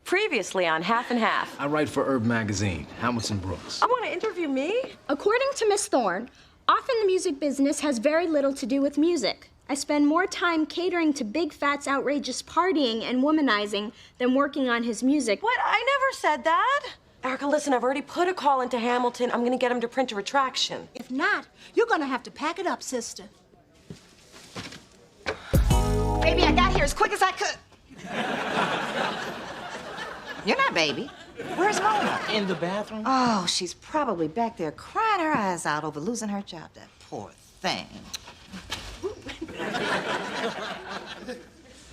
Previously on Half and Half. I write for Herb Magazine, Hamilton Brooks. I want to interview me? According to Miss Thorne, often the music business has very little to do with music. I spend more time catering to Big Phat's outrageous partying and womanizing than working on his music. What? I never said that. Erica, listen, I've already put a call into Hamilton. I'm gonna get him to print a retraction. If not, you're gonna have to pack it up, sister. Baby, I got here as quick as I could. You're not baby. Where's Mona? In the bathroom. Oh, she's probably back there crying her eyes out over losing her job. That poor thing.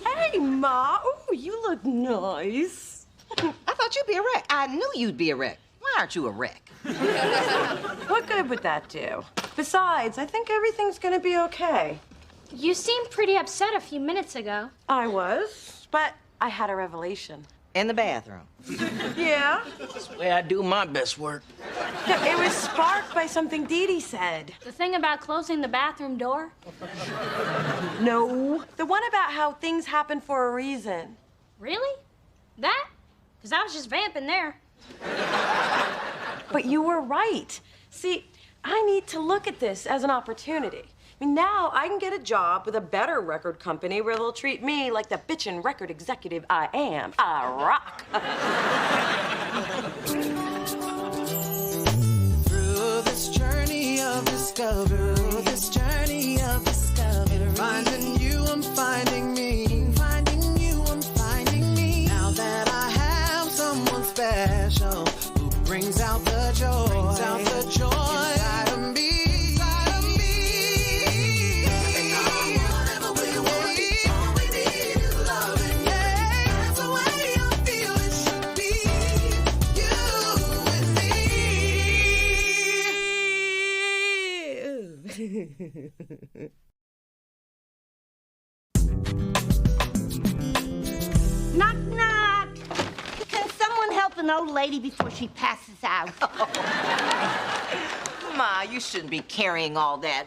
Hey, Ma. Ooh, you look nice. I thought you'd be a wreck. I knew you'd be a wreck. Why aren't you a wreck? What good would that do? Besides, I think everything's gonna be okay. You seemed pretty upset a few minutes ago. I was, but I had a revelation. In the bathroom. Yeah? That's the way I do my best work. No, it was sparked by something Dee Dee said. The thing about closing the bathroom door? No. The one about how things happen for a reason. Really? That? Because I was just vamping there. But you were right. See, I need to look at this as an opportunity. I mean, now I can get a job with a better record company where they'll treat me like the bitchin' record executive I am. I rock. Through this journey of discovery, finding you, I'm finding me. Finding you, I'm finding me. Now that I have someone special who brings out the joy, inside of me. Knock, knock. Can someone help an old lady before she passes out? Ma, you shouldn't be carrying all that.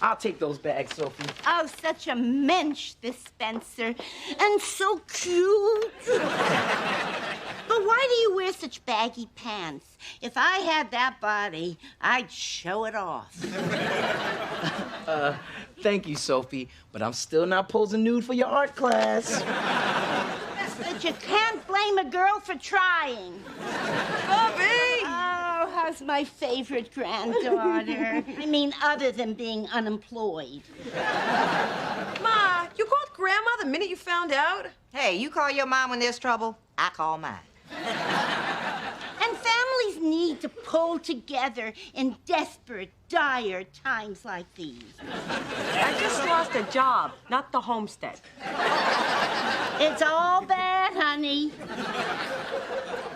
I'll take those bags, Sophie. Oh, such a mensch, this Spencer. And so cute. But why do you wear such baggy pants? If I had that body, I'd show it off. Thank you, Sophie, but I'm still not posing nude for your art class. But you can't blame a girl for trying. Bobby! Oh, how's my favorite granddaughter? I mean, other than being unemployed. Ma, you called Grandma the minute you found out? Hey, you call your mom when there's trouble, I call mine. And families need to pull together in desperate, dire times like these. I just lost a job, not the homestead. It's all bad, honey.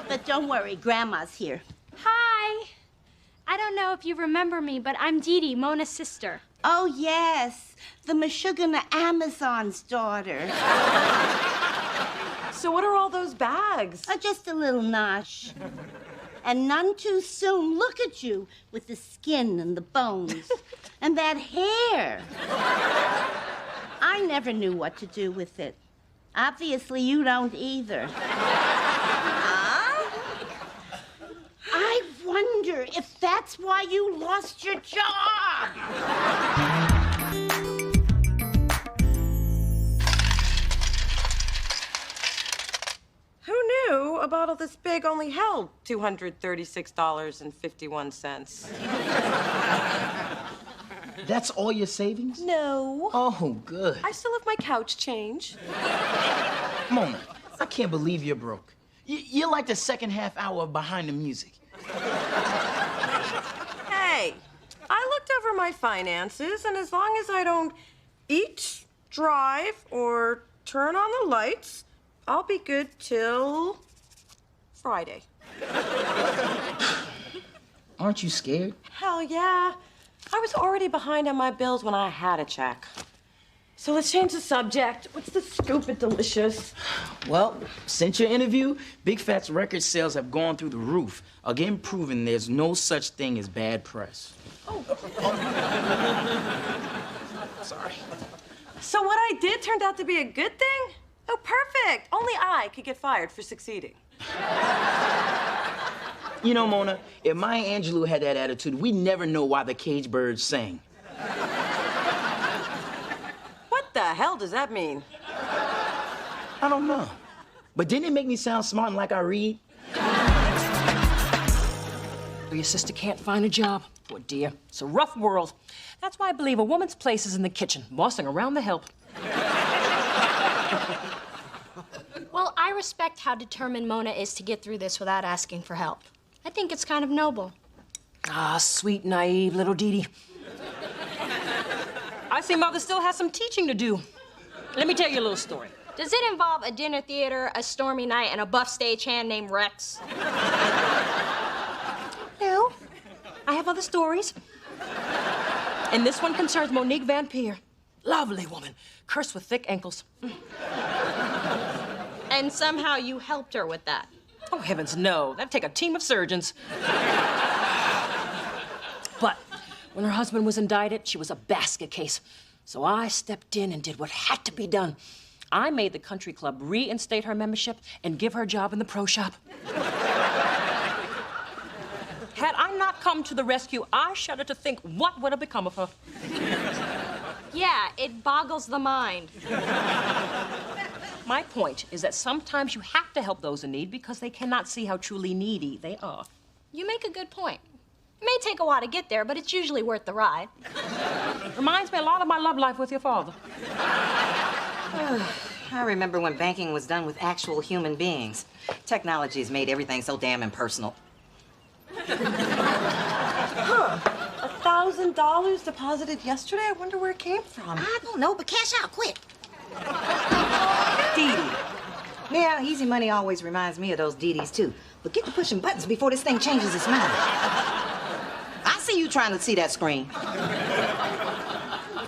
But don't worry, Grandma's here. Hi. I don't know if you remember me, but I'm Dee Dee, Mona's sister. Oh, yes, the Meshuggah Amazon's daughter. So what are all those bags? Oh, just a little nosh. And none too soon. Look at you with the skin and the bones. And that hair. I never knew what to do with it. Obviously, you don't either. I wonder if that's why you lost your job. Who knew a bottle this big only held $236.51? That's all your savings? No. Oh, good. I still have my couch change. Mona, I can't believe you're broke. You're like the second half hour behind the music. Hey, I looked over my finances, and as long as I don't eat, drive, or turn on the lights, I'll be good till Friday. Aren't you scared? Hell yeah. I was already behind on my bills when I had a check. So let's change the subject. What's the stupid delicious? Well, since your interview, Big Phat's record sales have gone through the roof, again proving there's no such thing as bad press. Oh. Sorry. So what I did turned out to be a good thing? Oh, perfect. Only I I could get fired for succeeding. You know, Mona, if Maya Angelou had that attitude, we'd never know why the cage birds sang. What the hell does that mean? I don't know. But didn't it make me sound smart and like I read? Your sister can't find a job. Poor dear. It's a rough world. That's why I believe a woman's place is in the kitchen, bossing around the help. Well, I respect how determined Mona is to get through this without asking for help. I think it's kind of noble. Ah, sweet, naive little Dee Dee. I see Mother still has some teaching to do. Let me tell you a little story. Does it involve a dinner theater, a stormy night, and a buff stagehand named Rex? No, I have other stories. And this one concerns Monique Van Peer. Lovely woman, cursed with thick ankles. And somehow you helped her with that. Oh, heavens, no. That'd take a team of surgeons. But when her husband was indicted, she was a basket case. So I stepped in and did what had to be done. I made the country club reinstate her membership and give her a job in the pro shop. Had I not come to the rescue, I shudder to think what would have become of her. Yeah, it boggles the mind. My point is that sometimes you have to help those in need because they cannot see how truly needy they are. You make a good point. It may take a while to get there, but it's usually worth the ride. Reminds me a lot of my love life with your father. I remember when banking was done with actual human beings. Technology's made everything so damn impersonal. $1,000 deposited yesterday? I wonder where it came from. I don't know, but cash out quick. Dee Dee. Yeah, easy money always reminds me of those Dee Dees, too. But get to pushing buttons before this thing changes its mind. I see you trying to see that screen.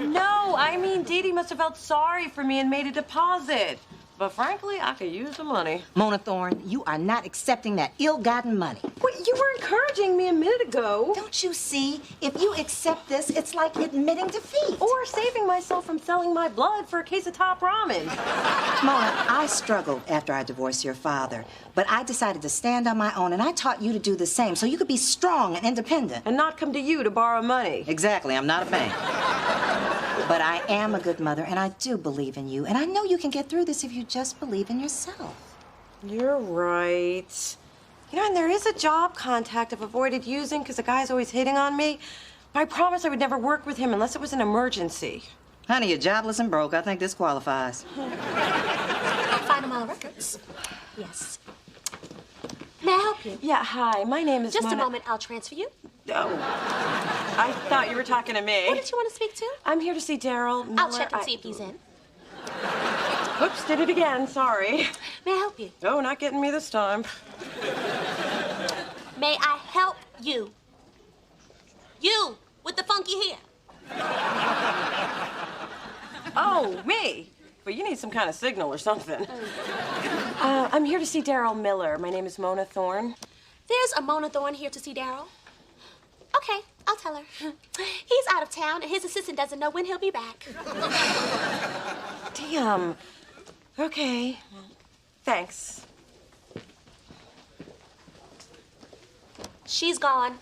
No, I mean, Dee Dee must have felt sorry for me and made a deposit. But frankly, I could use the money. Mona Thorne, you are not accepting that ill-gotten money. Wait, you were encouraging me a minute ago. Don't you see? If you accept this, it's like admitting defeat. Or saving myself from selling my blood for a case of top ramen. Mona, I struggled after I divorced your father, but I decided to stand on my own, and I taught you to do the same so you could be strong and independent. And not come to you to borrow money. Exactly, I'm not a bank. But I am a good mother, and I do believe in you, and I know you can get through this if you just believe in yourself. You're right. You know, and there is a job contact I've avoided using because the guy's always hitting on me. But I promised I would never work with him unless it was an emergency. Honey, you're jobless and broke. I think this qualifies. Find them all records. Yes. May I help you? Yeah, hi. My name is Just Mona. a moment. I'll transfer you. Oh. I thought you were talking to me. Who did you want to speak to? I'm here to see Daryl Miller. I'll check and see if he's in. Oops, did it again. Sorry. May I help you? Oh, not getting me this time. May I help you? You with the funky hair. Oh, me? But you need some kind of signal or something. I'm here to see Daryl Miller. My name is Mona Thorne. There's a Mona Thorne here to see Daryl. Okay, I'll tell her. He's out of town, and his assistant doesn't know when he'll be back. Damn. Okay. Well, thanks. She's gone.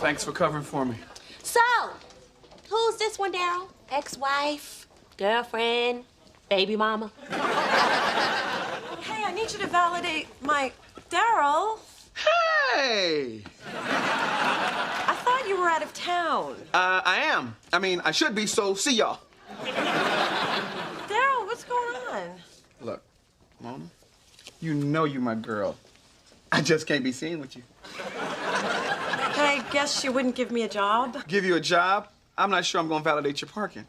Thanks for covering for me. So, who's this one, Daryl? Ex-wife, girlfriend, baby mama? Hey, I need you to validate my... Daryl, Hey! I thought you were out of town. I am. I mean, I should be, so see y'all. Daryl, what's going on? Look, Mona, you know you my girl. I just can't be seen with you. I guess you wouldn't give me a job? Give you a job? I'm not sure I'm gonna validate your parking.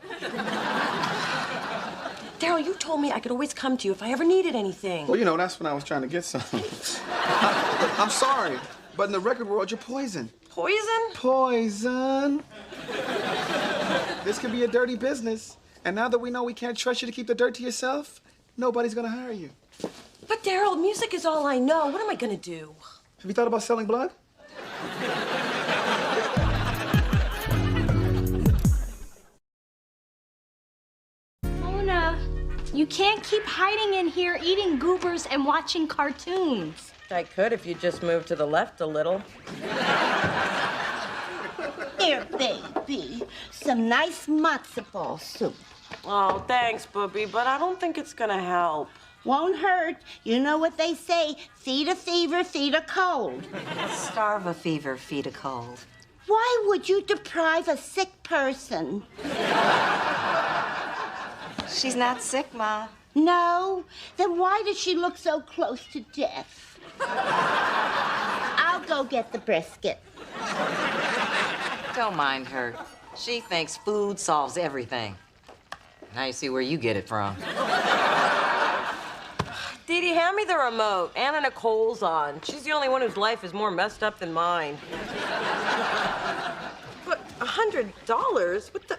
Daryl, you told me I could always come to you if I ever needed anything. Well, you know, that's when I was trying to get some. I'm sorry, but in the record world, you're poison. Poison? Poison. This could be a dirty business. And now that we know we can't trust you to keep the dirt to yourself, nobody's gonna hire you. But Daryl, music is all I know. What am I gonna do? Have you thought about selling blood? Mona, you You can't keep hiding in here eating goobers and watching cartoons. I could if you just moved to the left a little. Here, baby, some nice matzo ball soup. Oh, thanks, Booby, but I don't think it's gonna help. Won't hurt. You know what they say, feed a fever, feed a cold. Starve a fever, feed a cold. Why would you deprive a sick person? She's not sick, Ma. No? Then why does she look so close to death? I'll go get the brisket. Don't mind her. She thinks food solves everything. Now you see where you get it from. Dee Dee, hand me the remote. Anna Nicole's on. She's the only one whose life is more messed up than mine. But $100? What the...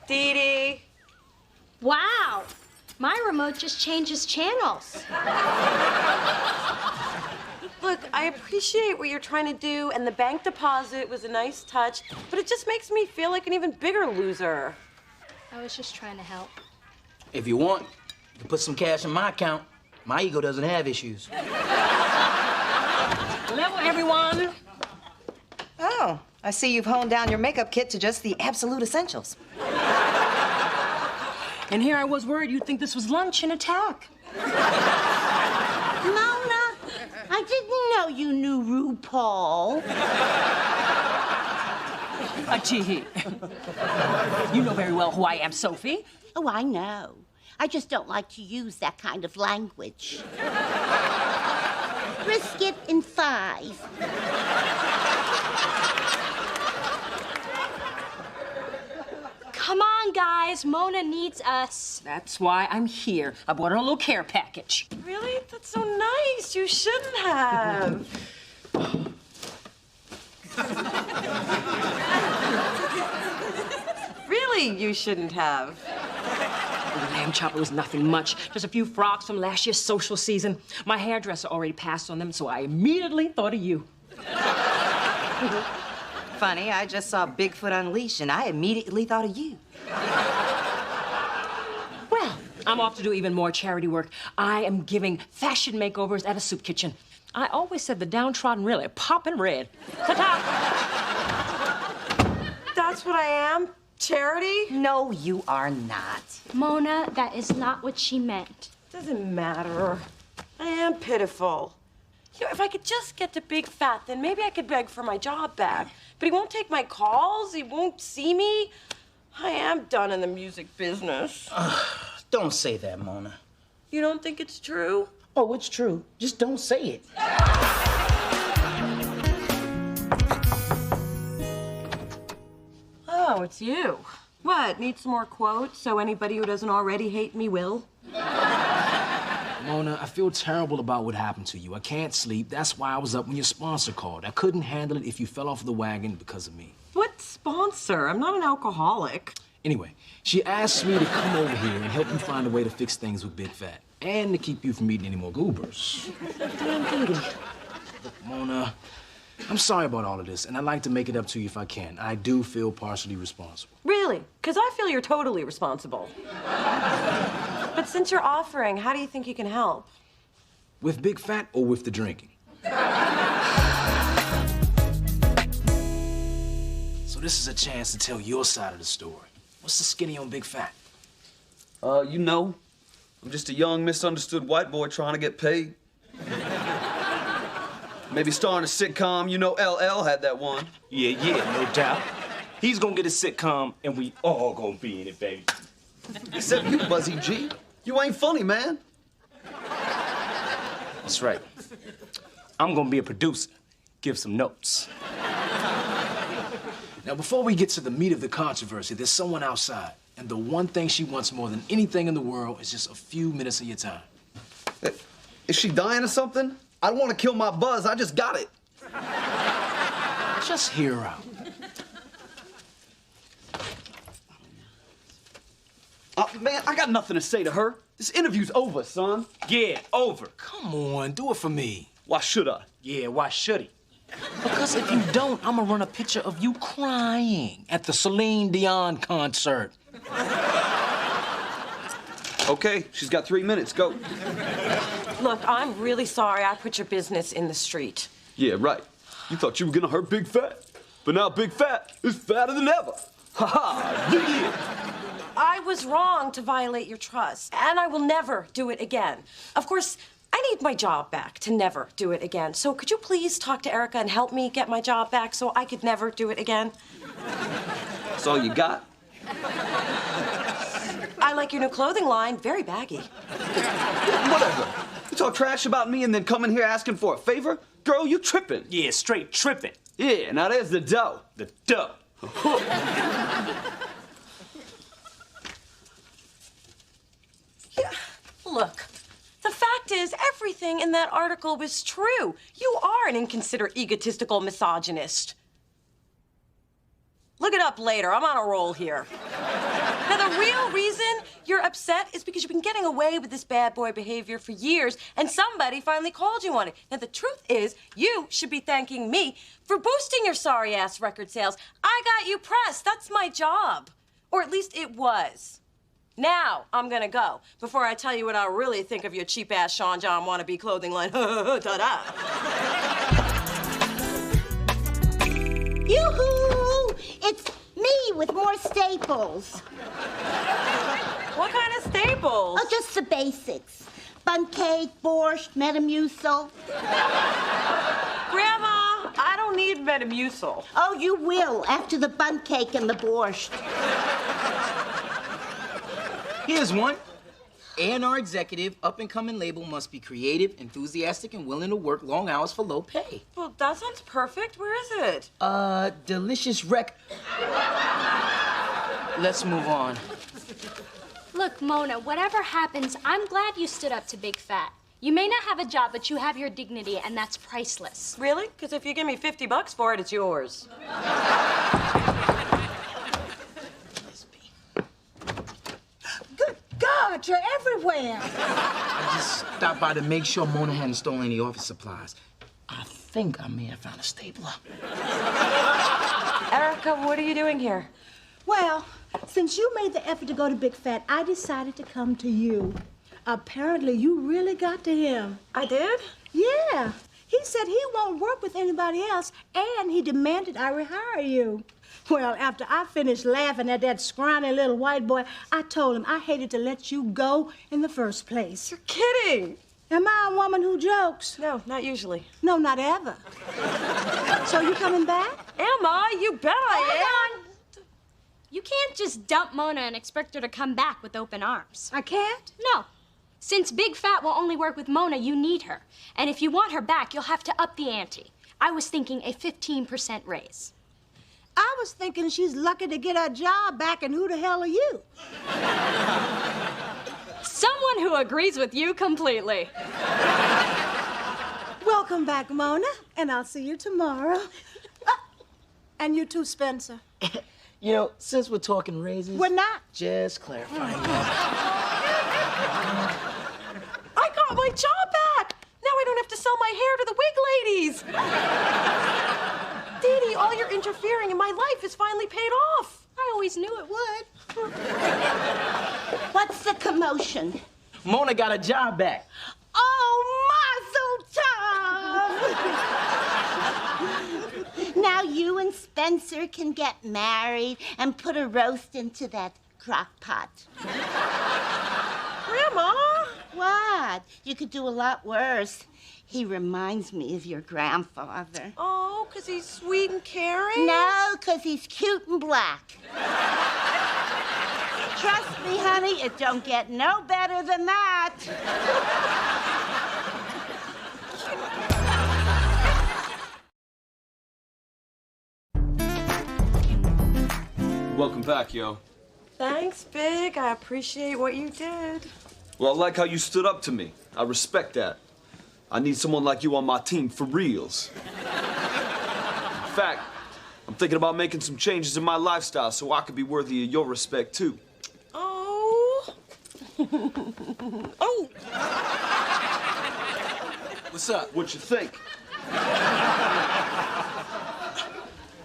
Dee Dee. Wow, my remote just changes channels. Look, I appreciate what you're trying to do, and the bank deposit was a nice touch, but it just makes me feel like an even bigger loser. I was just trying to help. If you want, you can put some cash in my account. My ego doesn't have issues. Level, everyone. Oh, I see you've honed down your makeup kit to just the absolute essentials. And here I was worried you'd think this was lunch and attack. Mona, I didn't know you knew RuPaul. Gee, you know very well who I am, Sophie. Oh, I know. I just don't like to use that kind of language. Brisket in 5. Come on, guys. Mona needs us. That's why I'm here. I bought her a little care package. Really? That's so nice. You shouldn't have. Really, you shouldn't have. The lamb chopper was nothing much. Just a few frocks from last year's social season. My hairdresser already passed on them, so I immediately thought of you. Funny, I just saw Bigfoot Unleashed, and I immediately thought of you. Well, I'm off to do even more charity work. I am giving fashion makeovers at a soup kitchen. I always said the downtrodden really poppin' red. Ta-ta! That's what I am? Charity? No, you are not. Mona, that is not what she meant. Doesn't matter. I am pitiful. You know, if I could just get to Big Phat, then maybe I could beg for my job back. But he won't take my calls. He won't see me. I am done in the music business. Don't say that, Mona. You don't think it's true? Oh, it's true. Just don't say it. Oh, it's you. What, need some more quotes so anybody who doesn't already hate me will? Mona, I feel terrible about what happened to you. I can't sleep. That's why I was up when your sponsor called. I couldn't handle it if you fell off the wagon because of me. What sponsor? I'm not an alcoholic. Anyway, she asked me to come over here and help you find a way to fix things with Big Phat. And to keep you from eating any more goobers. Damn duty. Look, Mona, I'm sorry about all of this, and I'd like to make it up to you if I can. I do feel partially responsible. Really? Because I feel you're totally responsible. But since you're offering, how do you think you can help? With Big Phat or with the drinking? So this is a chance to tell your side of the story. What's the skinny on Big Phat? You know, I'm just a young, misunderstood white boy trying to get paid. Maybe starring a sitcom. You know LL had that one. Yeah, no doubt. He's gonna get a sitcom, and we all gonna be in it, baby. Except you, Buzzy G. You ain't funny, man. That's right. I'm gonna be a producer. Give some notes. Now, before we get to the meat of the controversy, there's someone outside. And the one thing she wants more than anything in the world is just a few minutes of your time. Is she dying or something? I don't want to kill my buzz. I just got it. Just hear her out. Man, I got nothing to say to her. This interview's over, son. Yeah, over. Come on, do it for me. Why should I? Yeah, why should he? Because if you don't, I'm gonna run a picture of you crying at the Celine Dion concert. Okay, she's got 3 minutes. Go. Look, I'm really sorry I put your business in the street. Yeah, right. You thought you were gonna hurt Big Phat, but now Big Phat is fatter than ever. Ha ha! Yeah! I was wrong to violate your trust, and I will never do it again. Of course, I need my job back to never do it again. So could you please talk to Erica and help me get my job back so I could never do it again? That's all you got? I like your new clothing line. Very baggy. Whatever. You talk trash about me and then come in here asking for a favor? Girl, you tripping. Yeah, straight tripping. Yeah, now there's the dough. The dough. Yeah, look, the fact is, everything in that article was true. You are an inconsiderate, egotistical misogynist. Look it up later. I'm on a roll here. Now, the real reason you're upset is because you've been getting away with this bad boy behavior for years, and somebody finally called you on it. Now, the truth is, you should be thanking me for boosting your sorry-ass record sales. I got you pressed. That's my job. Or at least it was. Now, I'm gonna go before I tell you what I really think of your cheap-ass Sean John wannabe clothing line. Ta-da. Yoo-hoo! It's me with more staples. What kind of staples? Oh, just the basics. Bun cake, borscht, Metamucil. Grandma, I don't need Metamucil. Oh, you will after the bun cake and the borscht. Here's one. A&R executive, up-and-coming label must be creative, enthusiastic, and willing to work long hours for low pay. Well, that sounds perfect. Where is it? Delicious rec... Let's move on. Look, Mona, whatever happens, I'm glad you stood up to Big Phat. You may not have a job, but you have your dignity, and that's priceless. Really? Because if you give me $50 for it, it's yours. God, you're everywhere. I just stopped by to make sure Mona hadn't stolen any office supplies. I think I may have found a stapler. Erica, what are you doing here? Well, since you made the effort to go to Big Phat, I decided to come to you. Apparently, you really got to him. I did? Yeah. He said he won't work with anybody else, and he demanded I rehire you. Well, after I finished laughing at that scrawny little white boy, I told him I hated to let you go in the first place. You're kidding. Am I a woman who jokes? No, not usually. No, not ever. So you coming back? Am I? You bet I am. You can't just dump Mona and expect her to come back with open arms. I can't? No. Since Big Phat will only work with Mona, you need her. And if you want her back, you'll have to up the ante. I was thinking a 15% raise. I was thinking she's lucky to get her job back, and who the hell are you? Someone who agrees with you completely. Welcome back, Mona, and I'll see you tomorrow. And you too, Spencer. You know, since we're talking raises... We're not. Just clarifying. I got my job back. Now I don't have to sell my hair to the wig ladies. Dee Dee, all your interfering in my life is finally paid off. I always knew it would. What's the commotion? Mona got a job back. Oh, mazel tov! Now you and Spencer can get married and put a roast into that crock pot. Grandma! What? You could do a lot worse. He reminds me of your grandfather. Oh, because he's sweet and caring? No, because he's cute and black. Trust me, honey, it don't get no better than that. Welcome back, yo. Thanks, Big. I appreciate what you did. Well, I like how you stood up to me. I respect that. I need someone like you on my team for reals. In fact, I'm thinking about making some changes in my lifestyle so I could be worthy of your respect, too. Oh. Oh. What's up? What you think?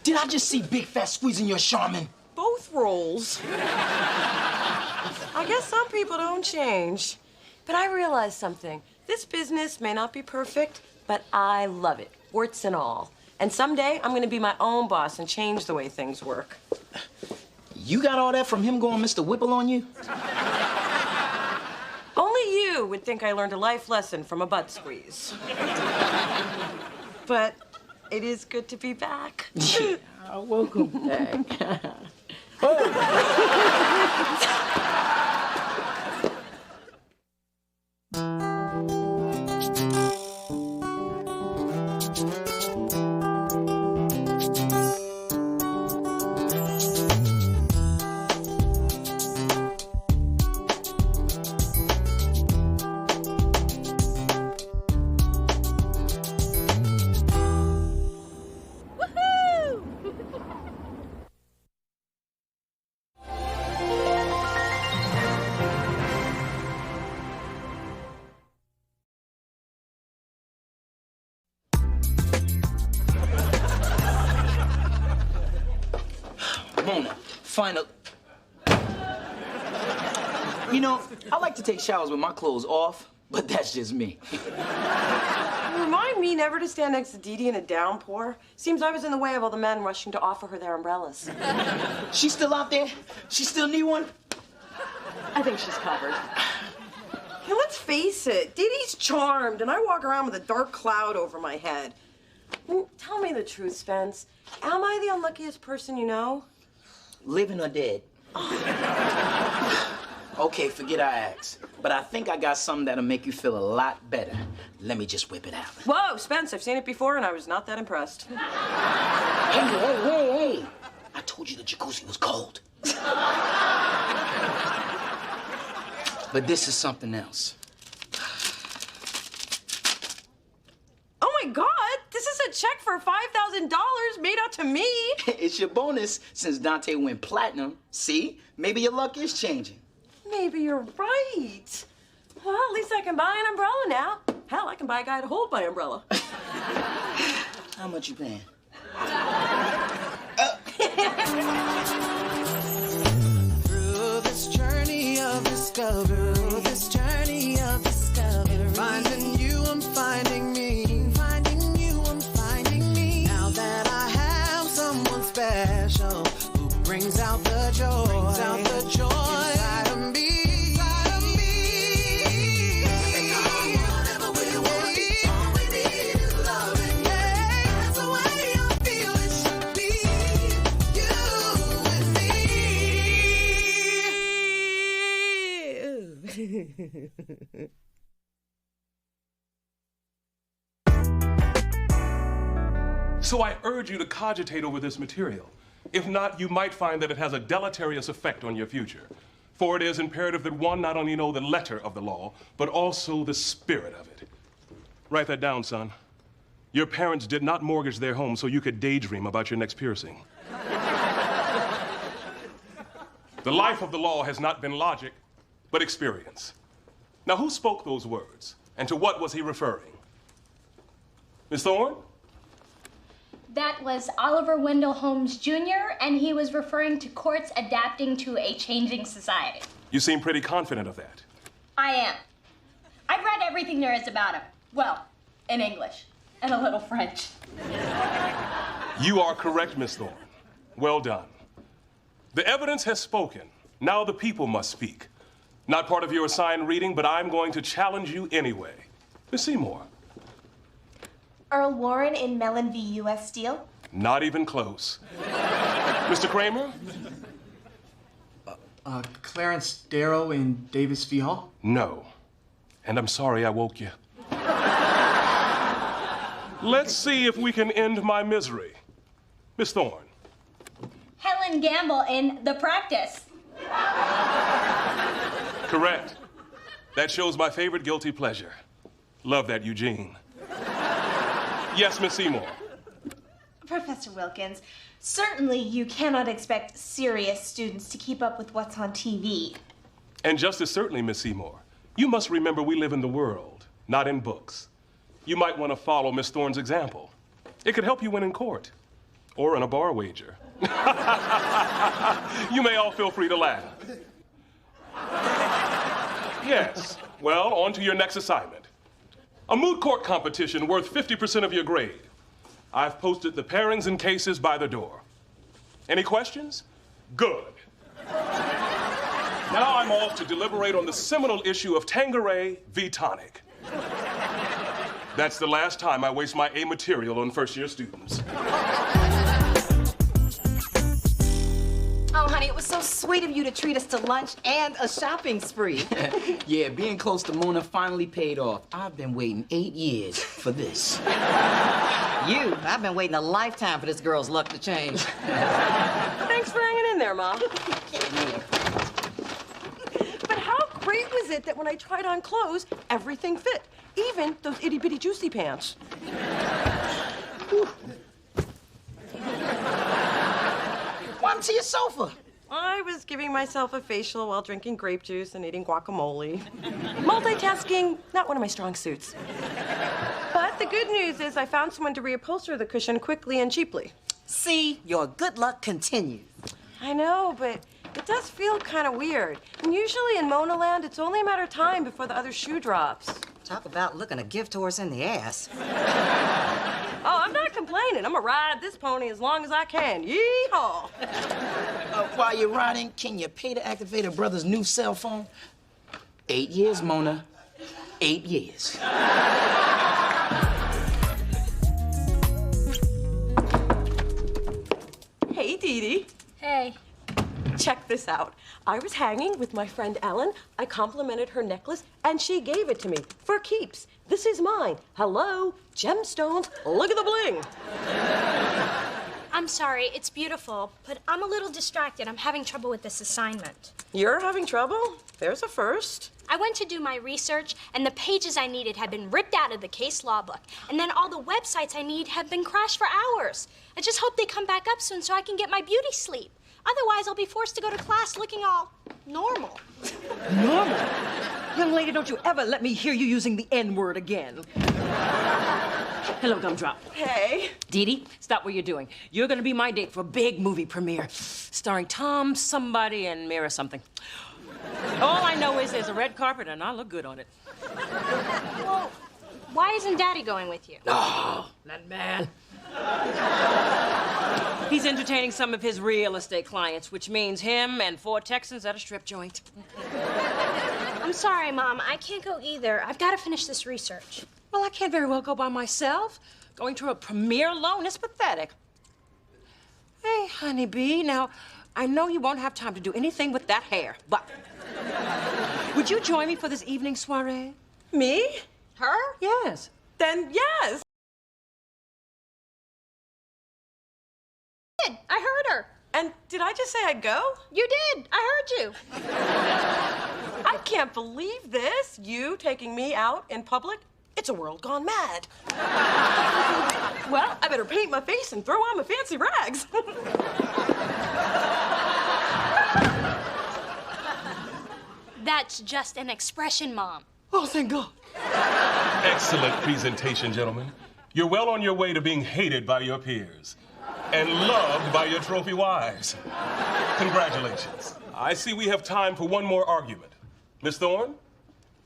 Did I just see Big Phat squeezing your Charmin? Both rolls. I I guess some people don't change. But I realized something. This business may not be perfect, but I love it, warts and all. And someday, I'm gonna be my own boss and change the way things work. You got all that from him going Mr. Whipple on you? Only you would think I learned a life lesson from a butt squeeze. But it is good to be back. Welcome back. Mona, final. You know, I like to take showers with my clothes off, but that's just me. Remind me never to stand next to Dee Dee in a downpour. Seems I was in the way of all the men rushing to offer her their umbrellas. She's still out there? She still need one? I think she's covered. Hey, let's face it, Dee Dee's charmed, and I walk around with a dark cloud over my head. Tell me the truth, Spence. Am I the unluckiest person you know? Living or dead? Okay, forget I asked. But I think I got something that'll make you feel a lot better. Let me just whip it out. Whoa, Spence, I've seen it before, and I was not that impressed. Hey. I told you the jacuzzi was cold. But this is something else. Oh my God, this is a check for $5,000 made out to me. It's your bonus since Dante went platinum. See? Maybe your luck is changing. Maybe you're right. Well, at least I can buy an umbrella now. Hell, I can buy a guy to hold my umbrella. How much you paying? Through this journey of discovery, finding you, I'm finding me. Finding you, I'm finding me. Now that I have someone special who brings out the joy, inside of me. Whatever we want, all we need is loving. That's the way I feel it should be. You and me. So I urge you to cogitate over this material. If not, you might find that it has a deleterious effect on your future. For it is imperative that one not only know the letter of the law, but also the spirit of it. Write that down, son. Your parents did not mortgage their home so you could daydream about your next piercing. The life of the law has not been logic, but experience. Now, who spoke those words, and to what was he referring? Miss Thorne? That was Oliver Wendell Holmes Jr., and he was referring to courts adapting to a changing society. You seem pretty confident of that. I am. I've read everything there is about him. Well, in English, and a little French. You are correct, Miss Thorne. Well done. The evidence has spoken. Now the people must speak. Not part of your assigned reading, but I'm going to challenge you anyway. Miss Seymour. Earl Warren in Mellon v. U.S. Steel? Not even close. Mr. Kramer? Clarence Darrow in Davis v. Hall? No. And I'm sorry I woke you. Let's see if we can end my misery. Miss Thorne. Helen Gamble in The Practice. Correct. That shows my favorite guilty pleasure. Love that, Eugene. Yes, Miss Seymour. Professor Wilkins, certainly you cannot expect serious students to keep up with what's on TV. And just as certainly, Miss Seymour, you must remember we live in the world, not in books. You might want to follow Miss Thorne's example. It could help you win in court or in a bar wager. You may all feel free to laugh. Yes. Well, on to your next assignment. A moot court competition worth 50% of your grade. I've posted the pairings and cases by the door. Any questions? Good. Now I'm off to deliberate on the seminal issue of Tanqueray v. Tonic. That's the last time I waste my A material on first-year students. Oh, honey, it was so sweet of you to treat us to lunch and a shopping spree. Yeah, being close to Mona finally paid off. I've been waiting 8 years for this. I've been waiting a lifetime for this girl's luck to change. Thanks for hanging in there, Ma. But how great was it that when I tried on clothes, everything fit, even those itty-bitty juicy pants? What happened to your sofa? I was giving myself a facial while drinking grape juice and eating guacamole. Multitasking, not one of my strong suits. But the good news is I found someone to reupholster the cushion quickly and cheaply. See, your good luck continues. I know, but it does feel kind of weird. And usually in Mona Land, it's only a matter of time before the other shoe drops. Talk about looking a gift horse in the ass. Oh, I'm not complaining. I'm gonna ride this pony as long as I can. Yee-haw! While you're riding, can you pay to activate a brother's new cell phone? 8 years, Mona. 8 years. Hey, Dee Dee. Hey. Check this out. I was hanging with my friend Ellen. I complimented her necklace, and she gave it to me for keeps. This is mine. Hello, gemstones. Look at the bling. I'm sorry, it's beautiful, but I'm a little distracted. I'm having trouble with this assignment. You're having trouble? There's a first. I went to do my research, and the pages I needed had been ripped out of the case law book. And then all the websites I need have been crashed for hours. I just hope they come back up soon so I can get my beauty sleep. Otherwise, I'll be forced to go to class looking all normal. Normal? Young lady, don't you ever let me hear you using the N-word again. Hello, Gumdrop. Hey. Dee Dee, stop what you're doing. You're gonna be my date for a big movie premiere, starring Tom somebody and Mira something. All I know is there's a red carpet and I look good on it. Well, why isn't Daddy going with you? Oh, that man. He's entertaining some of his real estate clients, which means him and 4 Texans at a strip joint. I'm sorry, Mom. I can't go either. I've got to finish this research. Well, I can't very well go by myself. Going to a premiere alone is pathetic. Hey, honeybee, now, I know you won't have time to do anything with that hair, but would you join me for this evening soiree? Me? Her? Yes. Then yes. I heard her. And did I just say I'd go? You did. I heard you. I can't believe this. You taking me out in public? It's a world gone mad. Well, I better paint my face and throw on my fancy rags. That's just an expression, Mom. Oh, thank God. Excellent presentation, gentlemen. You're well on your way to being hated by your peers and loved by your trophy wives. Congratulations. I see we have time for one more argument. Miss Thorne,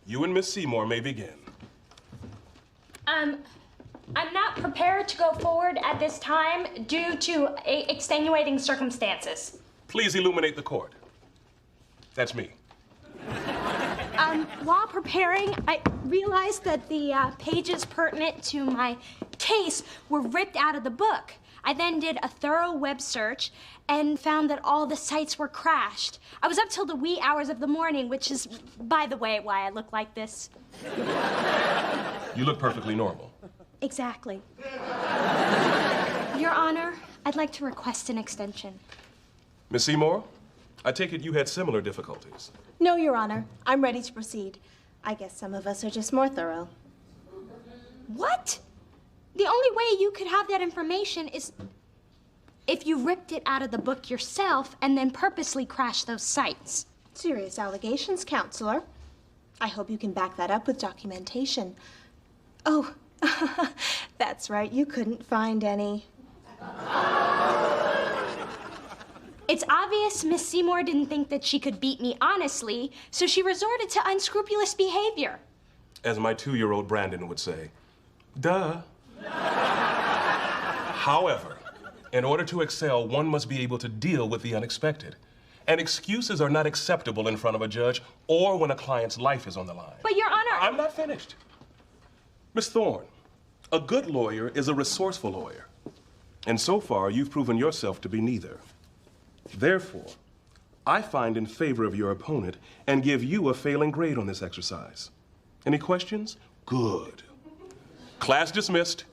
you and Miss Seymour may begin. I'm not prepared to go forward at this time due to extenuating circumstances. Please illuminate the court. That's me. While preparing, I realized that the pages pertinent to my case were ripped out of the book. I then did a thorough web search and found that all the sites were crashed. I was up till the wee hours of the morning, which is, by the way, why I look like this. You look perfectly normal. Exactly. Your Honor, I'd like to request an extension. Miss Seymour, I take it you had similar difficulties. No, Your Honor. I'm ready to proceed. I guess some of us are just more thorough. What? The only way you could have that information is if you ripped it out of the book yourself and then purposely crashed those sites. Serious allegations, Counselor. I hope you can back that up with documentation. Oh, that's right. You couldn't find any. It's obvious Miss Seymour didn't think that she could beat me honestly, so she resorted to unscrupulous behavior. As my 2-year-old Brandon would say, duh. However, in order to excel, one must be able to deal with the unexpected. And excuses are not acceptable in front of a judge or when a client's life is on the line. But, Your Honor... I'm not finished. Miss Thorne, a good lawyer is a resourceful lawyer. And so far, you've proven yourself to be neither. Therefore, I find in favor of your opponent and give you a failing grade on this exercise. Any questions? Good. Class dismissed.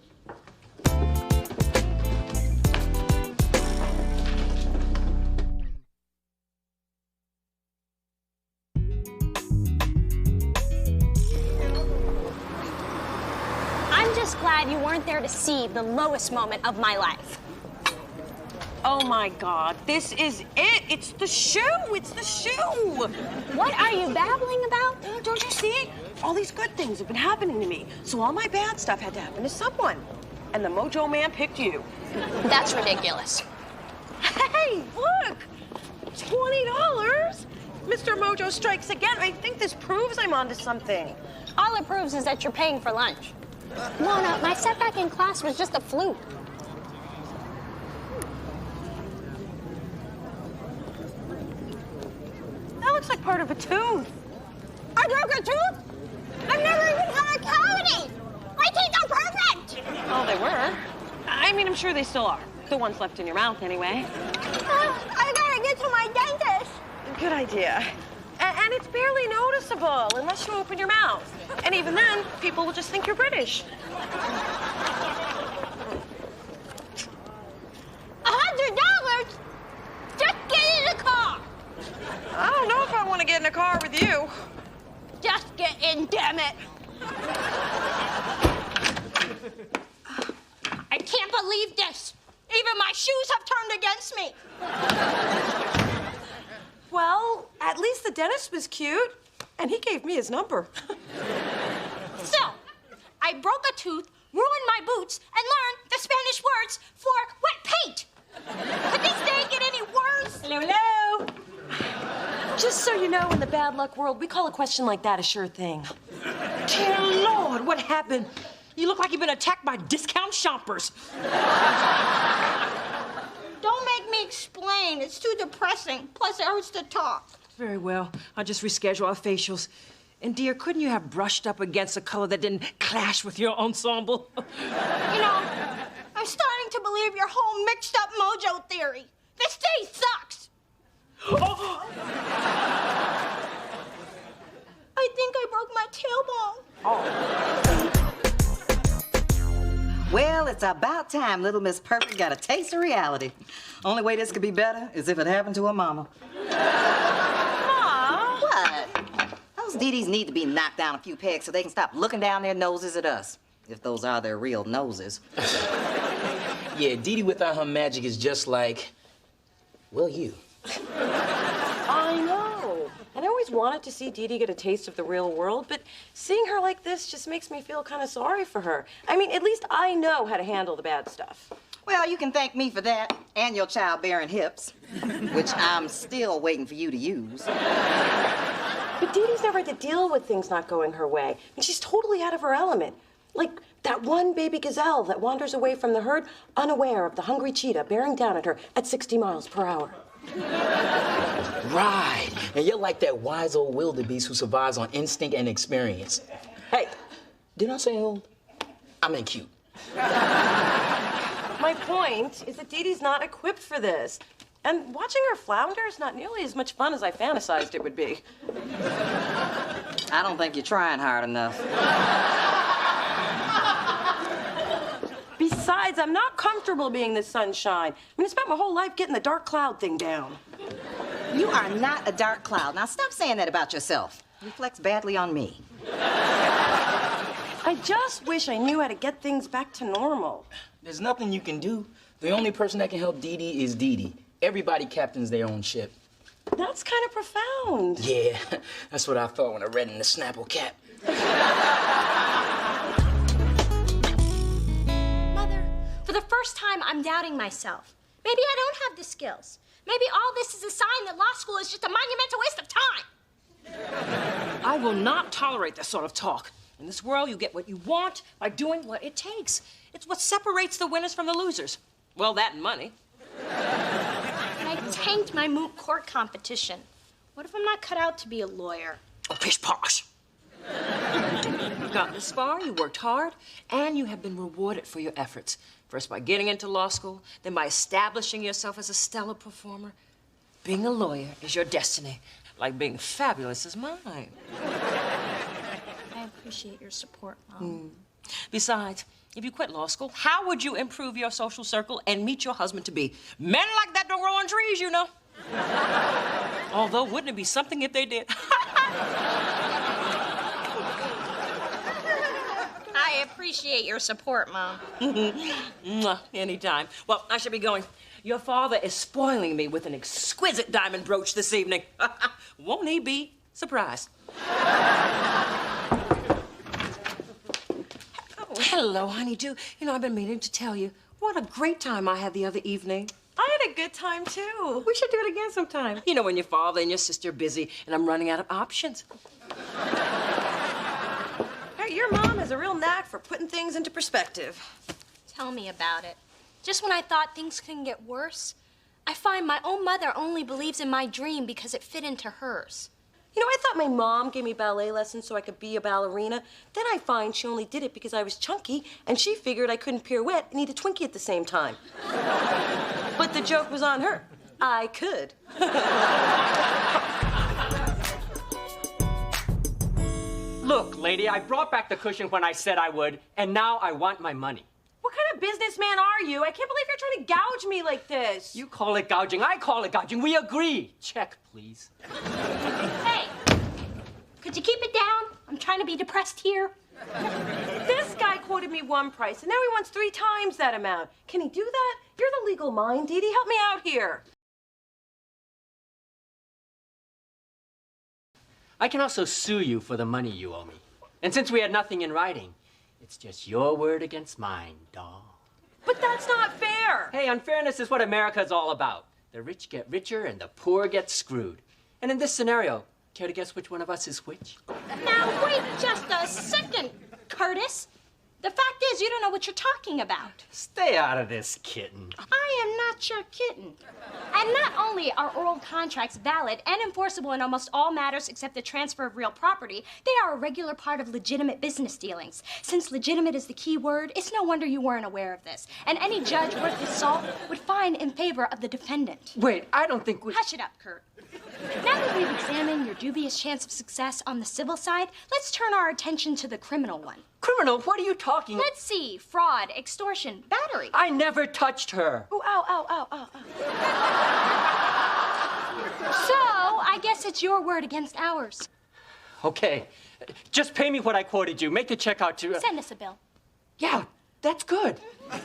I'm just glad you weren't there to see the lowest moment of my life. Oh my God, this is it. It's the shoe. It's the shoe. What are you babbling about? Oh, don't you see? All these good things have been happening to me. So all my bad stuff had to happen to someone. And the Mojo Man picked you. That's ridiculous. Hey, look. $20. Mr. Mojo strikes again. I think this proves I'm onto something. All it proves is that you're paying for lunch. Mona, my setback in class was just a fluke. That looks like part of a tooth. I broke a tooth? I've never even had a cavity. My teeth are perfect. Oh, they were. I mean, I'm sure they still are. The ones left in your mouth, anyway. I gotta get to my dentist. Good idea. And it's barely noticeable unless you open your mouth. And even then, people will just think you're British. $100? Just get in the car. I don't know if I want to get in a car with you. Just get in, damn it. I can't believe this. Even my shoes have turned against me. Well, at least the dentist was cute, and he gave me his number. So, I broke a tooth, ruined my boots, and learned the Spanish words for wet paint. Could this day get any worse? Hello. Just so you know, in the bad luck world, we call a question like that a sure thing. Dear Lord, what happened? You look like you've been attacked by discount shoppers. Don't make me explain. It's too depressing. Plus, it hurts to talk. Very well. I'll just reschedule our facials. And dear, couldn't you have brushed up against a color that didn't clash with your ensemble? You know, I'm starting to believe your whole mixed-up mojo theory. This day sucks. Oh. I think I broke my tailbone. Well, it's about time little Miss Perfect got a taste of reality. Only way this could be better is if it happened to her mama. Ma? What? Those Dee-Dees need to be knocked down a few pegs so they can stop looking down their noses at us. If those are their real noses. Yeah, Dee Dee without her magic is just like, well, you. I know. And I always wanted to see Dee Dee get a taste of the real world, but seeing her like this just makes me feel kind of sorry for her. I mean, at least I know how to handle the bad stuff. Well, you can thank me for that and your childbearing hips, which I'm still waiting for you to use. But Dee Dee's never had to deal with things not going her way. And she's totally out of her element. Like that one baby gazelle that wanders away from the herd, unaware of the hungry cheetah bearing down at her at 60 miles per hour. Right. And you're like that wise old wildebeest who survives on instinct and experience. Hey, did I say old? I meant cute. My point is that Dee Dee's not equipped for this. And watching her flounder is not nearly as much fun as I fantasized it would be. I don't think you're trying hard enough. Besides, I'm not comfortable being the sunshine. I mean, I spent my whole life getting the dark cloud thing down. You are not a dark cloud. Now stop saying that about yourself. It reflects badly on me. I just wish I knew how to get things back to normal. There's nothing you can do. The only person that can help Dee Dee is Dee Dee. Everybody captains their own ship. That's kind of profound. Yeah, that's what I thought when I read in the Snapple Cap. Mother, for the first time, I'm doubting myself. Maybe I don't have the skills. Maybe all this is a sign that law school is just a monumental waste of time. I will not tolerate this sort of talk. In this world, you get what you want by doing what it takes. It's what separates the winners from the losers. Well, that and money. And I tanked my moot court competition. What if I'm not cut out to be a lawyer? Oh, pish posh. You've gotten this far, you worked hard, and you have been rewarded for your efforts. First by getting into law school, then by establishing yourself as a stellar performer. Being a lawyer is your destiny, like being fabulous is mine. I appreciate your support, Mom. Besides, if you quit law school, how would you improve your social circle and meet your husband-to-be? Men like that don't grow on trees, you know. Although, wouldn't it be something if they did? I appreciate your support, Mom. Mwah, anytime. Well, I should be going. Your father is spoiling me with an exquisite diamond brooch this evening. Won't he be surprised? Oh, hello, honeydew. You know, I've been meaning to tell you what a great time I had the other evening. I had a good time, too. We should do it again sometime. You know, when your father and your sister are busy and I'm running out of options. Hey, your mom has a real knack for putting things into perspective. Tell me about it. Just when I thought things couldn't get worse, I find my own mother only believes in my dream because it fit into hers. You know, I thought my mom gave me ballet lessons so I could be a ballerina. Then I find she only did it because I was chunky, and she figured I couldn't pirouette and eat a Twinkie at the same time. But the joke was on her. I could. Look, lady, I brought back the cushion when I said I would, and now I want my money. What kind of businessman are you? I can't believe you're trying to gouge me like this. You call it gouging, I call it gouging. We agree. Check, please. Hey, could you keep it down? I'm trying to be depressed here. This guy quoted me one price, and now he wants 3 times that amount. Can he do that? You're the legal mind, Dee Dee. Help me out here. I can also sue you for the money you owe me. And since we had nothing in writing, it's just your word against mine, doll. But that's not fair. Hey, unfairness is what America's all about. The rich get richer and the poor get screwed. And in this scenario, care to guess which one of us is which? Now, wait just a second, Curtis. The fact is, you don't know what you're talking about. Stay out of this, kitten. I am not your kitten. And not only are oral contracts valid and enforceable in almost all matters except the transfer of real property, they are a regular part of legitimate business dealings. Since legitimate is the key word, it's no wonder you weren't aware of this. And any judge worth his salt would find in favor of the defendant. Wait, I don't think we... Hush it up, Kurt. Now that we've examined your dubious chance of success on the civil side, let's turn our attention to the criminal one. Criminal? What are you talking? Let's see. Fraud, extortion, battery. I never touched her. Oh, ow, ow, ow, ow, ow. So, I guess it's your word against ours. Okay. Just pay me what I quoted you. Make the check out to... Send us a bill. Yeah, that's good. Dee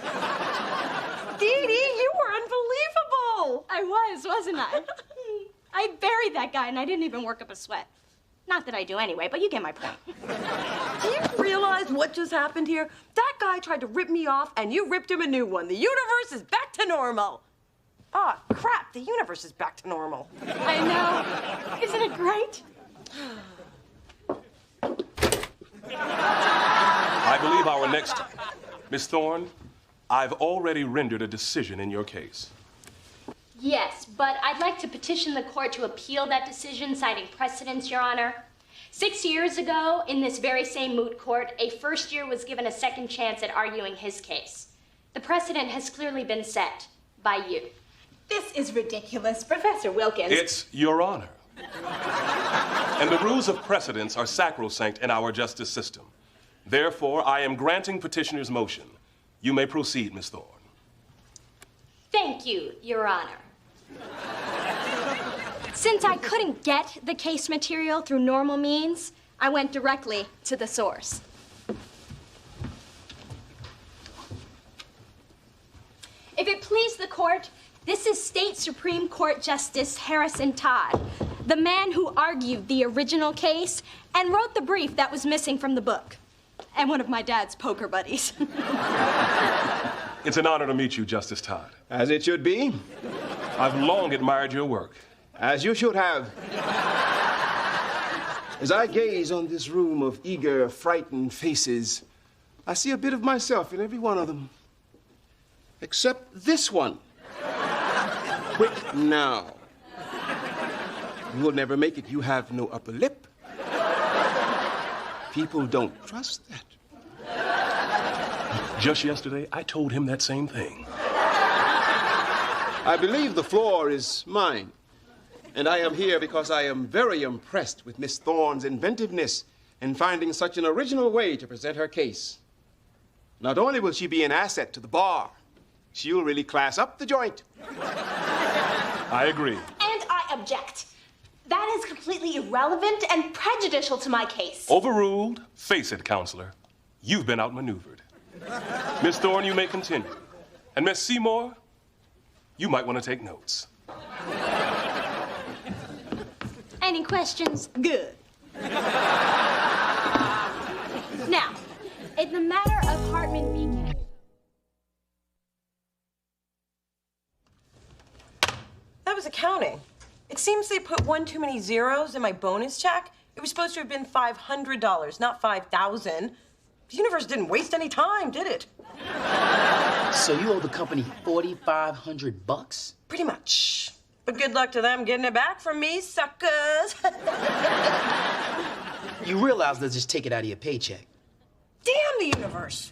Dee, you were unbelievable. I was, wasn't I? I buried that guy and I didn't even work up a sweat. Not that I do anyway, but you get my point. Do you realize what just happened here? That guy tried to rip me off, and you ripped him a new one. The universe is back to normal. Ah, crap, the universe is back to normal. I know. Isn't it great? I believe our next... Miss Thorne, I've already rendered a decision in your case. Yes, but I'd like to petition the court to appeal that decision, citing precedents, Your Honor. 6 years ago, in this very same moot court, a first year was given a second chance at arguing his case. The precedent has clearly been set by you. This is ridiculous, Professor Wilkins. It's Your Honor. And the rules of precedence are sacrosanct in our justice system. Therefore, I am granting petitioner's motion. You may proceed, Miss Thorne. Thank you, Your Honor. Since I couldn't get the case material through normal means, I went directly to the source. If it please the court, this is State Supreme Court Justice Harrison Todd, the man who argued the original case and wrote the brief that was missing from the book, and one of my dad's poker buddies. It's an honor to meet you, Justice Todd. As it should be. I've long admired your work. As you should have. As I gaze on this room of eager, frightened faces, I see a bit of myself in every one of them. Except this one. Quit now. You will never make it. You have no upper lip. People don't trust that. Just yesterday, I told him that same thing. I believe the floor is mine. And I am here because I am very impressed with Miss Thorne's inventiveness in finding such an original way to present her case. Not only will she be an asset to the bar, she'll really class up the joint. I agree. And I object. That is completely irrelevant and prejudicial to my case. Overruled. Face it, counselor. You've been outmaneuvered. Miss Thorne, you may continue. And Miss Seymour, you might want to take notes. Any questions? Good. Now, in the matter of Hartman v. That was accounting. It seems they put one too many zeros in my bonus check. It was supposed to have been $500, not $5,000. The universe didn't waste any time, did it? So you owe the company $4,500? Pretty much. But good luck to them getting it back from me, suckers. You realize they'll just take it out of your paycheck. Damn the universe.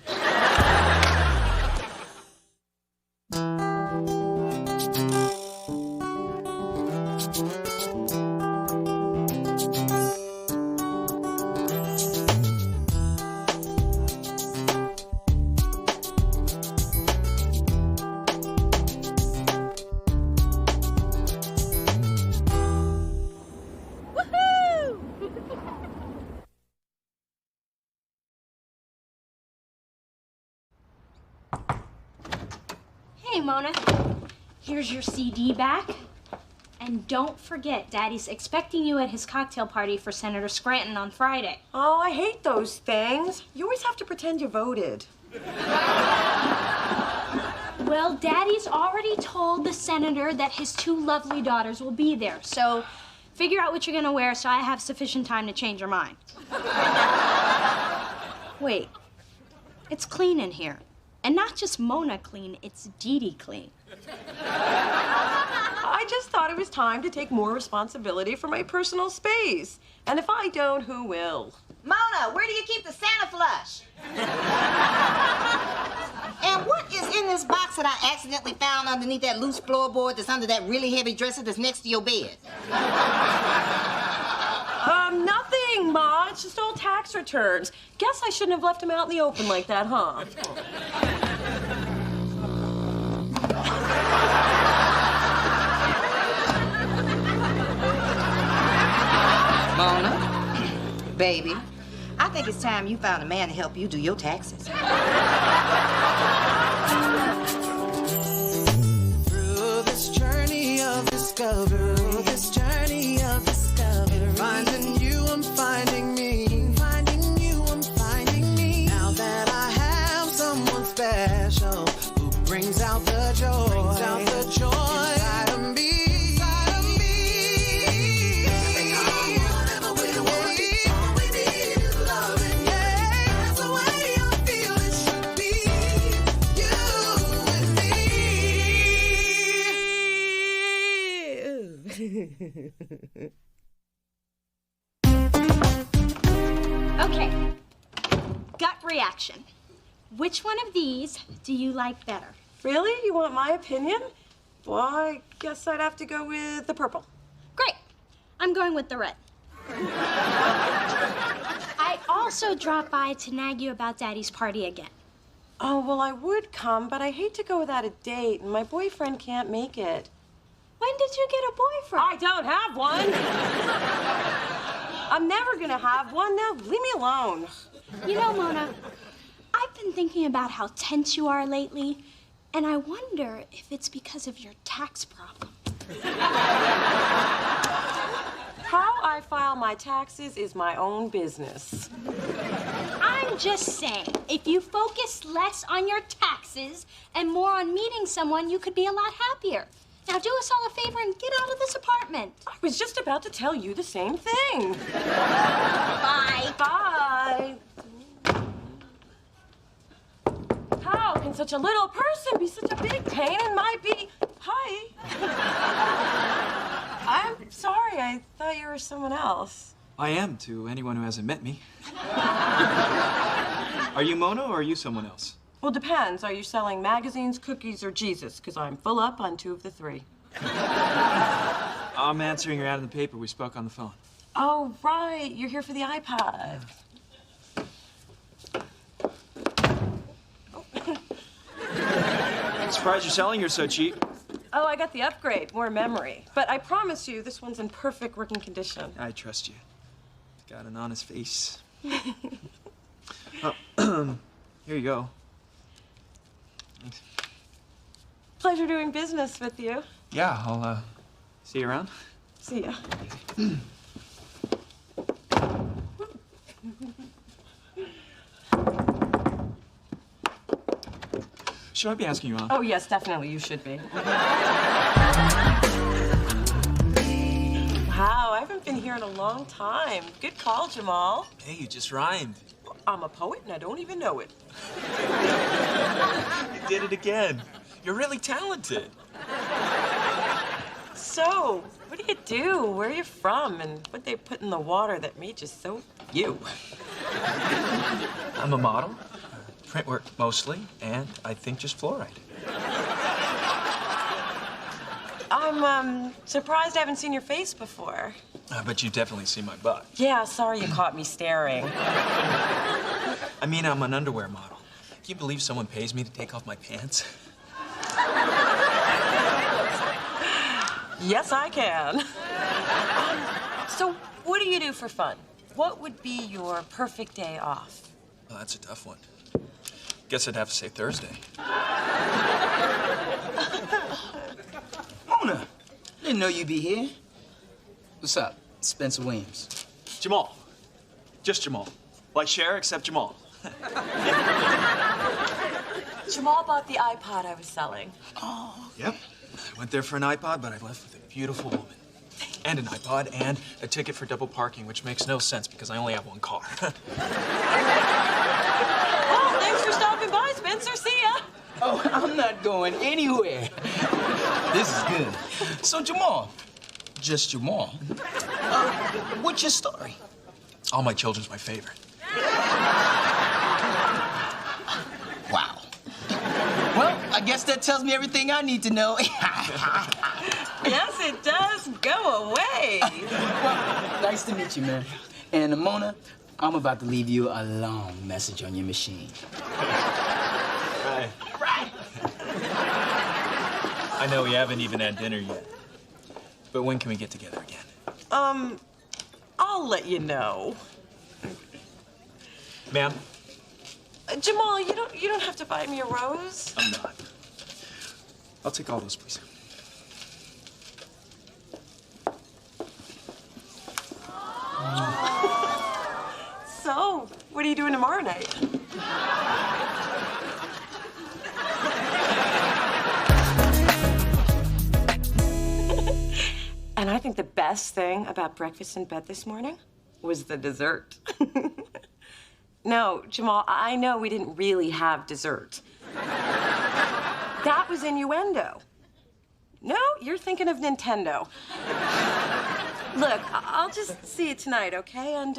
Hey, Mona. Here's your CD back. And don't forget, Daddy's expecting you at his cocktail party for Senator Scranton on Friday. Oh, I hate those things. You always have to pretend you voted. Well, Daddy's already told the senator that his two lovely daughters will be there. So figure out what you're gonna wear so I have sufficient time to change your mind. Wait, it's clean in here. And not just Mona clean, it's Dee Dee clean. I just thought it was time to take more responsibility for my personal space. And if I don't, who will? Mona, where do you keep the Santa flush? And what is in this box that I accidentally found underneath that loose floorboard that's under that really heavy dresser that's next to your bed? Nothing, Ma. It's just old tax returns. Guess I shouldn't have left them out in the open like that, huh? Mona, baby, I think it's time you found a man to help you do your taxes. Through this journey of discovery, finding you, I'm finding me. Finding you, I'm finding me. Now that I have someone special who brings out the joy, inside of me. Okay, gut reaction. Which one of these do you like better? Really? You want my opinion? Well, I guess I'd have to go with the purple. Great. I'm going with the red. I also dropped by to nag you about Daddy's party again. Oh, well, I would come, but I hate to go without a date, and my boyfriend can't make it. When did you get a boyfriend? I don't have one. I'm never gonna have one. Now, leave me alone. You know, Mona, I've been thinking about how tense you are lately, and I wonder if it's because of your tax problem. How I file my taxes is my own business. I'm just saying, if you focus less on your taxes and more on meeting someone, you could be a lot happier. Now do us all a favor and get out of this apartment. I was just about to tell you the same thing. Bye. Bye. How can such a little person be such a big pain in my Hi. I'm sorry. I thought you were someone else. I am to anyone who hasn't met me. Are you Mona or are you someone else? Well, depends. Are you selling magazines, cookies, or Jesus? Because I'm full up on 2 of the 3. I'm answering your ad in the paper. We spoke on the phone. Oh, right. You're here for the iPod. I'm surprised you're selling yours so cheap. Oh, I got the upgrade, more memory. But I promise you, this one's in perfect working condition. I trust you. Got an honest face. Here you go. Thanks. Pleasure doing business with you. Yeah, I'll see you around. See ya. Should I be asking you out? Oh, yes, definitely. You should be. Wow, I haven't been here in a long time. Good call, Jamal. Hey, you just rhymed. I'm a poet and I don't even know it. You did it again. You're really talented. So, what do you do? Where are you from? And what they put in the water that made you so you? I'm a model. Print work mostly, and I think just fluoride. I'm surprised I haven't seen your face before. But you've definitely seen my butt. Yeah, sorry you caught me staring. I mean, I'm an underwear model. Can you believe someone pays me to take off my pants? Yes, I can. So, what do you do for fun? What would be your perfect day off? Well, that's a tough one. Guess I'd have to say Thursday. Mona, didn't know you'd be here. What's up, Spencer Williams? Jamal. Just Jamal. Like Cher, except Jamal. Jamal bought the iPod I was selling. Oh. Yep. I went there for an iPod, but I left with a beautiful woman. And an iPod and a ticket for double parking, which makes no sense because I only have one car. Well, thanks for stopping by, Spencer. See ya. Oh, I'm not going anywhere. This is good. So, Jamal, just Jamal, what's your story? All my children's my favorite. Wow. Well, I guess that tells me everything I need to know. Yes, it does. Go away. Well, nice to meet you, man. And Mona, I'm about to leave you a long message on your machine. Right. Right. I know we haven't even had dinner yet. But when can we get together again? I'll let you know. Ma'am? Jamal, you don't have to buy me a rose. I'm not. I'll take all those, please. So, what are you doing tomorrow night? And I think the best thing about breakfast in bed this morning was the dessert. No, Jamal, I know we didn't really have dessert. That was innuendo. No, you're thinking of Nintendo. Look, I'll just see you tonight, okay? And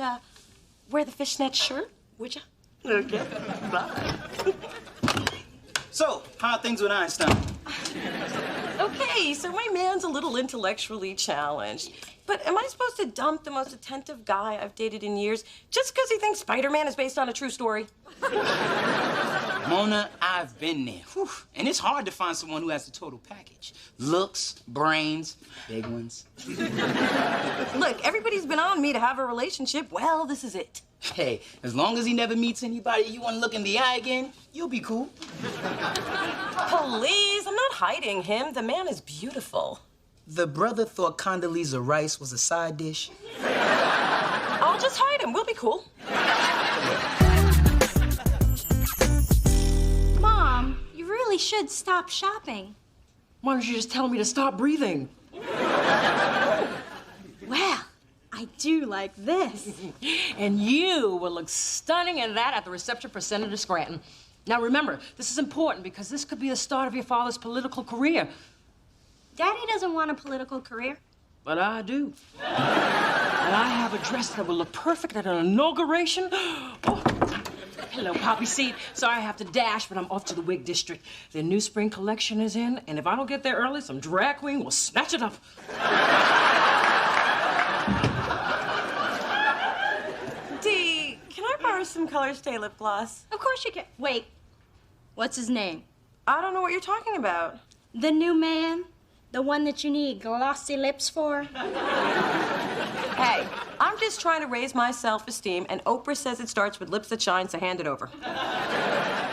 wear the fishnet shirt, would you? Okay, bye. So, how are things with Einstein? Okay, so my man's a little intellectually challenged. But am I supposed to dump the most attentive guy I've dated in years just because he thinks Spider-Man is based on a true story? Mona, I've been there. Whew. And it's hard to find someone who has the total package. Looks, brains, big ones. Look, everybody's been on me to have a relationship. Well, this is it. Hey, as long as he never meets anybody you want to look in the eye again, you'll be cool. Please, I'm not hiding him. The man is beautiful. The brother thought Condoleezza Rice was a side dish. I'll just hide him. We'll be cool. Mom, you really should stop shopping. Why don't you just tell me to stop breathing? Well, I do like this. And you will look stunning in that at the reception for Senator Scranton. Now remember, this is important because this could be the start of your father's political career. Daddy doesn't want a political career. But I do. And I have a dress that will look perfect at an inauguration. Oh. Hello, Poppy Seed. Sorry I have to dash, but I'm off to the wig district. Their new spring collection is in, and if I don't get there early, some drag queen will snatch it up. Dee, can I borrow some Color Stay lip gloss? Of course you can. Wait, what's his name? I don't know what you're talking about. The new man? The one that you need glossy lips for? Hey, I'm just trying to raise my self-esteem, and Oprah says it starts with lips that shine, so hand it over.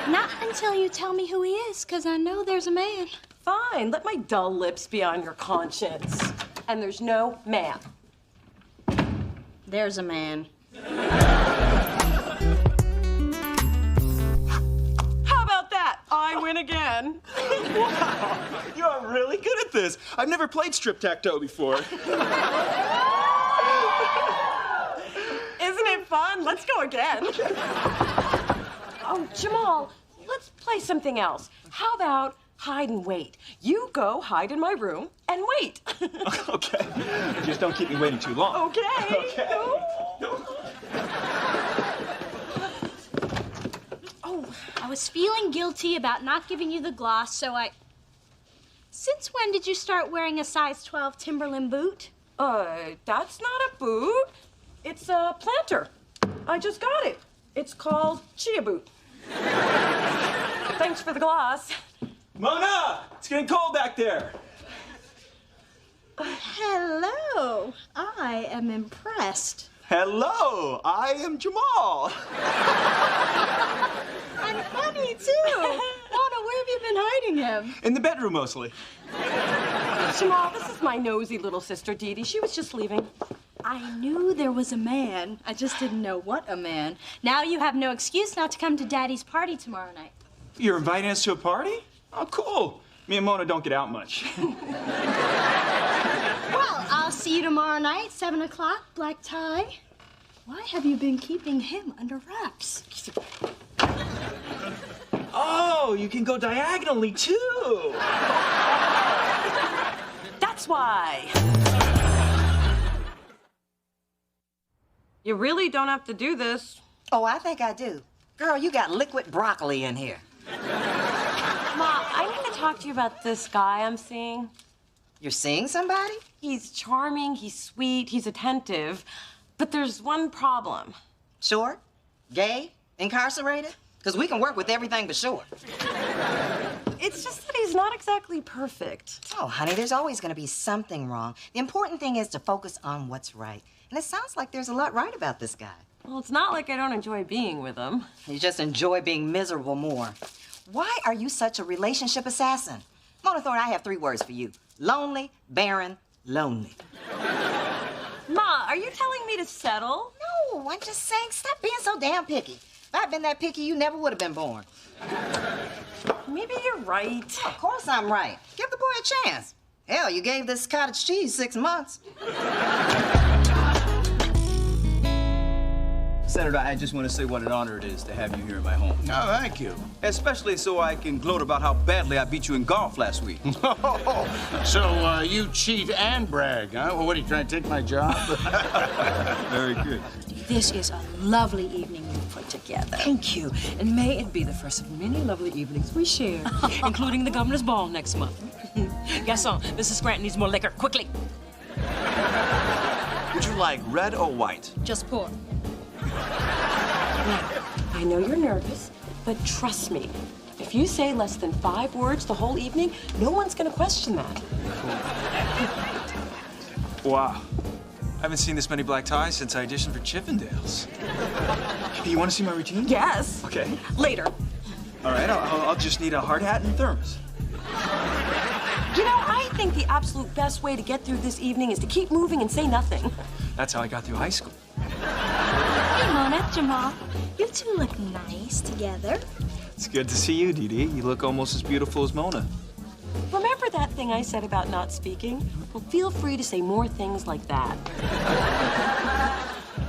Not until you tell me who he is, because I know there's a man. Fine, let my dull lips be on your conscience. And there's no man. There's a man. How about that? I win again. Wow, you are really good at this. I've never played strip-tac-toe before. Isn't it fun? Let's go again. Oh, Jamal, let's play something else. How about hide and wait? You go hide in my room and wait. Okay. Just don't keep me waiting too long. Okay. Okay. Oh, I was feeling guilty about not giving you the gloss, so I... Since when did you start wearing a size 12 Timberland boot? That's not a boot. It's a planter. I just got it. It's called Chia Boot. Thanks for the gloss. Mona! It's getting cold back there. Hello. I am impressed. Hello, I am Jamal. And funny, too. Mona, where have you been hiding him? In the bedroom, mostly. Jamal, this is my nosy little sister, Dee Dee. She was just leaving. I knew there was a man. I just didn't know what a man. Now you have no excuse not to come to Daddy's party tomorrow night. You're inviting us to a party? Oh, cool. Me and Mona don't get out much. Well, I'll see you tomorrow night, 7 o'clock, black tie. Why have you been keeping him under wraps? Oh, you can go diagonally, too. That's why. You really don't have to do this. Oh, I think I do. Girl, you got liquid broccoli in here. Ma, I need to talk to you about this guy I'm seeing. You're seeing somebody? He's charming, he's sweet, he's attentive. But there's one problem. Short? Gay? Incarcerated? Because we can work with everything but short. It's just that he's not exactly perfect. Oh, honey, there's always going to be something wrong. The important thing is to focus on what's right. And it sounds like there's a lot right about this guy. Well, it's not like I don't enjoy being with him. You just enjoy being miserable more. Why are you such a relationship assassin? Mona Thorne, I have 3 words for you. Lonely, barren, lonely. Ma, are you telling me to settle? No, I'm just saying stop being so damn picky. If I'd been that picky, you never would have been born. Maybe you're right. Of course I'm right. Give the boy a chance. Hell, you gave this cottage cheese 6 months. Senator, I just want to say what an honor it is to have you here in my home. No, thank you. Especially so I can gloat about how badly I beat you in golf last week. So, you cheat and brag, huh? Well, what, are you trying to take my job? Very good. This is a lovely evening you put together. Thank you. And may it be the first of many lovely evenings we share, including the governor's ball next month. Gaston, Mrs. Scranton needs more liquor, quickly. Would you like red or white? Just pour. Now, I know you're nervous, but trust me, if you say less than 5 words the whole evening, no one's gonna question that. Wow. I haven't seen this many black ties since I auditioned for Chippendales. Hey, you want to see my routine? Yes. Okay. Later. All right, I'll just need a hard hat and thermos. You know, I think the absolute best way to get through this evening is to keep moving and say nothing. That's how I got through high school. Hey, Mona, Jamal, you 2 look nice together. It's good to see you, Dee Dee. You look almost as beautiful as Mona. Remember that thing I said about not speaking? Well, feel free to say more things like that.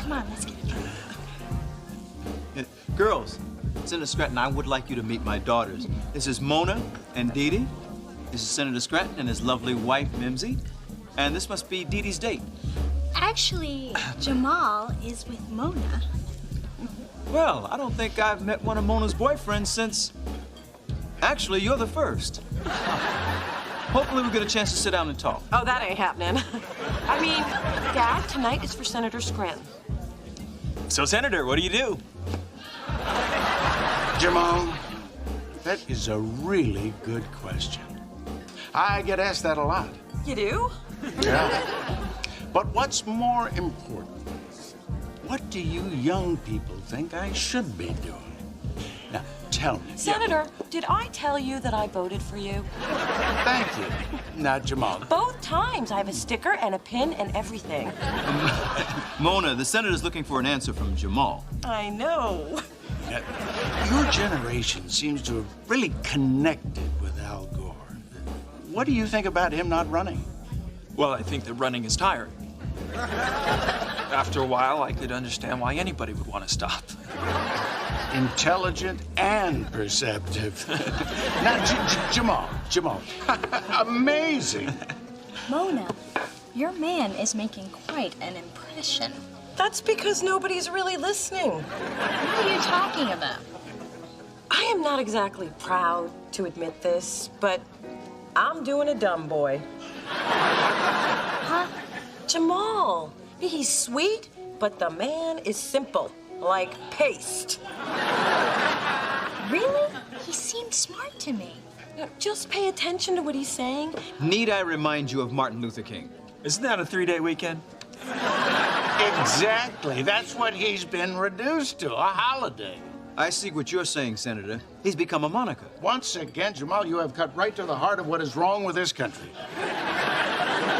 Come on, let's get it. Girls, Senator Scranton, I would like you to meet my daughters. This is Mona and Dee Dee. This is Senator Scranton and his lovely wife, Mimsy. And this must be Dee Dee's date. Actually, Jamal is with Mona. Well, I don't think I've met one of Mona's boyfriends since... Actually, you're the first. Hopefully we'll get a chance to sit down and talk. Oh, that ain't happening. I mean, Dad, tonight is for Senator Scranton. So, Senator, what do you do? Jamal, that is a really good question. I get asked that a lot. You do? Yeah. But what's more important, what do you young people think I should be doing? Now, tell me. Senator, did I tell you that I voted for you? Thank you. Now, Jamal. Both times. I have a sticker and a pin and everything. Mona, the senator's looking for an answer from Jamal. I know. Your generation seems to have really connected with Al Gore. What do you think about him not running? Well, I think that running is tiring. After a while, I could understand why anybody would want to stop. Intelligent and perceptive. Now, Jamal, amazing. Mona, your man is making quite an impression. That's because nobody's really listening. What are you talking about? I am not exactly proud to admit this, but I'm doing a dumb boy. Huh? Jamal. He's sweet, but the man is simple, like paste. Really? He seemed smart to me. Now, just pay attention to what he's saying. Need I remind you of Martin Luther King? Isn't that a 3-day weekend? Exactly. That's what he's been reduced to, a holiday. I see what you're saying, Senator. He's become a moniker. Once again, Jamal, you have cut right to the heart of what is wrong with this country.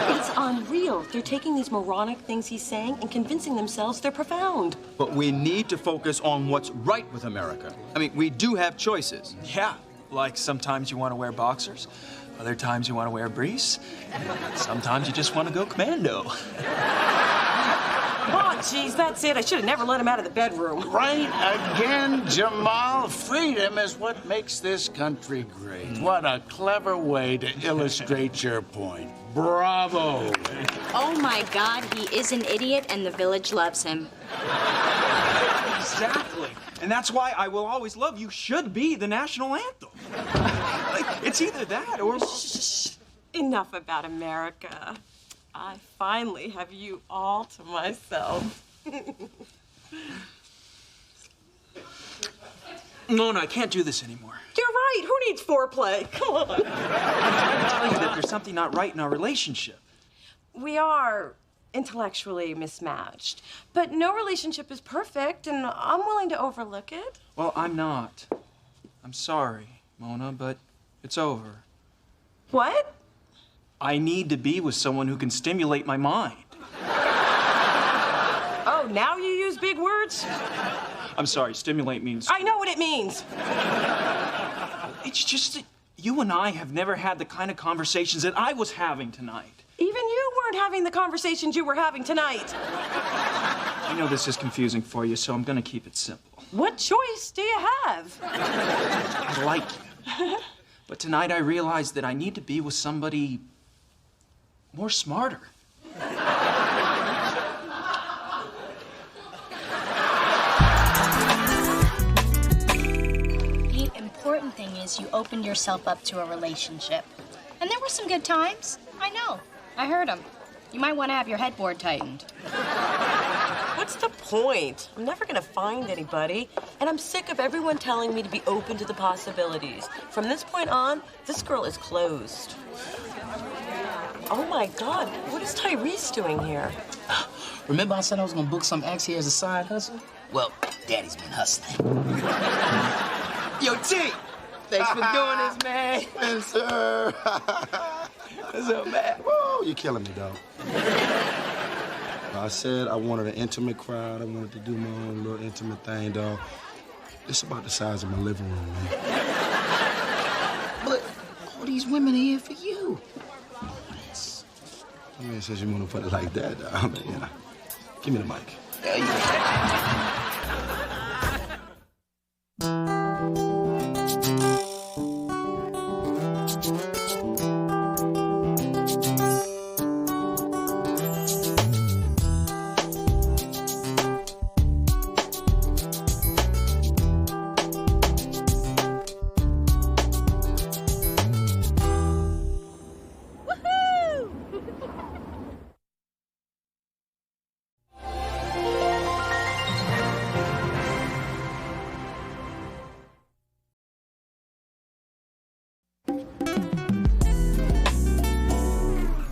It's unreal. They're taking these moronic things he's saying and convincing themselves they're profound. But we need to focus on what's right with America. I mean, we do have choices. Yeah, like sometimes you want to wear boxers, other times you want to wear briefs, sometimes you just want to go commando. Oh, geez, that's it. I should have never let him out of the bedroom. Right again, Jamal. Freedom is what makes this country great. What a clever way to illustrate your point. Bravo. Oh my God, he is an idiot and the village loves him. Exactly. And that's why I Will Always Love You should be the national anthem. Like, it's either that or... Shh. Enough about America. I finally have you all to myself. Mona, I can't do this anymore. You're right. Who needs foreplay? Come on. I'm trying to tell you that there's something not right in our relationship. We are intellectually mismatched, but no relationship is perfect, and I'm willing to overlook it. Well, I'm not. I'm sorry, Mona, but it's over. What? I need to be with someone who can stimulate my mind. Oh, now you use big words? I'm sorry, stimulate means... I know what it means. It's just that you and I have never had the kind of conversations that I was having tonight. Even you weren't having the conversations you were having tonight. I know this is confusing for you, so I'm gonna keep it simple. What choice do you have? I like you. But tonight I realized that I need to be with somebody more smarter. The important thing is you opened yourself up to a relationship. And there were some good times. I know. I heard them. You might want to have your headboard tightened. What's the point? I'm never gonna find anybody, and I'm sick of everyone telling me to be open to the possibilities. From this point on, this girl is closed. Oh my God, what is Tyrese doing here? Remember I said I was gonna book some acts here as a side hustle? Well, Daddy's been hustling. Yo, T! Thanks for doing this, man. Yes, sir. What's up, man? Woo, you're killing me, dog. I said I wanted an intimate crowd. I wanted to do my own little intimate thing, dog. It's about the size of my living room, man. But All these women are here for you. I mean, since you want to put it like that, I mean, you know, give me the mic.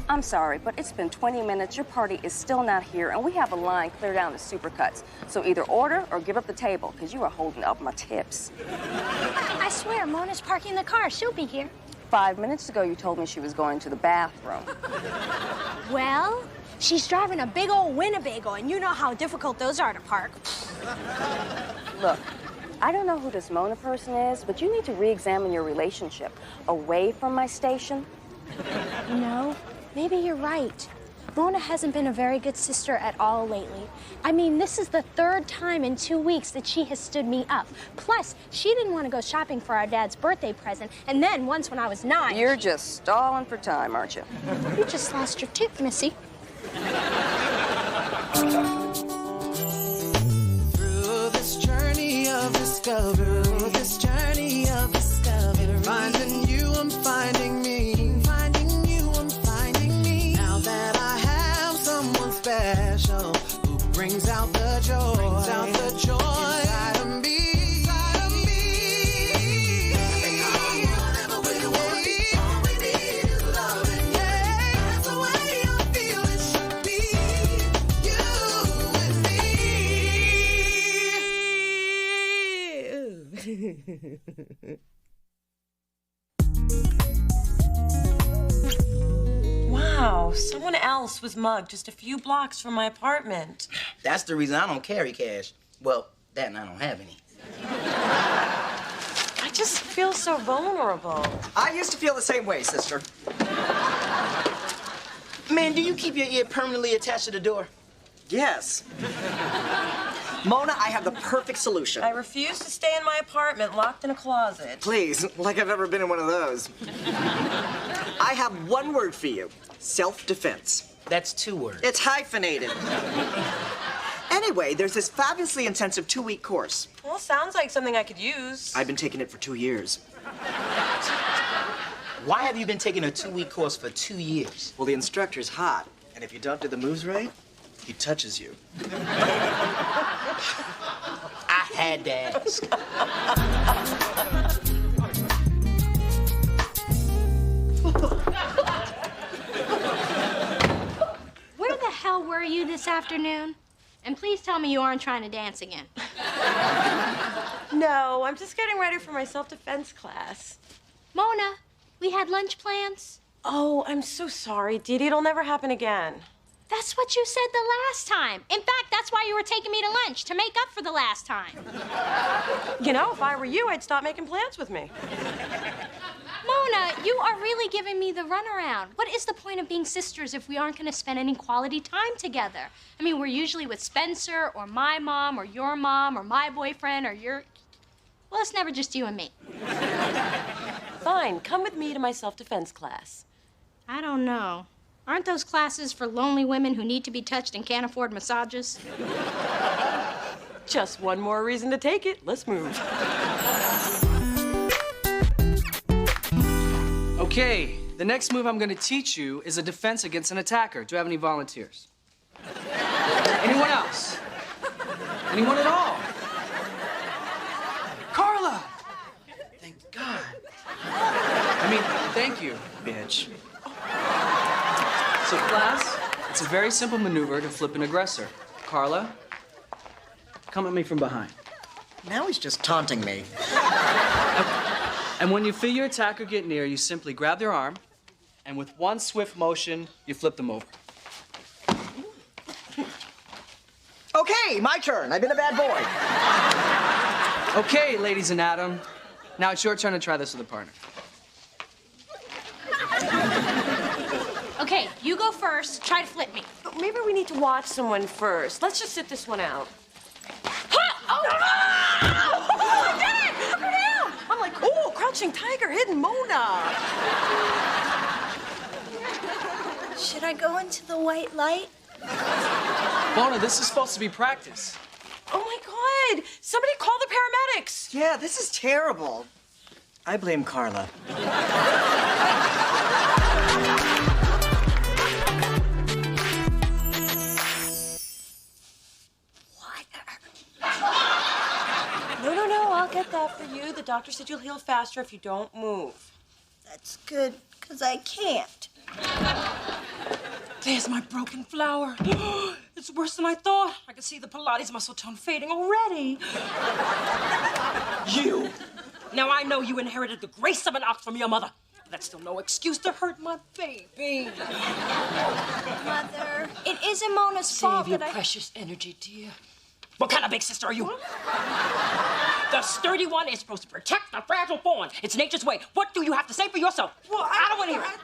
I'm sorry, but it's been 20 minutes. Your party is still not here, and we have a line clear down to Supercuts. So either order or give up the table, because you are holding up my tips. I swear, Mona's parking the car. She'll be here. 5 minutes ago, you told me she was going to the bathroom. Well, she's driving a big old Winnebago, and you know how difficult those are to park. Look, I don't know who this Mona person is, but you need to re-examine your relationship away from my station. You know, maybe you're right. Mona hasn't been a very good sister at all lately. I mean, this is the 3rd time in 2 weeks that she has stood me up. Plus, she didn't want to go shopping for our dad's birthday present, and then once when I was 9... You're just stalling for time, aren't you? You just lost your tip, Missy. Through this journey of discovery, finding you, I'm finding me. Finding you, I'm finding me. Now that I have someone special who brings out the joy, inside of me. Whatever we want, all we need is loving. That's the way I feel it should be. You and me. Wow, someone else was mugged just a few blocks from my apartment. That's the reason I don't carry cash. Well, that and I don't have any. I just feel so vulnerable. I used to feel the same way, sister. Man, do you keep your ear permanently attached to the door? Yes. Mona, I have the perfect solution. I refuse to stay in my apartment locked in a closet. Please, like I've ever been in one of those. I have one word for you. Self-defense. That's 2 words. It's hyphenated. Anyway, there's this fabulously intensive 2-week course. Well, sounds like something I could use. I've been taking it for 2 years. Why have you been taking a 2-week course for 2 years? Well, the instructor's hot, and if you don't do the moves right, he touches you. I had to ask. Where the hell were you this afternoon? And please tell me you aren't trying to dance again. No, I'm just getting ready for my self-defense class. Mona, we had lunch plans. Oh, I'm so sorry, Dee Dee. It'll never happen again. That's what you said the last time. In fact, that's why you were taking me to lunch, to make up for the last time. You know, if I were you, I'd stop making plans with me. Mona, you are really giving me the runaround. What is the point of being sisters if we aren't going to spend any quality time together? I mean, we're usually with Spencer, or my mom, or your mom, or my boyfriend, or your... Well, it's never just you and me. Fine, come with me to my self-defense class. I don't know. Aren't those classes for lonely women who need to be touched and can't afford massages? Just one more reason to take it. Let's move. Okay, the next move I'm going to teach you is a defense against an attacker. Do you have any volunteers? Anyone else? Anyone at all? Carla! Thank God. I mean, thank you, bitch. So, class, it's a very simple maneuver to flip an aggressor. Carla, come at me from behind. Now he's just taunting me. And when you feel your attacker get near, you simply grab their arm, and with one swift motion, you flip them over. Okay, my turn. I've been a bad boy. Okay, ladies and Adam. Now it's your turn to try this with a partner. Okay, you go first. Try to flip me. But maybe we need to watch someone first. Let's just sit this one out. Oh! I did it! Look at him! I'm like, ooh, crouching tiger, hidden Mona. Should I go into the white light? Mona, this is supposed to be practice. Oh my God! Somebody call the paramedics! Yeah, this is terrible. I blame Carla. No, I'll get that for you. The doctor said you'll heal faster if you don't move. That's good, because I can't. There's my broken flower. It's worse than I thought. I can see the Pilates muscle tone fading already. You! Now I know you inherited the grace of an ox from your mother. But that's still no excuse to hurt my baby. Mother, it isn't Mona's fault Save your that precious energy, dear. What kind of big sister are you? The sturdy one is supposed to protect the fragile fawn. It's nature's way. What do you have to say for yourself? Well, I don't want to hear it.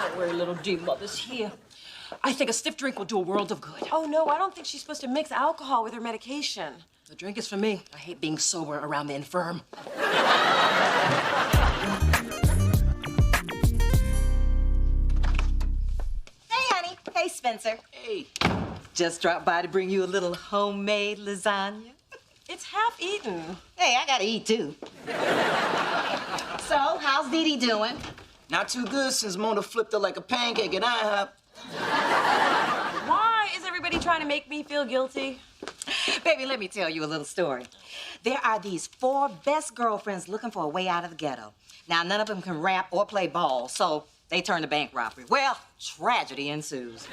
Don't worry, little dear mother's here. I think a stiff drink will do a world of good. Oh, no, I don't think she's supposed to mix alcohol with her medication. The drink is for me. I hate being sober around the infirm. Hey, honey. Hey, Spencer. Hey. Just dropped by to bring you a little homemade lasagna. It's half eaten. Hey, I gotta eat too. So, how's Dee Dee doing? Not too good since Mona flipped her like a pancake at IHOP. Why is everybody trying to make me feel guilty? Baby, let me tell you a little story. There are these 4 best girlfriends looking for a way out of the ghetto. Now, none of them can rap or play ball, so they turn to bank robbery. Well, tragedy ensues.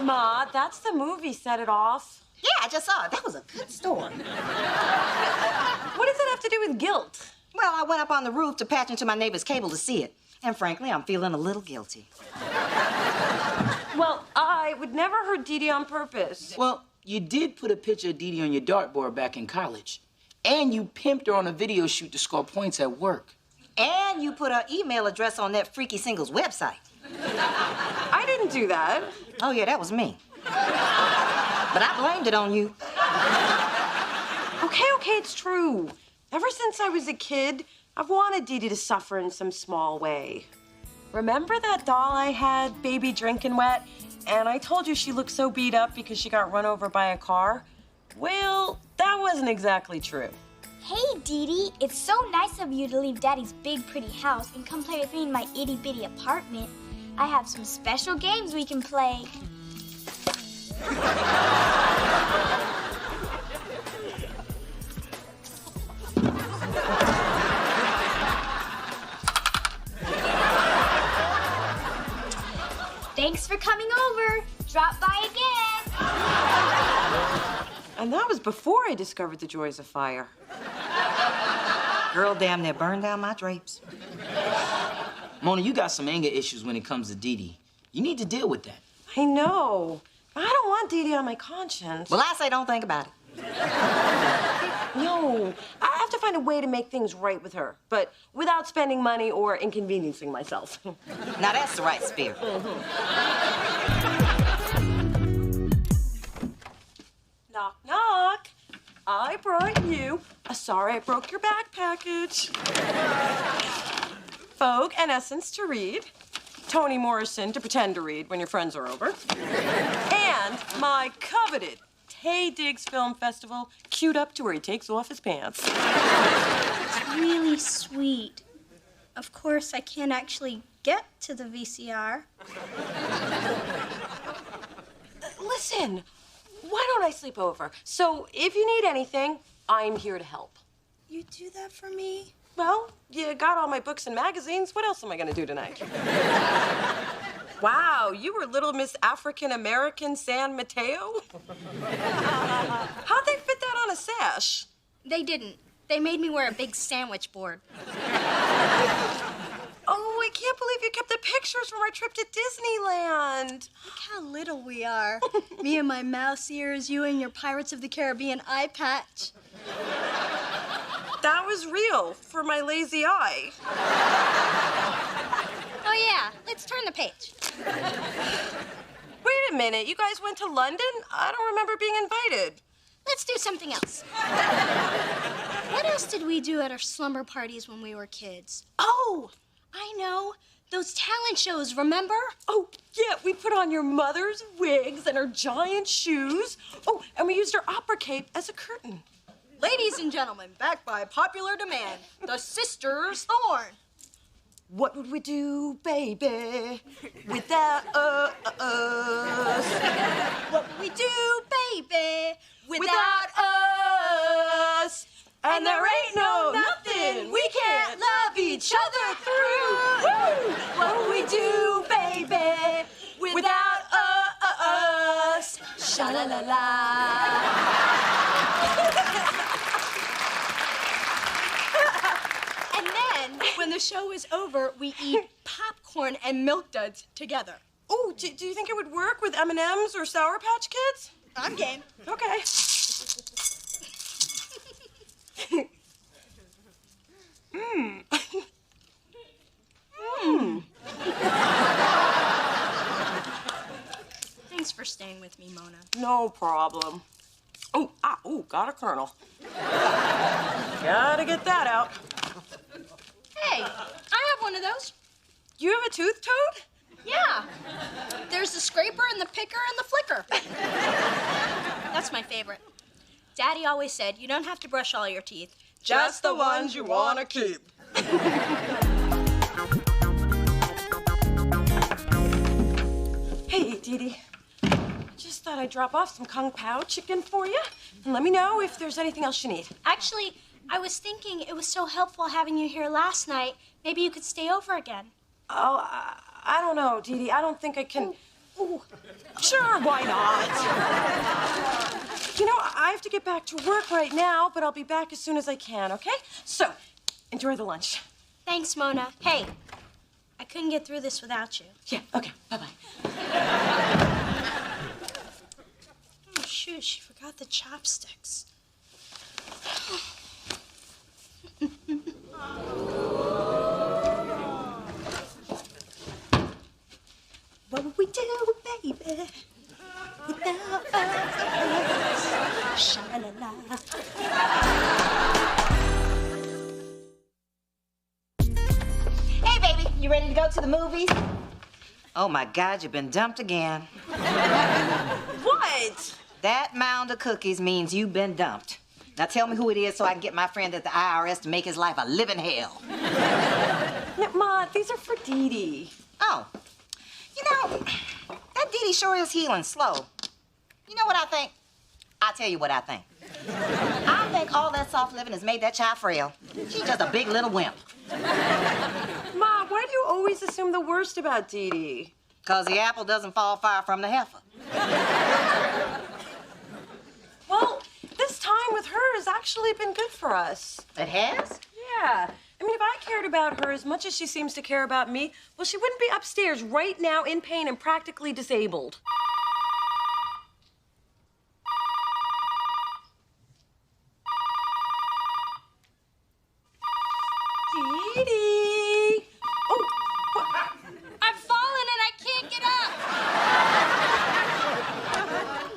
Ma, that's the movie Set It Off. Yeah, I just saw it. That was a good story. What does it have to do with guilt? Well, I went up on the roof to patch into my neighbor's cable to see it. And frankly, I'm feeling a little guilty. Well, I would never hurt Dee Dee on purpose. Well, you did put a picture of Dee Dee on your dartboard back in college. And you pimped her on a video shoot to score points at work. And you put her email address on that freaky singles website. I didn't do that. Oh, yeah, that was me. But I blamed it on you. Okay, it's true. Ever since I was a kid, I've wanted Dee Dee to suffer in some small way. Remember that doll I had, Baby Drinking Wet? And I told you she looked so beat up because she got run over by a car? Well, that wasn't exactly true. Hey, Dee Dee, it's so nice of you to leave Daddy's big, pretty house and come play with me in my itty-bitty apartment. I have some special games we can play. Thanks for coming over. Drop by again. And that was before I discovered the joys of fire. Girl damn near burned down my drapes. Mona, you got some anger issues when it comes to Dee Dee. You need to deal with that. I know. I don't want Dee Dee on my conscience. Well, I say don't think about it. No, I have to find a way to make things right with her, but without spending money or inconveniencing myself. Now that's the right spirit. Knock, knock. I brought you a sorry I broke your back package. Vogue and Essence to read. Toni Morrison to pretend to read when your friends are over. And my coveted Tay Diggs Film Festival, queued up to where he takes off his pants. It's really sweet. Of course, I can't actually get to the VCR. Listen, why don't I sleep over? So if you need anything, I'm here to help. You do that for me? Well, you got all my books and magazines. What else am I gonna do tonight? Wow, you were Little Miss African American San Mateo? How'd they fit that on a sash? They didn't. They made me wear a big sandwich board. Oh, I can't believe you kept the pictures from our trip to Disneyland. Look how little we are. Me and my mouse ears, you and your Pirates of the Caribbean eye patch. That was real for my lazy eye. Oh, yeah. Let's turn the page. Wait a minute. You guys went to London? I don't remember being invited. Let's do something else. What else did we do at our slumber parties when we were kids? Oh, I know. Those talent shows, remember? Oh, yeah, we put on your mother's wigs and her giant shoes. Oh, and we used her opera cape as a curtain. Ladies and gentlemen, back by popular demand, the Sisters Thorne. What would we do, baby, without us? What would we do, baby, without us? And there ain't no nothing we can't love each other through. Woo! What would we do, baby, without us? Sha-la-la-la. And then, when the show is over, we eat popcorn and Milk Duds together. Oh, do you think it would work with M&Ms or Sour Patch Kids? I'm game. Okay. Thanks for staying with me, Mona. No problem. Oh, got a kernel. Gotta get that out. Hey, I have one of those. You have a tooth toad? Yeah. There's the scraper and the picker and the flicker. That's my favorite. Daddy always said you don't have to brush all your teeth. Just the ones you want to keep. Hey, Dee Dee. Just thought I'd drop off some Kung Pao chicken for you. And let me know if there's anything else you need. Actually, I was thinking it was so helpful having you here last night. Maybe you could stay over again. Oh, I don't know, Dee Dee. I don't think I can... Ooh. Sure, why not? You know, I have to get back to work right now, but I'll be back as soon as I can, okay? So, enjoy the lunch. Thanks, Mona. Hey, I couldn't get through this without you. Yeah, okay. Bye-bye. Oh, shoot, she forgot the chopsticks. What would we do, baby, without us? Sha-la-la. Hey, baby, you ready to go to the movies? Oh, my God, you've been dumped again. What? That mound of cookies means you've been dumped. Now tell me who it is so I can get my friend at the IRS to make his life a living hell. Ma, these are for Dee Dee. Oh. You know, that Dee Dee sure is healing slow. You know what I think? I'll tell you what I think. I think all that soft living has made that child frail. She's just a big little wimp. Ma, why do you always assume the worst about Dee Dee? 'Cause the apple doesn't fall far from the heifer. Well, this time with her has actually been good for us. It has? Yeah. I mean, if I cared about her as much as she seems to care about me, well, she wouldn't be upstairs right now in pain and practically disabled. Dee Dee! Oh, I've fallen and I can't get up.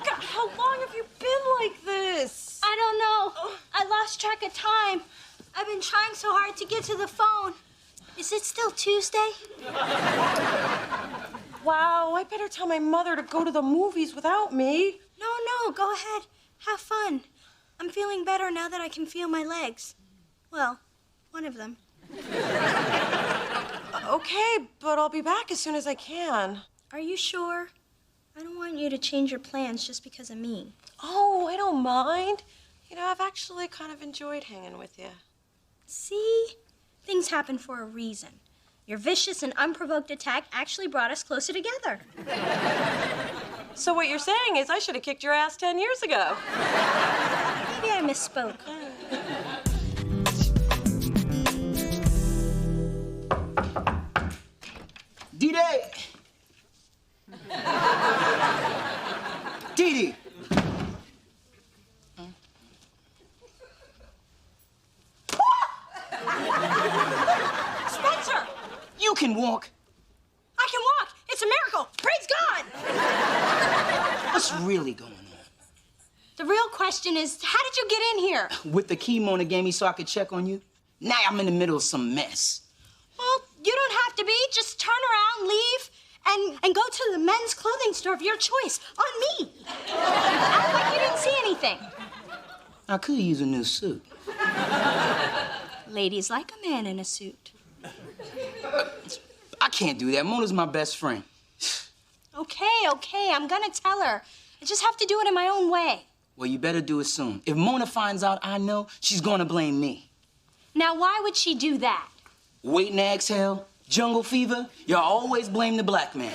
God, how long have you been like this? I don't know. I lost track of time. I've been trying so hard to get to the phone. Is it still Tuesday? Wow, I better tell my mother to go to the movies without me. No, go ahead. Have fun. I'm feeling better now that I can feel my legs. Well, one of them. Okay, but I'll be back as soon as I can. Are you sure? I don't want you to change your plans just because of me. Oh, I don't mind. You know, I've actually kind of enjoyed hanging with you. See? Things happen for a reason. Your vicious and unprovoked attack actually brought us closer together. So what you're saying is I should have kicked your ass 10 years ago. Maybe I misspoke. Dee Dee! Dee Dee! can walk. I can walk. It's a miracle. Praise God. What's really going on? The real question is, how did you get in here? With the key Mona gave me so I could check on you? Now I'm in the middle of some mess. Well, you don't have to be. Just turn around, leave, and go to the men's clothing store of your choice. On me. Act like you didn't see anything. I could use a new suit. Ladies like a man in a suit. I can't do that. Mona's my best friend. Okay, I'm gonna tell her. I just have to do it in my own way. Well, you better do it soon. If Mona finds out I know, she's gonna blame me. Now, why would she do that? Waiting to exhale, jungle fever, you always blame the black man.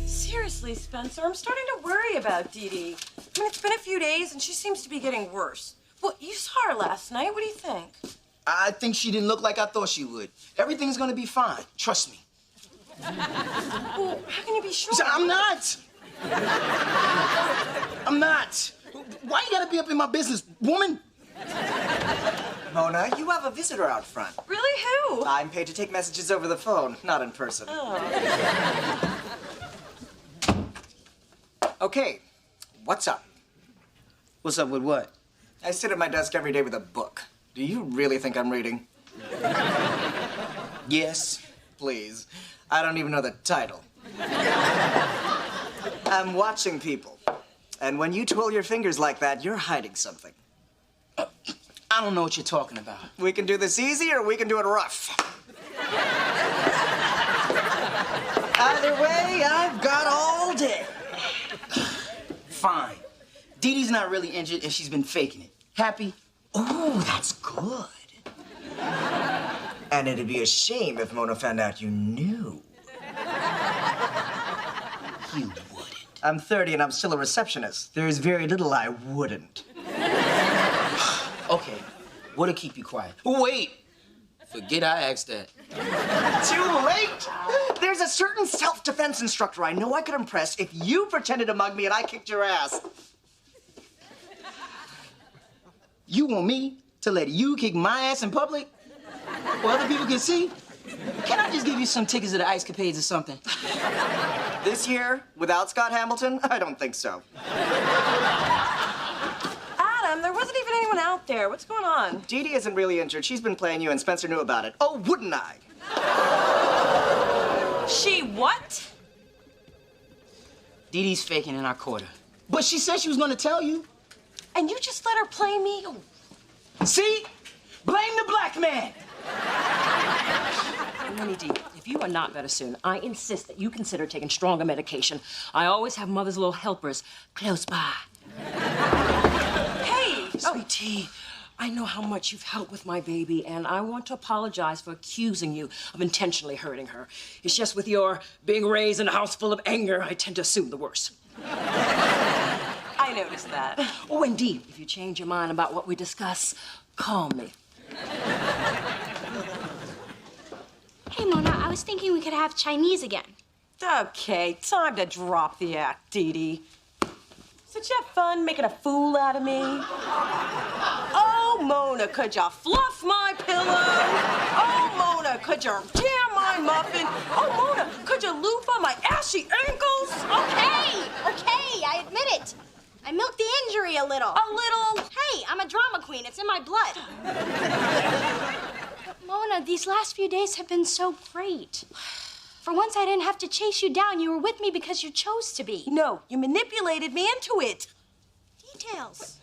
Seriously, Spencer, I'm starting to worry about Dee Dee. I mean, it's been a few days and she seems to be getting worse. Well, you saw her last night. What do you think? I think she didn't look like I thought she would. Everything's gonna be fine. Trust me. Well, how can you be sure? I'm not. I'm not. Why you gotta be up in my business, woman? Mona, you have a visitor out front. Really? Who? I'm paid to take messages over the phone, not in person. Oh. Okay, what's up? What's up with what? I sit at my desk every day with a book. Do you really think I'm reading? Yes. Please. I don't even know the title. I'm watching people. And when you twirl your fingers like that, you're hiding something. I don't know what you're talking about. We can do this easy or we can do it rough. Either way, I've got all day. Fine. Dee Dee's not really injured and she's been faking it. Happy? Ooh, that's good. And it'd be a shame if Mona found out you knew. You wouldn't. I'm 30 and I'm still a receptionist. There's very little I wouldn't. Okay, what'll keep you quiet? Wait! Forget I asked that. Too late! There's a certain self-defense instructor I know I could impress if you pretended to mug me and I kicked your ass. You want me to let you kick my ass in public? Where other people can see? Can I just give you some tickets to the Ice Capades or something? This year, without Scott Hamilton, I don't think so. Adam, there wasn't even anyone out there. What's going on? Dee Dee isn't really injured. She's been playing you and Spencer knew about it. Oh, wouldn't I? She what? Dee Dee's faking and I caught her. But she said she was gonna tell you. And you just let her play me? See? Blame the black man! Winnie D, if you are not better soon, I insist that you consider taking stronger medication. I always have Mother's little helpers close by. Hey! Sweet Tea, I know how much you've helped with my baby, and I want to apologize for accusing you of intentionally hurting her. It's just with your being raised in a house full of anger, I tend to assume the worst. I noticed that. Oh, indeed. If you change your mind about what we discuss, call me. Hey, Mona, I was thinking we could have Chinese again. Okay, time to drop the act, Dee Dee. Did you have fun making a fool out of me? Oh, Mona, could you fluff my pillow? Oh, Mona, could you jam my muffin? Oh, Mona, could you loofah my ashy ankles? Okay, I admit it. I milked the injury a little. A little? Hey, I'm a drama queen. It's in my blood. But Mona, these last few days have been so great. For once, I didn't have to chase you down. You were with me because you chose to be. No, you manipulated me into it. Details.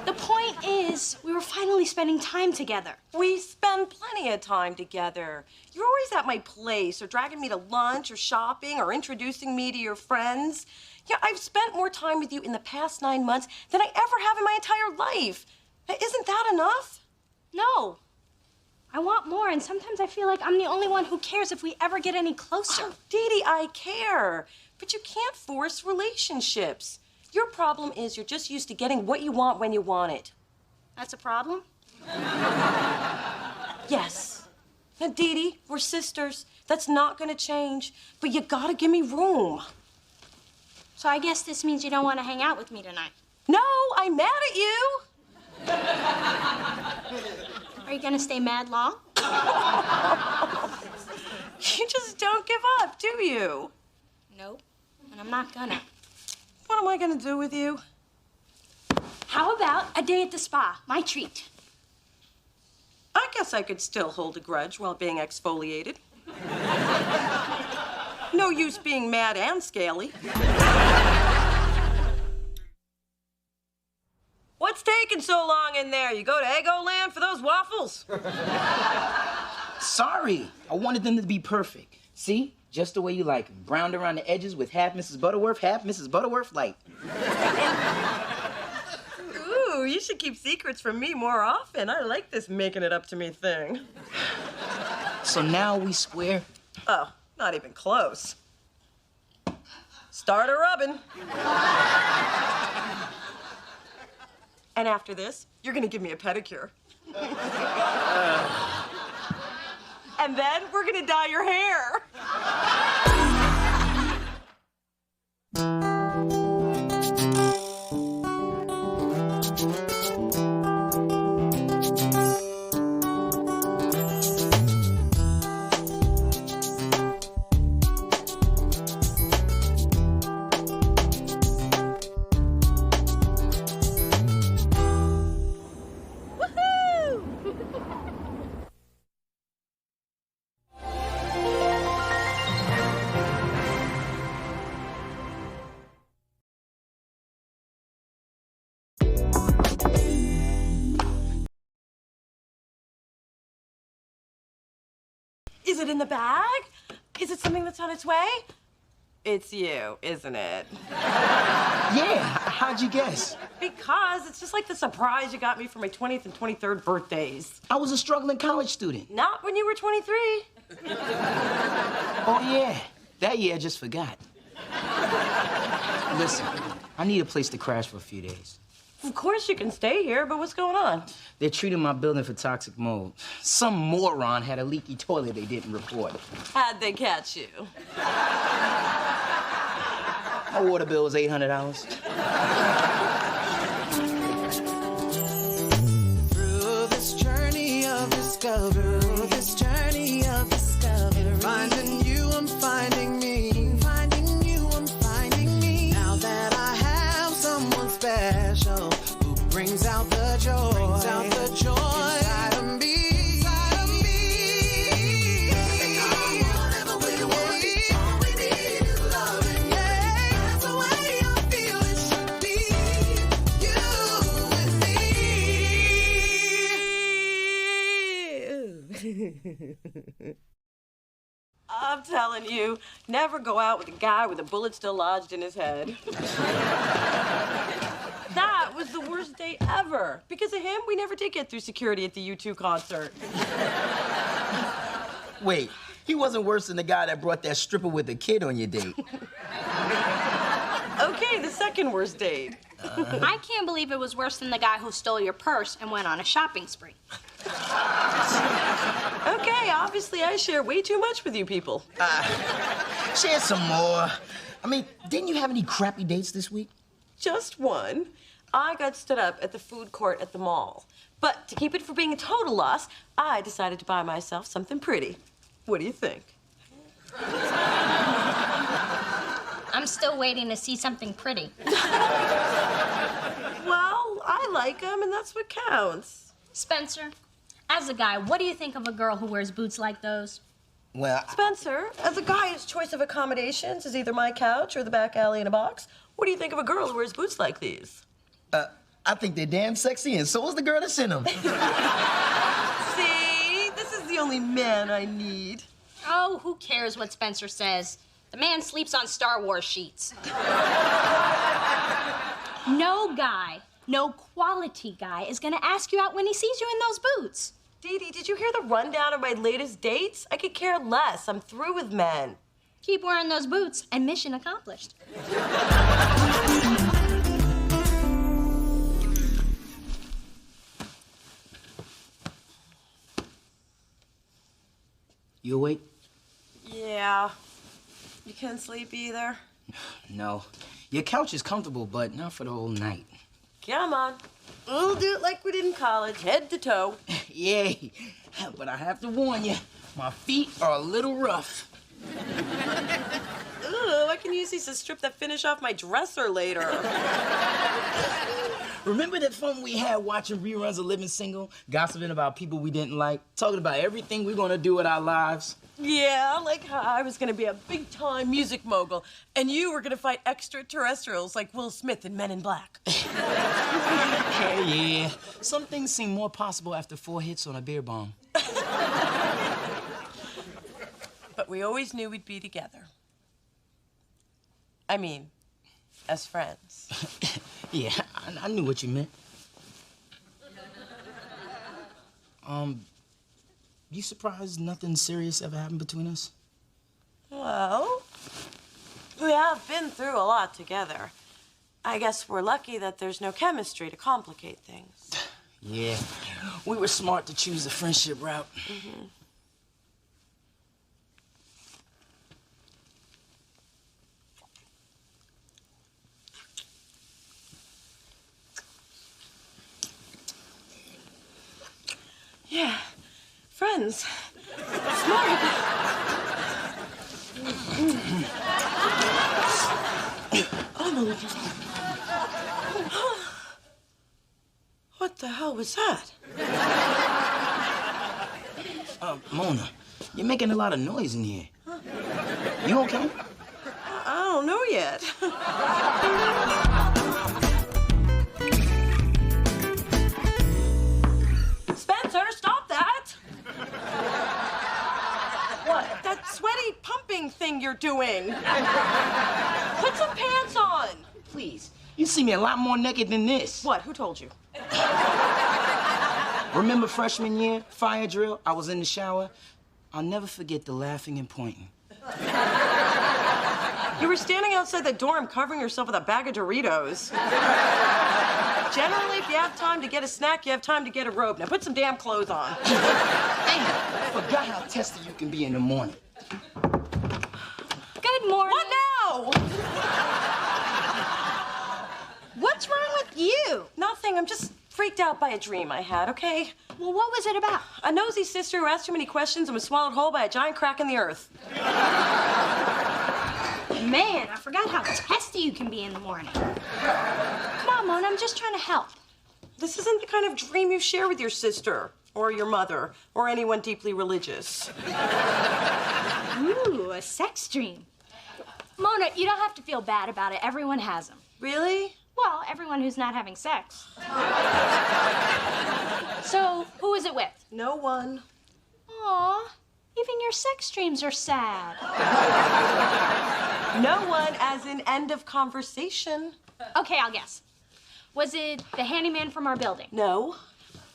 The point is, we were finally spending time together. We spend plenty of time together. You're always at my place, or dragging me to lunch, or shopping, or introducing me to your friends. Yeah, I've spent more time with you in the past 9 months than I ever have in my entire life. Isn't that enough? No. I want more, and sometimes I feel like I'm the only one who cares if we ever get any closer. Oh, Dee Dee, I care. But you can't force relationships. Your problem is you're just used to getting what you want when you want it. That's a problem? Yes. Now, Dee Dee, we're sisters. That's not gonna change. But you gotta give me room. So I guess this means you don't want to hang out with me tonight. No, I'm mad at you. Are you gonna stay mad long? You just don't give up, do you? Nope, and I'm not gonna. What am I gonna do with you? How about a day at the spa? My treat. I guess I could still hold a grudge while being exfoliated. No use being mad and scaly. What's taking so long in there? You go to Eggo Land for those waffles? Sorry, I wanted them to be perfect. See? Just the way you like them. Browned around the edges with half Mrs. Butterworth, half Mrs. Butterworth light. Ooh, you should keep secrets from me more often. I like this making it up to me thing. So now we square? Oh, not even close. Start a rubbing. And after this, you're gonna give me a pedicure. And then we're gonna dye your hair. Is it in the bag? Is it something that's on its way? It's you, isn't it? Yeah, how'd you guess? Because it's just like the surprise you got me for my 20th and 23rd birthdays. I was a struggling college student. Not when you were 23. Oh, yeah. That year I just forgot. Listen, I need a place to crash for a few days. Of course you can stay here, but what's going on? They're treating my building for toxic mold. Some moron had a leaky toilet they didn't report. How'd they catch you? My water bill was $800. Through this journey of discovery, finding you, I'm finding me. Finding you, I'm finding me. Now that I have someone special who brings out the joy, inside of me. Whatever we want, all we need is loving. Yeah, that's the way I feel it should be. You and me. I'm telling you, never go out with a guy with a bullet still lodged in his head. That was the worst day ever. Because of him, we never did get through security at the U2 concert. Wait, he wasn't worse than the guy that brought that stripper with a kid on your date. Okay, the second worst date. I can't believe it was worse than the guy who stole your purse and went on a shopping spree. Okay, obviously I share way too much with you people. Share some more. I mean, didn't you have any crappy dates this week? Just one. I got stood up at the food court at the mall. But to keep it from being a total loss, I decided to buy myself something pretty. What do you think? I'm still waiting to see something pretty. Well, I like them, and that's what counts. Spencer, as a guy, what do you think of a girl who wears boots like those? Well, Spencer, as a guy whose choice of accommodations is either my couch or the back alley in a box, what do you think of a girl who wears boots like these? I think they're damn sexy, and so is the girl that sent them. See? This is the only man I need. Oh, who cares what Spencer says? The man sleeps on Star Wars sheets. No guy, no quality guy is gonna ask you out when he sees you in those boots. Dee Dee, did you hear the rundown of my latest dates? I could care less. I'm through with men. Keep wearing those boots and mission accomplished. You awake? Yeah. You can't sleep either? No. Your couch is comfortable, but not for the whole night. Come on. We'll do it like we did in college, head to toe. Yay. But I have to warn you, my feet are a little rough. Ooh, I can use these to strip the finish off my dresser later. Remember that fun we had watching reruns of Living Single, gossiping about people we didn't like, talking about everything we're gonna do with our lives? Yeah, like how I was gonna be a big-time music mogul, and you were gonna fight extraterrestrials like Will Smith in Men in Black. Yeah. Some things seem more possible after 4 hits on a beer bomb. But we always knew we'd be together. I mean, as friends. Yeah, I knew what you meant. You surprised nothing serious ever happened between us? Well, we have been through a lot together. I guess we're lucky that there's no chemistry to complicate things. Yeah, we were smart to choose the friendship route. Mm-hmm. Yeah, friends. Smart. What the hell was that? Mona, you're making a lot of noise in here. You okay? I don't know yet. Spencer, stop that! What? That sweaty pumping thing you're doing. Put some pants on. Please, you see me a lot more naked than this. What? Who told you? Remember freshman year, fire drill? I was in the shower. I'll never forget the laughing and pointing. You were standing outside the dorm covering yourself with a bag of Doritos. Generally, if you have time to get a snack, you have time to get a robe. Now put some damn clothes on. I forgot how testy you can be in the morning. Good morning. What now? What's wrong with you? Nothing. I'm just freaked out by a dream I had, okay? Well, what was it about? A nosy sister who asked too many questions and was swallowed whole by a giant crack in the earth. Man, I forgot how testy you can be in the morning. Come on, Mona, I'm just trying to help. This isn't the kind of dream you share with your sister or your mother or anyone deeply religious. Ooh, a sex dream. Mona, you don't have to feel bad about it. Everyone has them. Really? Well, everyone who's not having sex. So, who was it with? No one. Aw, even your sex dreams are sad. No one, as in end of conversation. Okay, I'll guess. Was it the handyman from our building? No.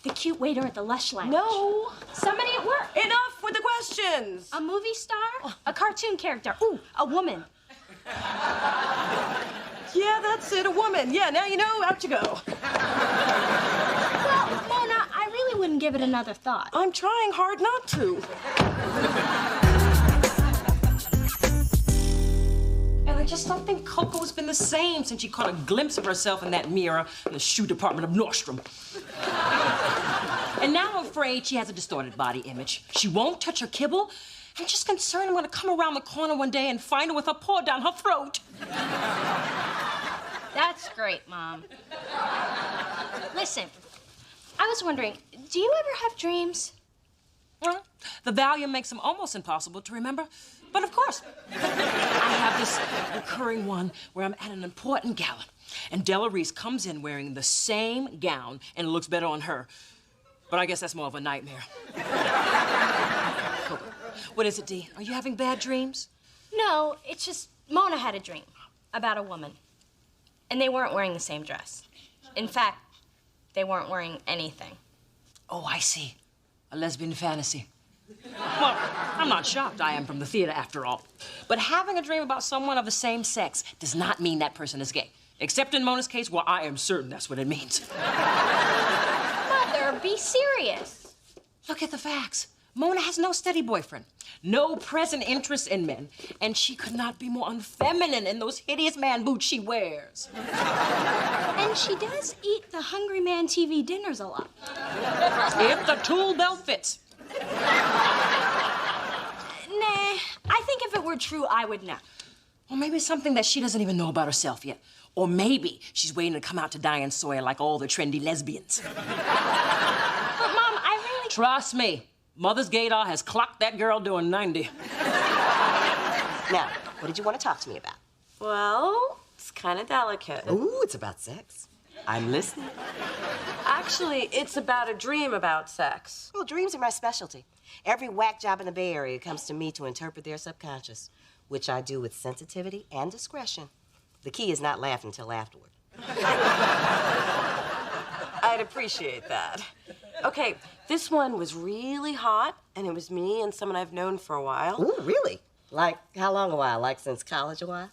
The cute waiter at the Lush Lounge? No. Somebody at work? Enough with the questions. A movie star? A cartoon character? Ooh, a woman. Yeah, that's it, a woman. Yeah, now you know, out you go. Well, Mona, I really wouldn't give it another thought. I'm trying hard not to. And I just don't think Coco's been the same since she caught a glimpse of herself in that mirror in the shoe department of Nordstrom. And now I'm afraid she has a distorted body image. She won't touch her kibble. I'm just concerned I'm gonna come around the corner one day and find her with her paw down her throat. That's great, Mom. Listen, I was wondering, do you ever have dreams? Well, the Valium makes them almost impossible to remember. But of course, I have this recurring one where I'm at an important gala, and Della Reese comes in wearing the same gown, and it looks better on her. But I guess that's more of a nightmare. What is it, Dee? Are you having bad dreams? No, it's just Mona had a dream about a woman. And they weren't wearing the same dress. In fact, they weren't wearing anything. Oh, I see. A lesbian fantasy. Well, I'm not shocked. I am from the theater, after all. But having a dream about someone of the same sex does not mean that person is gay. Except in Mona's case, where I am certain that's what it means. Mother, be serious. Look at the facts. Mona has no steady boyfriend, no present interest in men, and she could not be more unfeminine in those hideous man boots she wears. And And she does eat the Hungry Man TV dinners a lot. If the tool belt fits. Nah, I think if it were true, I would know. Or maybe something that she doesn't even know about herself yet. Or maybe she's waiting to come out to Diane Sawyer like all the trendy lesbians. But, Mom, I really... Trust me, Mother's Gaydar has clocked that girl doing 90. Now, what did you want to talk to me about? Well, it's kind of delicate. Ooh, it's about sex. I'm listening. Actually, it's about a dream about sex. Well, dreams are my specialty. Every whack job in the Bay Area comes to me to interpret their subconscious, which I do with sensitivity and discretion. The key is not laughing until afterward. I'd appreciate that. Okay, this one was really hot, and it was me and someone I've known for a while. Ooh, really? Like, how long a while? Like since college a while?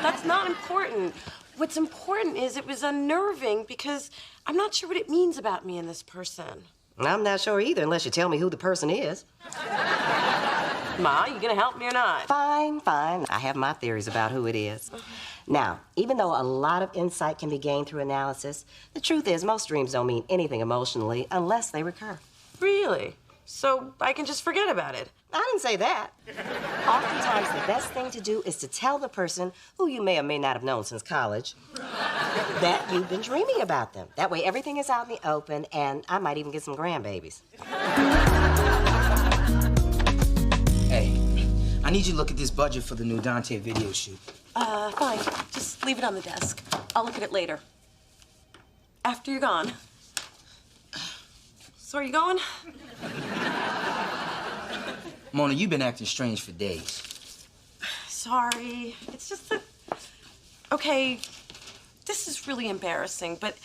That's not important. What's important is it was unnerving because I'm not sure what it means about me and this person. I'm not sure either, unless you tell me who the person is. Ma, you gonna help me or not? Fine, fine. I have my theories about who it is. Now, even though a lot of insight can be gained through analysis, the truth is most dreams don't mean anything emotionally unless they recur. Really? So I can just forget about it? I didn't say that. Oftentimes, the best thing to do is to tell the person, who you may or may not have known since college, that you've been dreaming about them. That way, everything is out in the open, and I might even get some grandbabies. Hey, I need you to look at this budget for the new Dante video shoot. Fine. Just leave it on the desk. I'll look at it later. After you're gone. So are you going? Mona, you've been acting strange for days. Sorry. It's just that... Okay, this is really embarrassing, but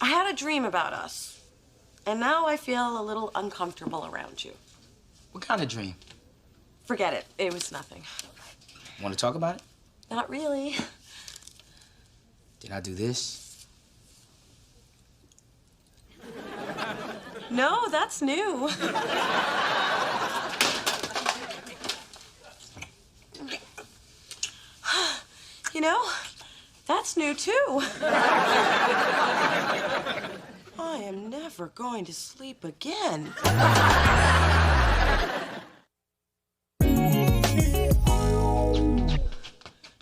I had a dream about us. And now I feel a little uncomfortable around you. What kind of dream? Forget it. It was nothing. Want to talk about it? Not really. Did I do this? No, that's new. You know, that's new too. I am never going to sleep again.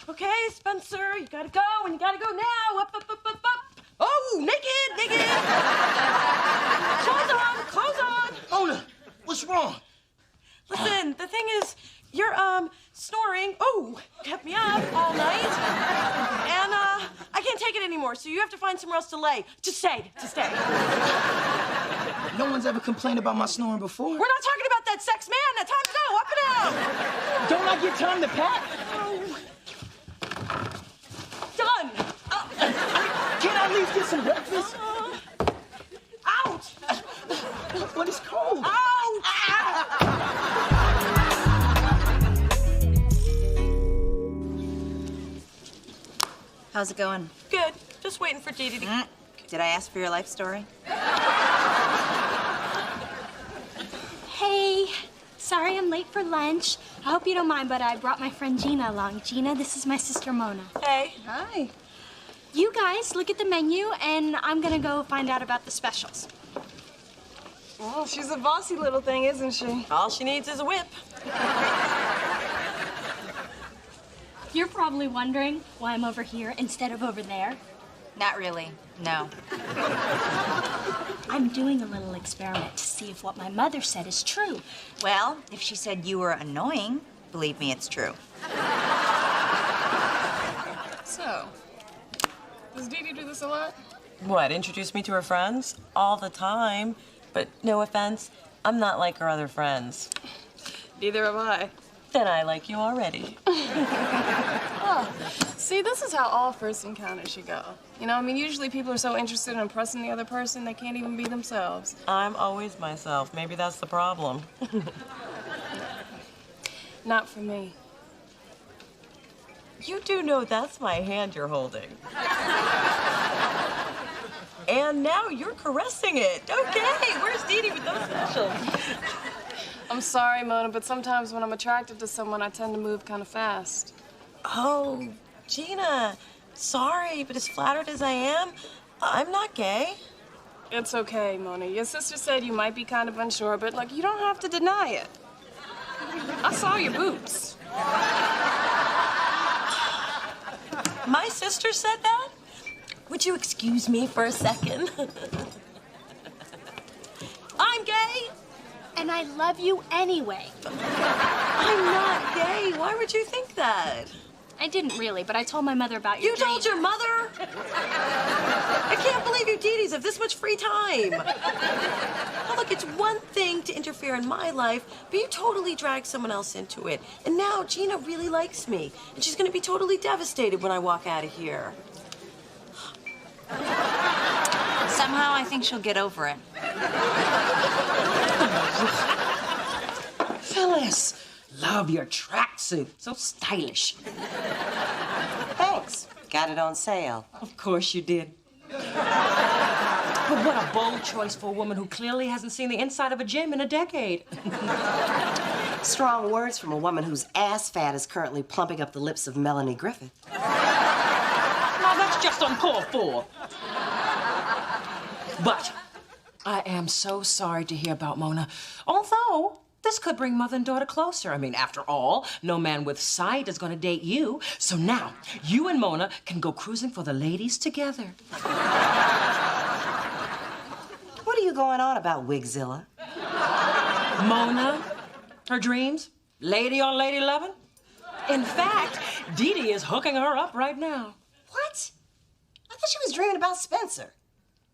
Okay, Spencer, you gotta go, and you gotta go now. Up, up, up, up, up. Oh, naked, naked. Clothes on. Mona, what's wrong? Listen, the thing is, you're, snoring. Oh, kept me up all night. And, I can't take it anymore, so you have to find somewhere else to lay. To stay. No one's ever complained about my snoring before. We're not talking about that sex, man. That time to go. Up and out. Don't I get time to pack? Oh. Done. Can't I at least get some breakfast? Ouch. But it's cold. Ouch. How's it going? Good. Just waiting for Dee Dee to... Did I ask for your life story? Hey, sorry I'm late for lunch. I hope you don't mind, but I brought my friend Gina along. Gina, this is my sister Mona. Hey. Hi. You guys look at the menu, and I'm gonna go find out about the specials. Well, she's a bossy little thing, isn't she? All she needs is a whip. You're probably wondering why I'm over here instead of over there. Not really, no. I'm doing a little experiment to see if what my mother said is true. Well, if she said you were annoying, believe me, it's true. So, does Dee Dee do this a lot? What, introduce me to her friends? All the time. But no offense, I'm not like her other friends. Neither am I. Then I like you already. Oh, see, this is how all first encounters should go. You know, I mean, usually people are so interested in impressing the other person, they can't even be themselves. I'm always myself. Maybe that's the problem. Not for me. You do know that's my hand you're holding. And now you're caressing it. Okay, where's Dee Dee with those specials? I'm sorry, Mona, but sometimes when I'm attracted to someone, I tend to move kind of fast. Oh, Gina, Sorry, but as flattered as I am, I'm not gay. It's okay, Mona. Your sister said you might be kind of unsure, but, like, you don't have to deny it. I saw your boobs. My sister said that? Would you excuse me for a second? I'm gay. And I love you anyway. I'm not gay. Why would you think that? I didn't really, but I told my mother about your You told your mother? I can't believe you Dee Dees have this much free time. Now, look, it's one thing to interfere in my life, but you totally dragged someone else into it. And now Gina really likes me, and she's gonna be totally devastated when I walk out of here. Somehow I think she'll get over it. Phyllis, love your tracksuit. So stylish. Thanks. Got it on sale. Of course you did. But what a bold choice for a woman who clearly hasn't seen the inside of a gym in a decade. Strong words from a woman whose ass fat is currently plumping up the lips of Melanie Griffith. Now that's just uncalled for. But I am so sorry to hear about Mona. Although, this could bring mother and daughter closer. I mean, after all, no man with sight is gonna date you. So now, you and Mona can go cruising for the ladies together. What are you going on about, Wigzilla? Mona, her dreams, lady on lady loving. In fact, Dee Dee is hooking her up right now. What? I thought she was dreaming about Spencer.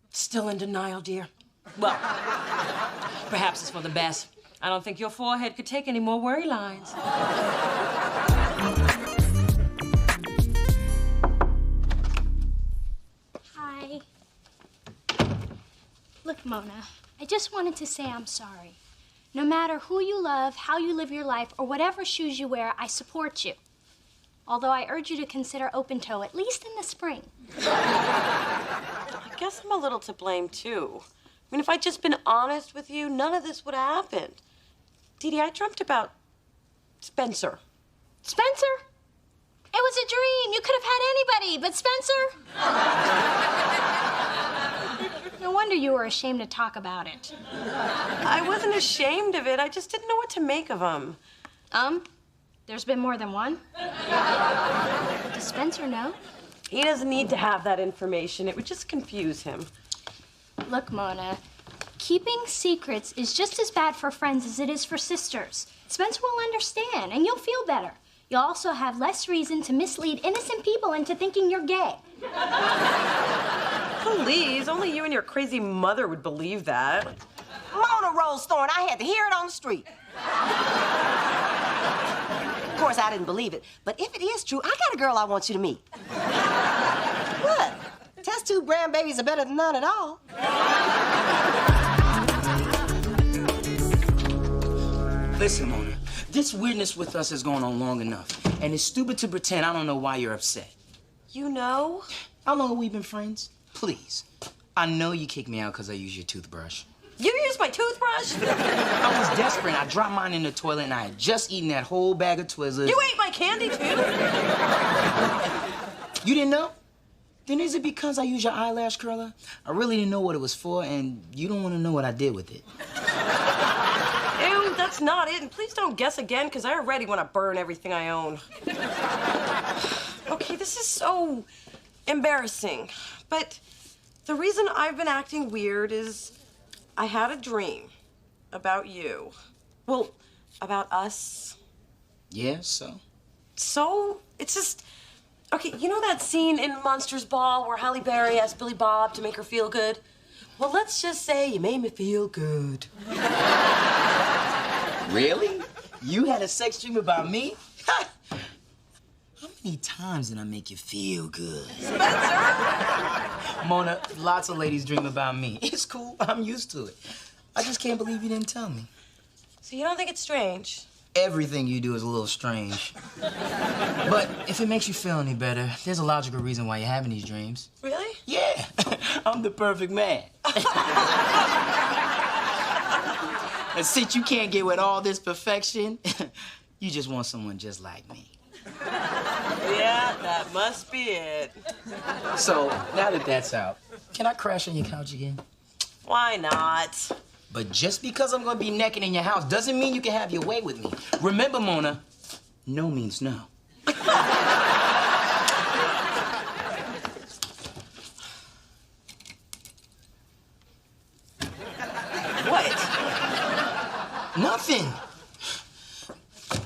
Still in denial, dear. Well, perhaps it's for the best. I don't think your forehead could take any more worry lines. Hi. Look, Mona, I just wanted to say I'm sorry. No matter who you love, how you live your life, or whatever shoes you wear, I support you. Although I urge you to consider open toe, at least in the spring. I guess I'm a little to blame, too. I mean, if I'd just been honest with you, none of this would have happened. Dee Dee, I dreamt about Spencer. Spencer? It was a dream. You could have had anybody but Spencer. No wonder you were ashamed to talk about it. I wasn't ashamed of it. I just didn't know what to make of him. There's been more than one? Does Spencer know? He doesn't need to have that information. It would just confuse him. Look, Mona, keeping secrets is just as bad for friends as it is for sisters. Spencer will understand, and you'll feel better. You'll also have less reason to mislead innocent people into thinking you're gay. Please, only you and your crazy mother would believe that. Mona Rolesthorne, I had to hear it on the street. Of course, I didn't believe it, but if it is true, I got a girl I want you to meet. What? Test tube brand babies are better than none at all. Listen, Mona, this weirdness with us has gone on long enough, and it's stupid to pretend I don't know why you're upset. You know? How long have we been friends? Please. I know you kicked me out because I used your toothbrush. You used my toothbrush? I was desperate. I dropped mine in the toilet, and I had just eaten that whole bag of Twizzlers. You ate my candy, too? You didn't know? Then is it because I used your eyelash curler? I really didn't know what it was for, and you don't want to know what I did with it. Ew, that's not it. And please don't guess again, because I already want to burn everything I own. Okay, this is so embarrassing. But the reason I've been acting weird is I had a dream about you. Well, about us. Yeah, so? So, it's just... Okay, you know that scene in Monsters Ball where Halle Berry asked Billy Bob to make her feel good? Well, let's just say you made me feel good. Really? You had a sex dream about me? How many times did I make you feel good? Spencer! Mona, lots of ladies dream about me. It's cool. I'm used to it. I just can't believe you didn't tell me. So you don't think it's strange? Everything you do is a little strange. But if it makes you feel any better, there's a logical reason why you're having these dreams. Really? Yeah. I'm the perfect man. And since you can't get with all this perfection, you just want someone just like me. Yeah, that must be it. So, now that that's out, can I crash on your couch again? Why not? But just because I'm gonna be naked in your house doesn't mean you can have your way with me. Remember, Mona, no means no. What? Nothing.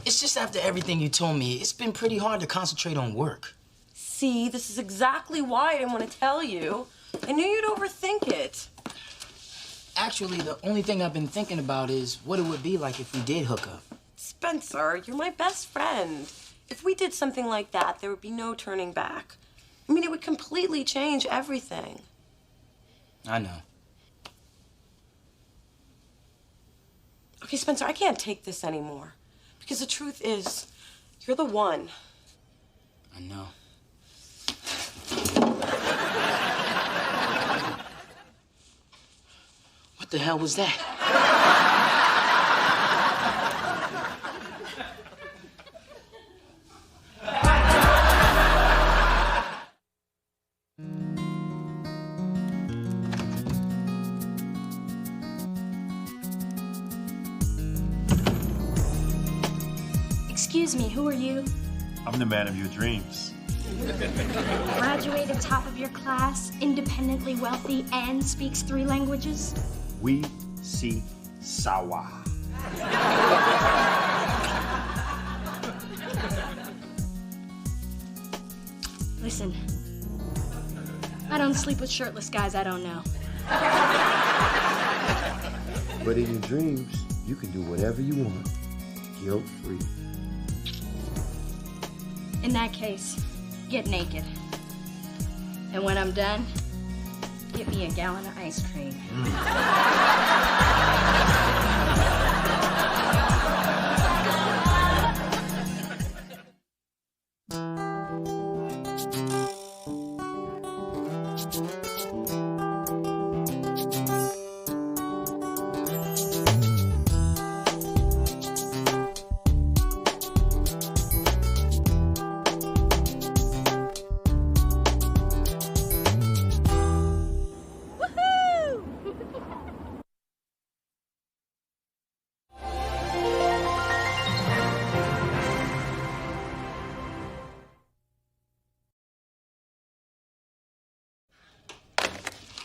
It's just after everything you told me, it's been pretty hard to concentrate on work. See, this is exactly why I didn't want to tell you. I knew you'd overthink it. Actually, the only thing I've been thinking about is what it would be like if we did hook up. Spencer, you're my best friend. If we did something like that, there would be no turning back. I mean, it would completely change everything. I know. Okay, Spencer, I can't take this anymore. Because the truth is, you're the one. I know. What the hell was that? Excuse me, who are you? I'm the man of your dreams. Graduated top of your class, independently wealthy, and speaks 3 languages? We see Sawa. Listen, I don't sleep with shirtless guys I don't know. But in your dreams, you can do whatever you want, guilt-free. In that case, get naked. And when I'm done, get me a gallon of ice cream.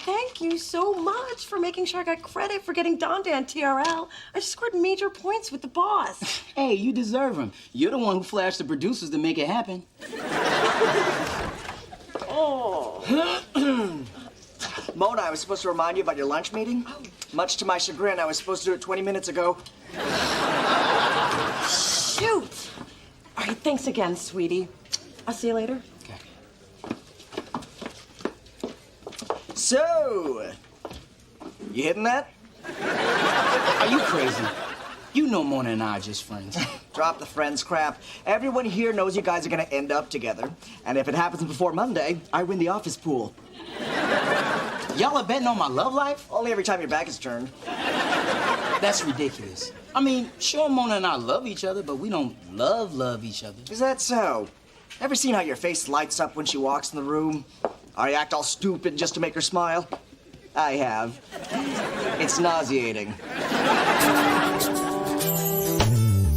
Thank you so much for making sure I got credit for getting Donda and TRL. I scored major points with the boss. Hey, you deserve them. You're the one who flashed the producers to make it happen. Oh. Mona, I was supposed to remind you about your lunch meeting. Much to my chagrin, I was supposed to do it 20 minutes ago. Shoot. All right, thanks again, sweetie. I'll see you later. So, you hitting that? Are you crazy? You know Mona and I are just friends. Drop the friends crap. Everyone here knows you guys are gonna end up together. And if it happens before Monday, I win the office pool. Y'all are betting on my love life? Only every time your back is turned. That's ridiculous. I mean, sure, Mona and I love each other, but we don't love each other. Is that so? Ever seen how your face lights up when she walks in the room? Or you act all stupid just to make her smile? I have. It's nauseating.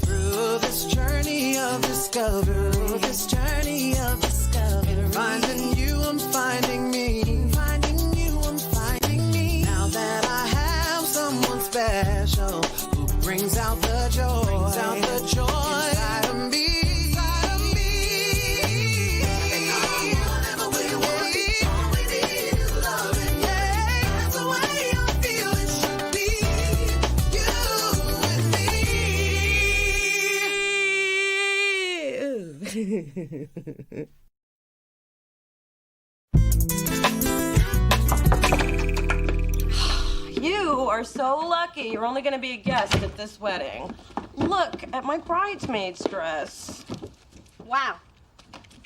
Through this journey of discovery, finding you, I'm finding me. Finding you, I'm finding me. Now that I have someone special who brings out the joy, inside of me. You are so lucky. You're only going to be a guest at this wedding. Look at my bridesmaid's dress. Wow.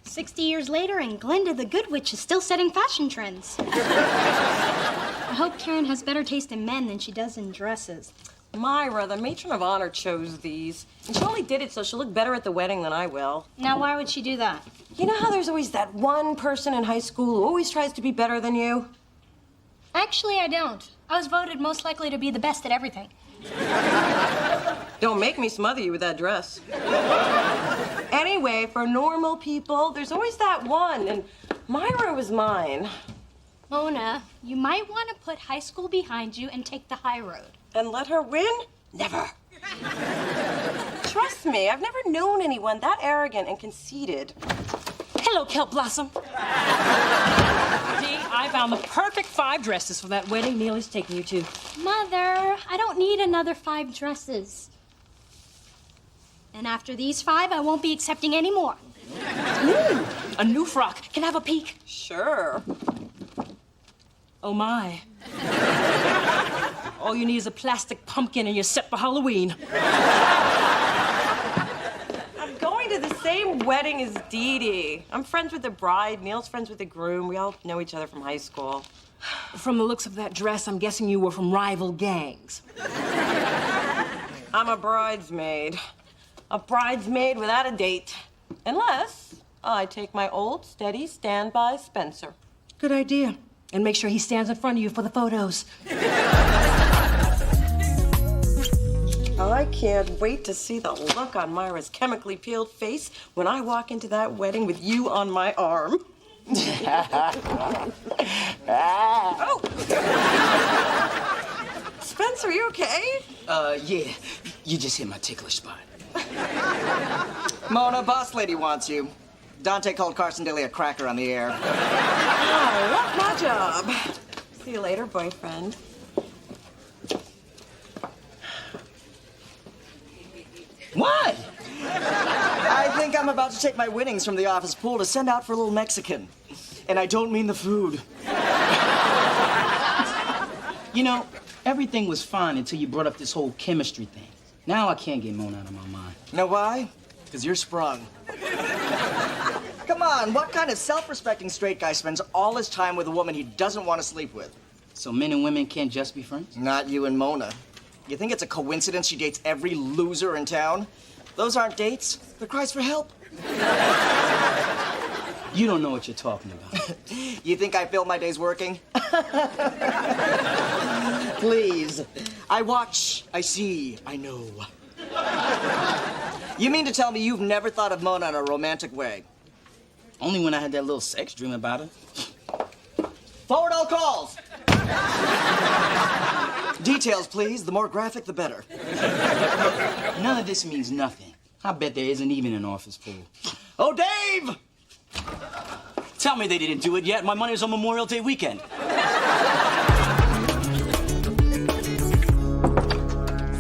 60 years later, and Glinda the Good Witch is still setting fashion trends. I hope Karen has better taste in men than she does in dresses. Myra, the matron of honor, chose these. And she only did it so she'll look better at the wedding than I will. Now, why would she do that? You know how there's always that one person in high school who always tries to be better than you? Actually, I don't. I was voted most likely to be the best at everything. Don't make me smother you with that dress. Anyway, for normal people, there's always that one, and Myra was mine. Mona, you might want to put high school behind you and take the high road. And let her win? Never. Trust me, I've never known anyone that arrogant and conceited. Hello, Kelp Blossom. Dee, I found the perfect 5 dresses for that wedding Neely's taking you to. Mother, I don't need another 5 dresses. And after these 5, I won't be accepting any more. Ooh, a new frock. Can I have a peek? Sure. Oh, my. All you need is a plastic pumpkin and you're set for Halloween. I'm going to the same wedding as Dee Dee. I'm friends with the bride. Neil's friends with the groom. We all know each other from high school. From the looks of that dress, I'm guessing you were from rival gangs. I'm a bridesmaid. A bridesmaid without a date. Unless I take my old, steady standby Spencer. Good idea. And make sure he stands in front of you for the photos. I can't wait to see the look on Myra's chemically peeled face when I walk into that wedding with you on my arm. Oh! Spencer, you okay? Yeah. You just hit my ticklish spot. Mona, boss lady wants you. Dante called Carson Daly a cracker on the air. Oh, love my job. See you later, boyfriend. What? I think I'm about to take my winnings from the office pool to send out for a little Mexican. And I don't mean the food. You know, everything was fine until you brought up this whole chemistry thing. Now I can't get Mona out of my mind. Know why? Because you're sprung. Come on, what kind of self-respecting straight guy spends all his time with a woman he doesn't want to sleep with? So men and women can't just be friends? Not you and Mona. You think it's a coincidence she dates every loser in town? Those aren't dates. They're cries for help. You don't know what you're talking about. You think I fill my days working? Please. I watch, I see, I know. You mean to tell me you've never thought of Mona in a romantic way? Only when I had that little sex dream about her. Forward all calls! Details, please. The more graphic, the better. None of this means nothing. I bet there isn't even an office pool. Oh, Dave! Tell me they didn't do it yet. My money was on Memorial Day weekend.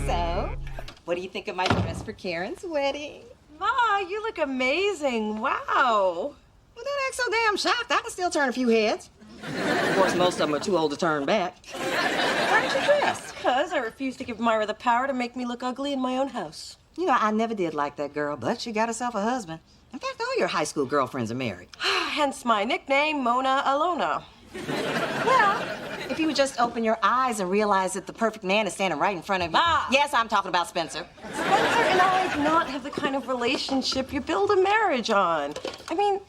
So, what do you think of my dress for Karen's wedding? Ma, you look amazing. Wow. Well, don't act so damn shocked. I can still turn a few heads. Of course, most of them are too old to turn back. Why did you dress? Because I refuse to give Myra the power to make me look ugly in my own house. You know, I never did like that girl, but she got herself a husband. In fact, all your high school girlfriends are married. Hence my nickname, Mona Alona. Well, if you would just open your eyes and realize that the perfect man is standing right in front of you. Ah. Yes, I'm talking about Spencer. Spencer and I do not have the kind of relationship you build a marriage on. I mean,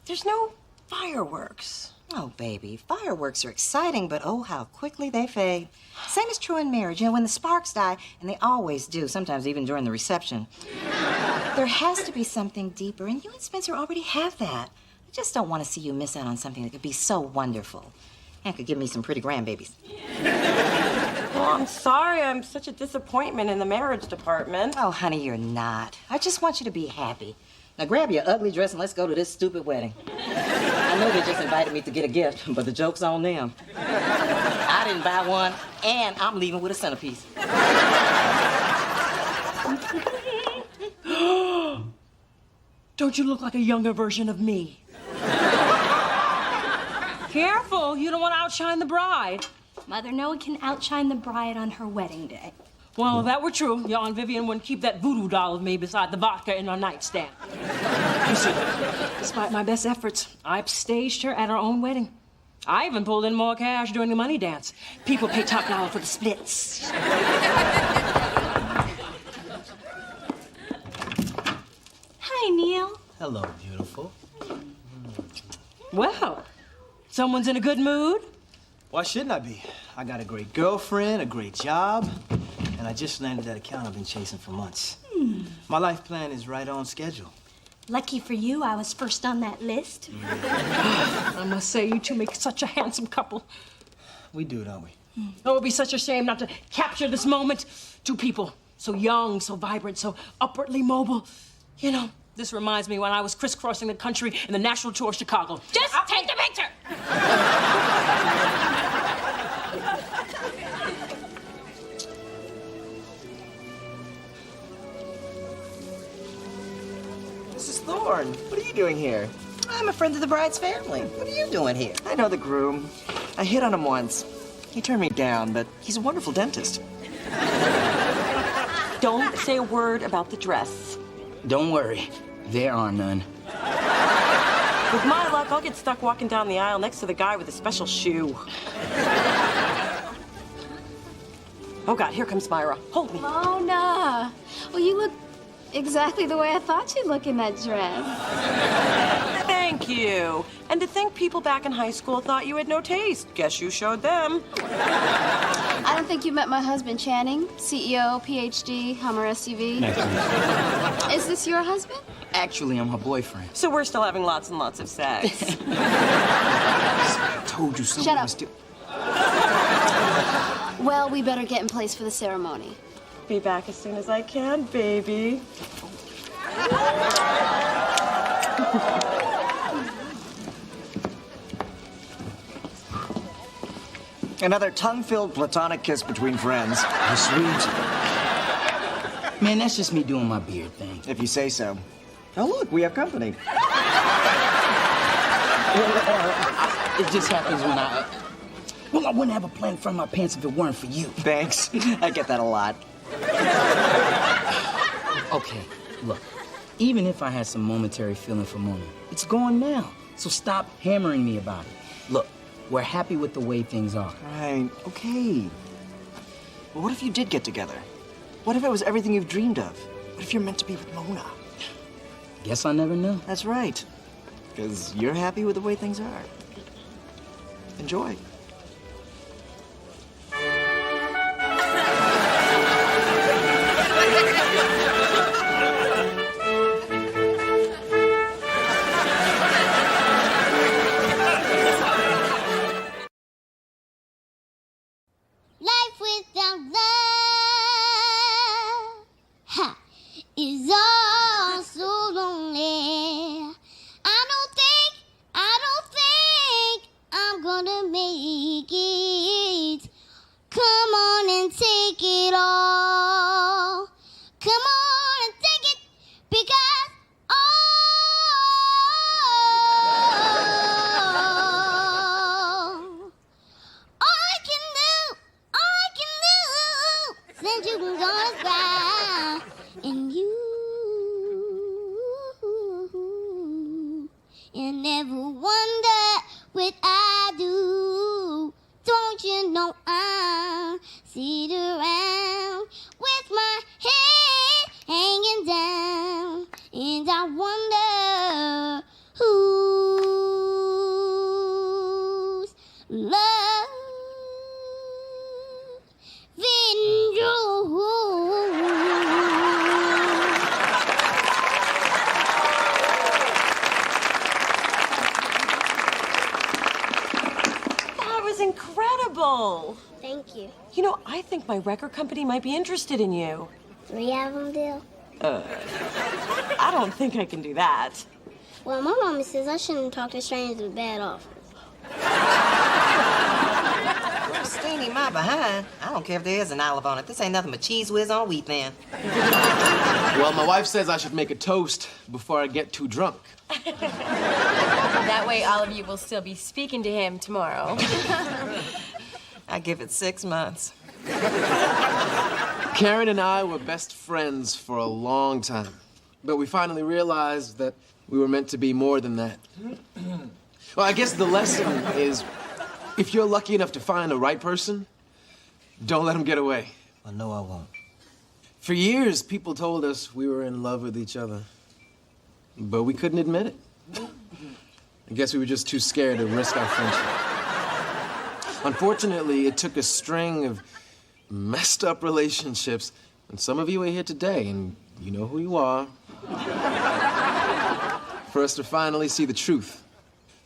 there's no fireworks. Oh, baby, fireworks are exciting, but oh, how quickly they fade. Same is true in marriage. You know, when the sparks die, and they always do, sometimes even during the reception, there has to be something deeper, and you and Spencer already have that. I just don't want to see you miss out on something that could be so wonderful and could give me some pretty grandbabies. Well, I'm sorry I'm such a disappointment in the marriage department. Oh, honey, you're not. I just want you to be happy. Now grab your ugly dress and let's go to this stupid wedding. I know they just invited me to get a gift, but the joke's on them. I didn't buy one, and I'm leaving with a centerpiece. Don't you look like a younger version of me? Careful, you don't want to outshine the bride. Mother, no one can outshine the bride on her wedding day. Well, if that were true, your Aunt Vivian wouldn't keep that voodoo doll of me beside the vodka in our nightstand. You see, despite my best efforts, I upstaged her at her own wedding. I even pulled in more cash during the money dance. People pay top dollar for the splits. Hello, beautiful. Well, someone's in a good mood. Why shouldn't I be? I got a great girlfriend, a great job, and I just landed that account I've been chasing for months. My life plan is right on schedule. Lucky for you, I was first on that list. I must say, you two make such a handsome couple. We do, don't we? Oh, it would be such a shame not to capture this moment. Two people, so young, so vibrant, so upwardly mobile. You know, this reminds me when I was crisscrossing the country in the national tour of Chicago. Just take the picture. Mrs. Thorne, what are you doing here? I'm a friend of the bride's family. What are you doing here? I know the groom. I hit on him once. He turned me down, but he's a wonderful dentist. Don't say a word about the dress. Don't worry, there are none. With my luck, I'll get stuck walking down the aisle next to the guy with the special shoe. Oh, God, here comes Myra. Hold me. Mona. Well, you look exactly the way I thought you'd look in that dress. Thank you. And to think people back in high school thought you had no taste. Guess you showed them. I don't think you met my husband, Channing. CEO, PhD, Hummer SUV. Nice to meet you. Is this your husband? Actually, I'm her boyfriend. So we're still having lots and lots of sex. I told you someone Shut up. was still... Well, we better get in place for the ceremony. Be back as soon as I can, baby. Another tongue-filled platonic kiss between friends. How sweet. Man, that's just me doing my beard thing. If you say so. Oh, look, we have company. It just happens when I... Well, I wouldn't have a plan from my pants if it weren't for you. Thanks. I get that a lot. Okay, look. Even if I had some momentary feeling for Mona, it's gone now. So stop hammering me about it. Look, we're happy with the way things are. Right, okay. But what if you did get together? What if it was everything you've dreamed of? What if you're meant to be with Mona? Guess I never know. That's right. Because you're happy with the way things are. Enjoy. Life without love is all so lonely. I don't think I'm gonna make it. Come on and take it all. Come on and take it because since you can go by and you never wonder what I do. Don't you know I'm sitting around with my head hanging down, and I wonder whose love That was incredible. Thank you. You know, I think my record company might be interested in you. 3-album deal? I don't think I can do that. Well, my mama says I shouldn't talk to strangers with bad offers. Steenie my behind. I don't care if there is an olive on it. This ain't nothing but cheese whiz on a wheat pan. Well, my wife says I should make a toast before I get too drunk. That way all of you will still be speaking to him tomorrow. I give it 6 months. Karen and I were best friends for a long time, but we finally realized that we were meant to be more than that. Well, I guess the lesson is, if you're lucky enough to find the right person, don't let them get away. Well, no, I won't. For years, people told us we were in love with each other. but we couldn't admit it. I guess we were just too scared to risk our friendship. Unfortunately, it took a string of messed up relationships, and some of you are here today, and you know who you are, for us to finally see the truth.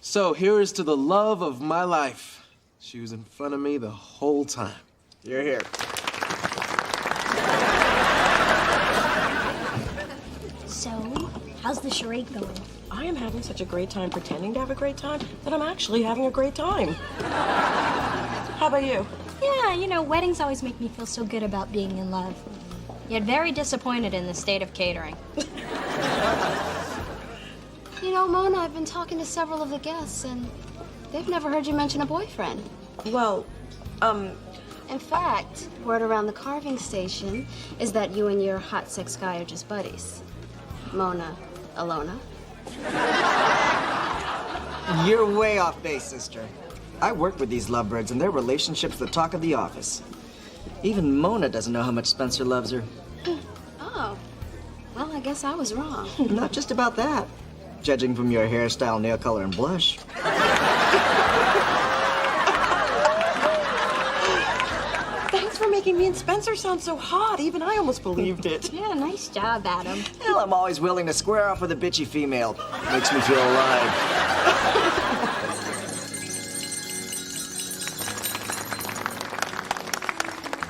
So here is to the love of my life. She was in front of me the whole time. You're here. So, how's the charade going? I am having such a great time pretending to have a great time that I'm actually having a great time. How about you? Yeah, you know, weddings always make me feel so good about being in love. Yet very disappointed in the state of catering. You know, Mona, I've been talking to several of the guests, and they've never heard you mention a boyfriend. Well, In fact, word around the carving station is that you and your hot sex guy are just buddies. Mona, Alona. You're way off base, sister. I work with these lovebirds, and their relationship's the talk of the office. Even Mona doesn't know how much Spencer loves her. Oh, well, I guess I was wrong. Not just about that. Judging from your hairstyle, nail color, and blush. Thanks for making me and Spencer sound so hot. Even I almost believed it. Yeah, nice job, Adam. Hell, I'm always willing to square off with a bitchy female. Makes me feel alive.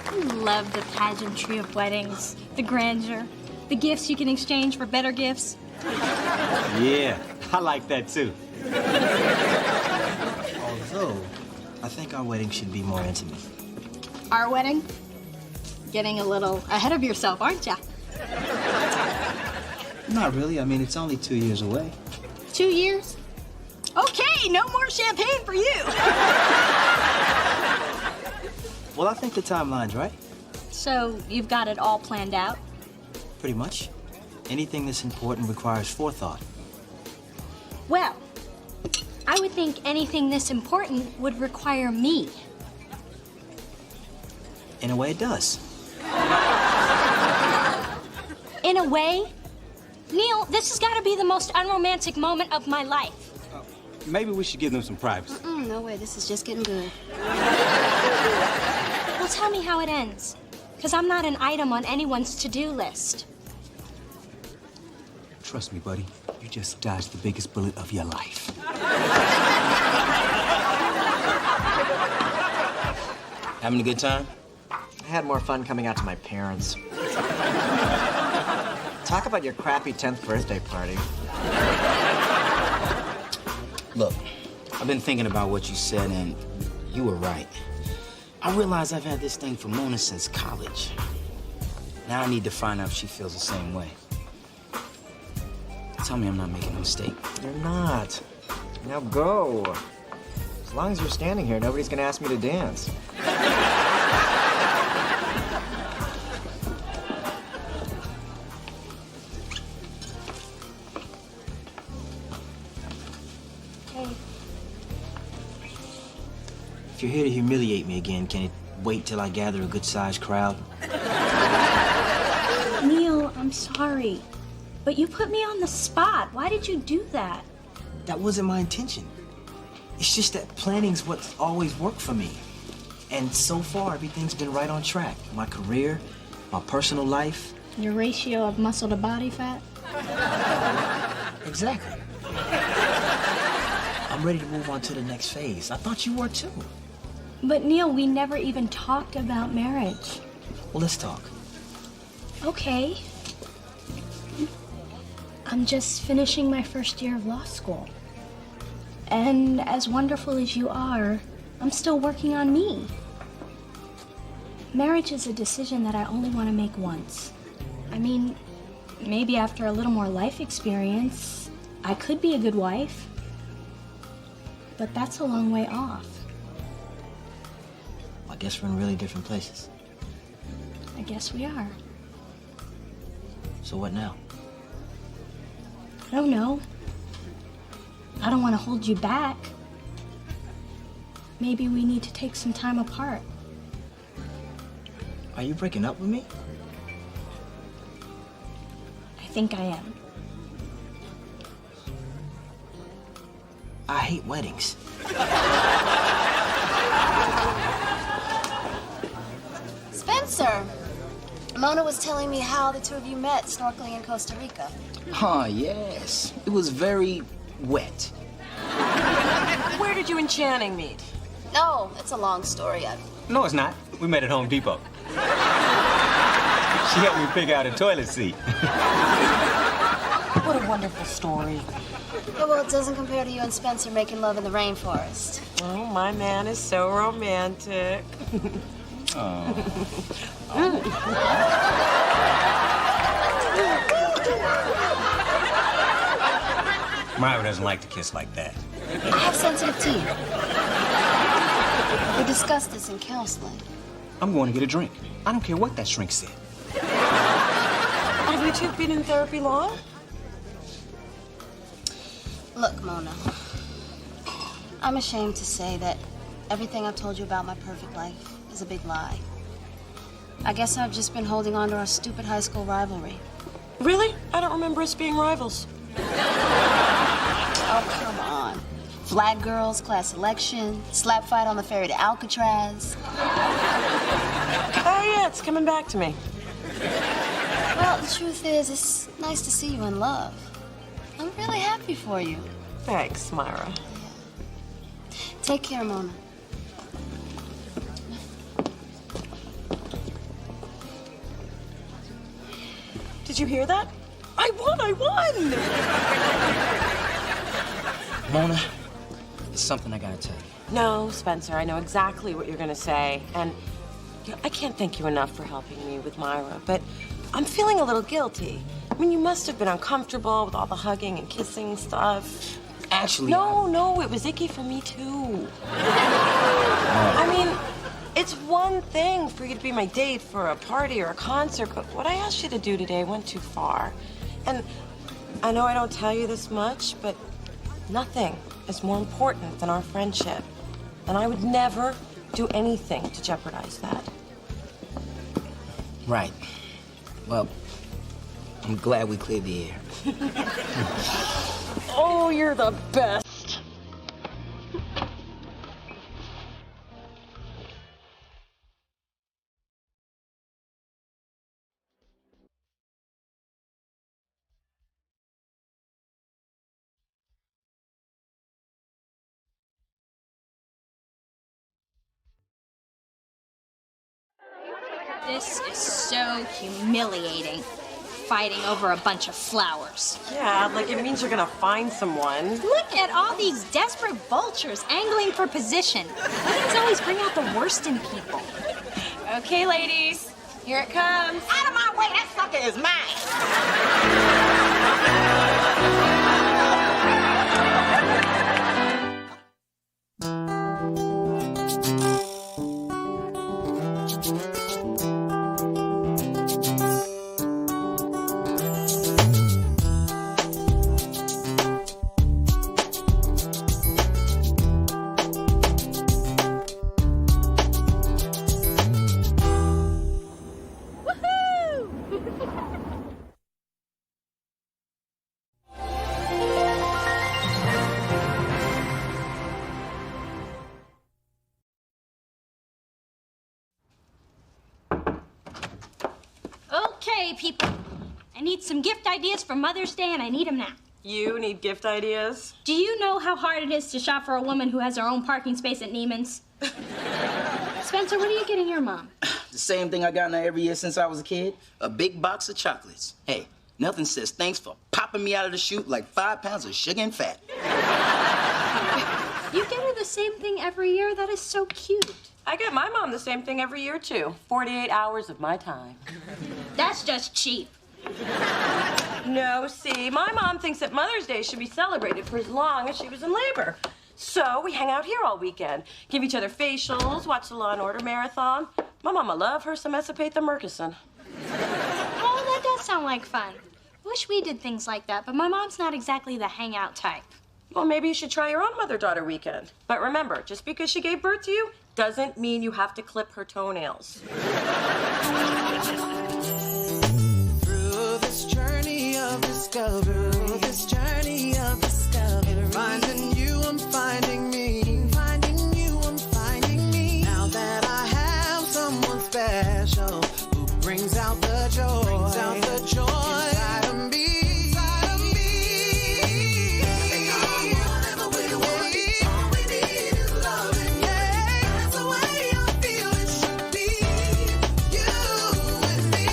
I love the pageantry of weddings, the grandeur, the gifts you can exchange for better gifts. Yeah, I like that too. Although, I think our wedding should be more intimate. Our wedding? Getting a little ahead of yourself, aren't ya? Not really. I mean, it's only 2 years away. 2 years? Okay, no more champagne for you. Well, I think the timeline's right. So, you've got it all planned out? Pretty much. Anything that's important requires forethought. Well, I would think anything this important would require me. In a way, it does. In a way? Neil, this has got to be the most unromantic moment of my life. Maybe we should give them some privacy. No way, this is just getting good. Well, tell me how it ends. Because I'm not an item on anyone's to-do list. Trust me, buddy. You just dodged the biggest bullet of your life. Having a good time? I had more fun coming out to my parents. Talk about your crappy 10th birthday party. Look, I've been thinking about what you said, and you were right. I realize I've had this thing for Mona since college. Now I need to find out if she feels the same way. Tell me I'm not making a mistake. You're not. Now go. As long as you're standing here, nobody's gonna ask me to dance. Hey. If you're here to humiliate me again, can it wait till I gather a good-sized crowd? Neil, I'm sorry. But you put me on the spot. Why did you do that? That wasn't my intention. It's just that planning's what's always worked for me. And so far, everything's been right on track. My career, my personal life. Your ratio of muscle to body fat? Exactly. I'm ready to move on to the next phase. I thought you were too. But Neil, we never even talked about marriage. Well, let's talk. Okay. I'm just finishing my first year of law school. And as wonderful as you are, I'm still working on me. Marriage is a decision that I only want to make once. I mean, maybe after a little more life experience, I could be a good wife. But that's a long way off. I guess we're in really different places. I guess we are. So what now? I don't know. I don't want to hold you back. Maybe we need to take some time apart. Are you breaking up with me? I think I am. I hate weddings. Spencer, Mona was telling me how the two of you met snorkeling in Costa Rica. Oh, yes. It was very wet. Where did you and Channing meet? No, it's a long story. No, it's not. We met at Home Depot. She helped me pick out a toilet seat. What a wonderful story. Yeah, well, it doesn't compare to you and Spencer making love in the rainforest. Oh, my man is so romantic. Myra doesn't like to kiss like that. I have sensitive teeth. We discussed this in counseling. I'm going to get a drink. I don't care what that shrink said. Have you two been in therapy long? Look, Mona, I'm ashamed to say that everything I've told you about my perfect life is a big lie. I guess I've just been holding on to our stupid high school rivalry. Really? I don't remember us being rivals. Oh, come on. Flag girls, class election, slap fight on the ferry to Alcatraz. Oh, yeah, it's coming back to me. Well, the truth is, it's nice to see you in love. I'm really happy for you. Thanks, Myra. Take care, Mona. Did you hear that? I won! Mona, there's something I gotta tell you. No, Spencer, I know exactly what you're gonna say. And you know, I can't thank you enough for helping me with Myra, but I'm feeling a little guilty. I mean, you must have been uncomfortable with all the hugging and kissing stuff. Actually, No, it was icky for me too. I mean, it's one thing for you to be my date for a party or a concert, but what I asked you to do today went too far. And I know I don't tell you this much, but nothing is more important than our friendship. And I would never do anything to jeopardize that. Right. Well, I'm glad we cleared the air. Oh, you're the best. This is so humiliating. Fighting over a bunch of flowers. Yeah, like it means you're gonna find someone. Look at all these desperate vultures angling for position. Weddings always bring out the worst in people. Okay, ladies, here it comes. Out of my way, that sucker is mine. Okay, people. I need some gift ideas for Mother's Day, and I need them now. You need gift ideas? Do you know how hard it is to shop for a woman who has her own parking space at Neiman's? Spencer, what are you getting your mom? The same thing I gotten her every year since I was a kid. A big box of chocolates. Hey, nothing says thanks for popping me out of the chute like 5 pounds of sugar and fat. You get her the same thing every year? That is so cute. I get my mom the same thing every year, too. 48 hours of my time. That's just cheap. No, see, my mom thinks that Mother's Day should be celebrated for as long as she was in labor. So we hang out here all weekend, give each other facials, watch the Law & Order marathon. My mama love her some Esopate Murkison. Oh, that does sound like fun. Wish we did things like that, but my mom's not exactly the hangout type. Well, maybe you should try your own mother-daughter weekend. But remember, just because she gave birth to you doesn't mean you have to clip her toenails. Through this journey of discovery, finding you, I'm brings out the joy. Brings out the joy inside of me. Inside of me. Whatever we want, all we need is loving. Yeah, that's the way I feel it should be. You and me.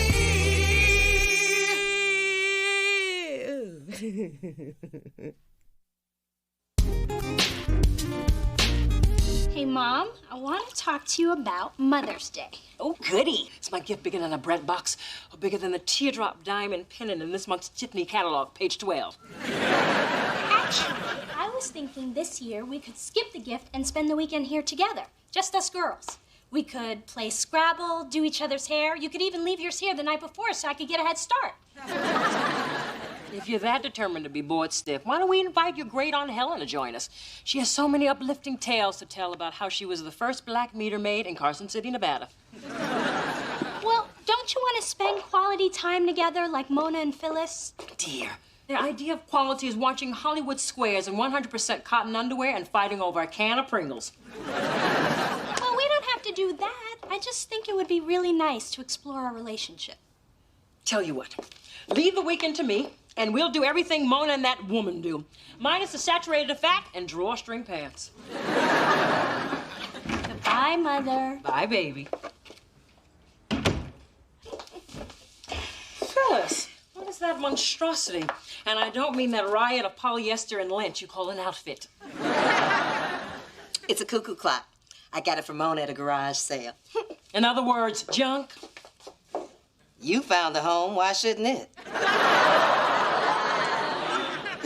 Hey, Mom, I want to talk to you about Mother's Day. Oh, goody. Is my gift bigger than a bread box or bigger than the teardrop diamond pendant in this month's Tiffany catalog, page 12? Actually, I was thinking this year we could skip the gift and spend the weekend here together, just us girls. We could play Scrabble, do each other's hair. You could even leave yours here the night before so I could get a head start. If you're that determined to be bored stiff, why don't we invite your great Aunt Helen to join us? She has so many uplifting tales to tell about how she was the first black meter maid in Carson City, Nevada. Well, don't you want to spend quality time together like Mona and Phyllis? Dear, their idea of quality is watching Hollywood squares in 100% cotton underwear and fighting over a can of Pringles. Well, we don't have to do that. I just think it would be really nice to explore our relationship. Tell you what, leave the weekend to me, and we'll do everything Mona and that woman do. Minus the saturated fat and drawstring pants. Goodbye, Mother. Bye, baby. Phyllis, what is that monstrosity? And I don't mean that riot of polyester and lint you call an outfit. It's a cuckoo clock. I got it from Mona at a garage sale. In other words, junk. You found a home, why shouldn't it?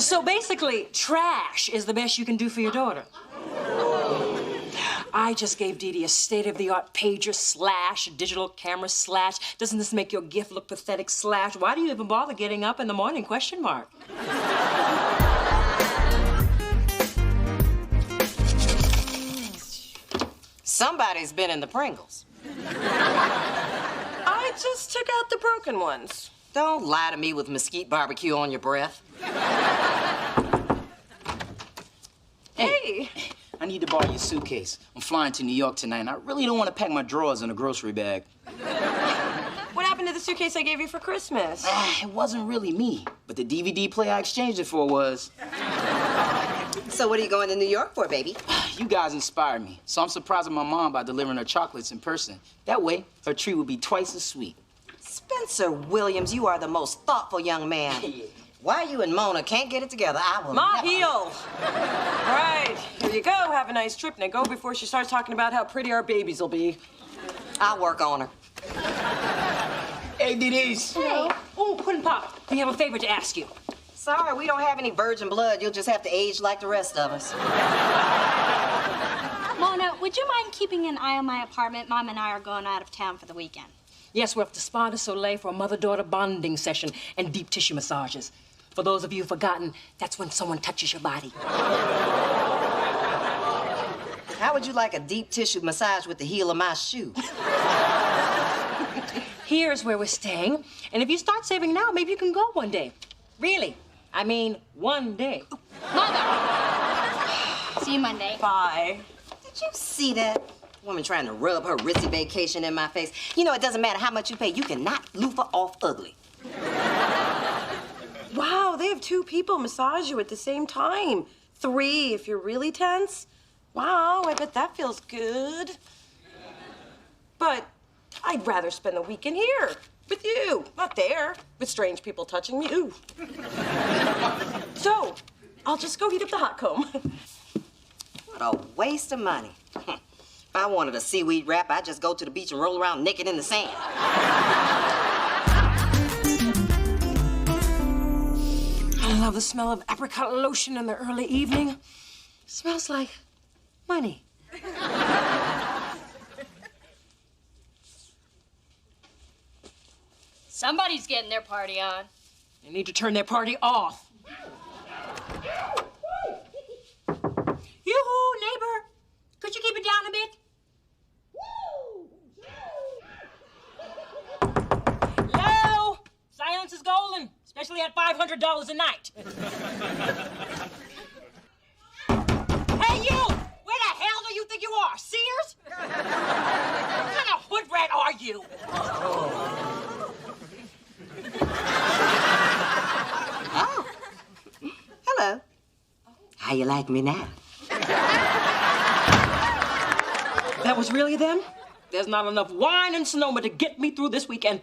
So basically, trash is the best you can do for your daughter. I just gave Dee Dee a state-of-the-art pager / digital camera / doesn't this make your gift look pathetic / why do you even bother getting up in the morning ? Somebody's been in the Pringles. I just took out the broken ones. Don't lie to me with mesquite barbecue on your breath. Hey! I need to borrow your suitcase. I'm flying to New York tonight, and I really don't want to pack my drawers in a grocery bag. What happened to the suitcase I gave you for Christmas? It wasn't really me, but the DVD player I exchanged it for was. So what are you going to New York for, baby? You guys inspired me, so I'm surprising my mom by delivering her chocolates in person. That way, her treat would be twice as sweet. Spencer Williams, you are the most thoughtful young man. Why you and Mona can't get it together, I will Ma never... heel! Right, here you go. Have a nice trip. Now go before she starts talking about how pretty our babies will be. I'll work on her. Hey, Dee-Dee's. Hey. Oh, Puddin' Pop, we have a favor to ask you. Sorry, we don't have any virgin blood. You'll just have to age like the rest of us. Mona, would you mind keeping an eye on my apartment? Mom and I are going out of town for the weekend. Yes, we're up to Spa de Soleil for a mother-daughter bonding session and deep tissue massages. For those of you who've forgotten, that's when someone touches your body. How would you like a deep tissue massage with the heel of my shoe? Here's where we're staying. And if you start saving now, maybe you can go one day. Really. I mean, one day. Mother! See you Monday. Bye. Did you see that? Woman trying to rub her ritzy vacation in my face. You know, it doesn't matter how much you pay. You can knock loofah off ugly. Wow, they have 2 people massage you at the same time. 3 if you're really tense. Wow, I bet that feels good. But I'd rather spend the weekend here with you, not there, with strange people touching me. Ooh. So, I'll just go heat up the hot comb. What a waste of money. If I wanted a seaweed wrap, I'd just go to the beach and roll around naked in the sand. I love the smell of apricot lotion in the early evening. It smells like money. Somebody's getting their party on. They need to turn their party off. Yoo-hoo, neighbor. Could you keep it down a bit? Hello? Silence is golden, especially at $500 a night. Hey, you! Where the hell do you think you are? Sears? What kind of hood rat are you? like me now? That was really them? There's not enough wine in Sonoma to get me through this weekend.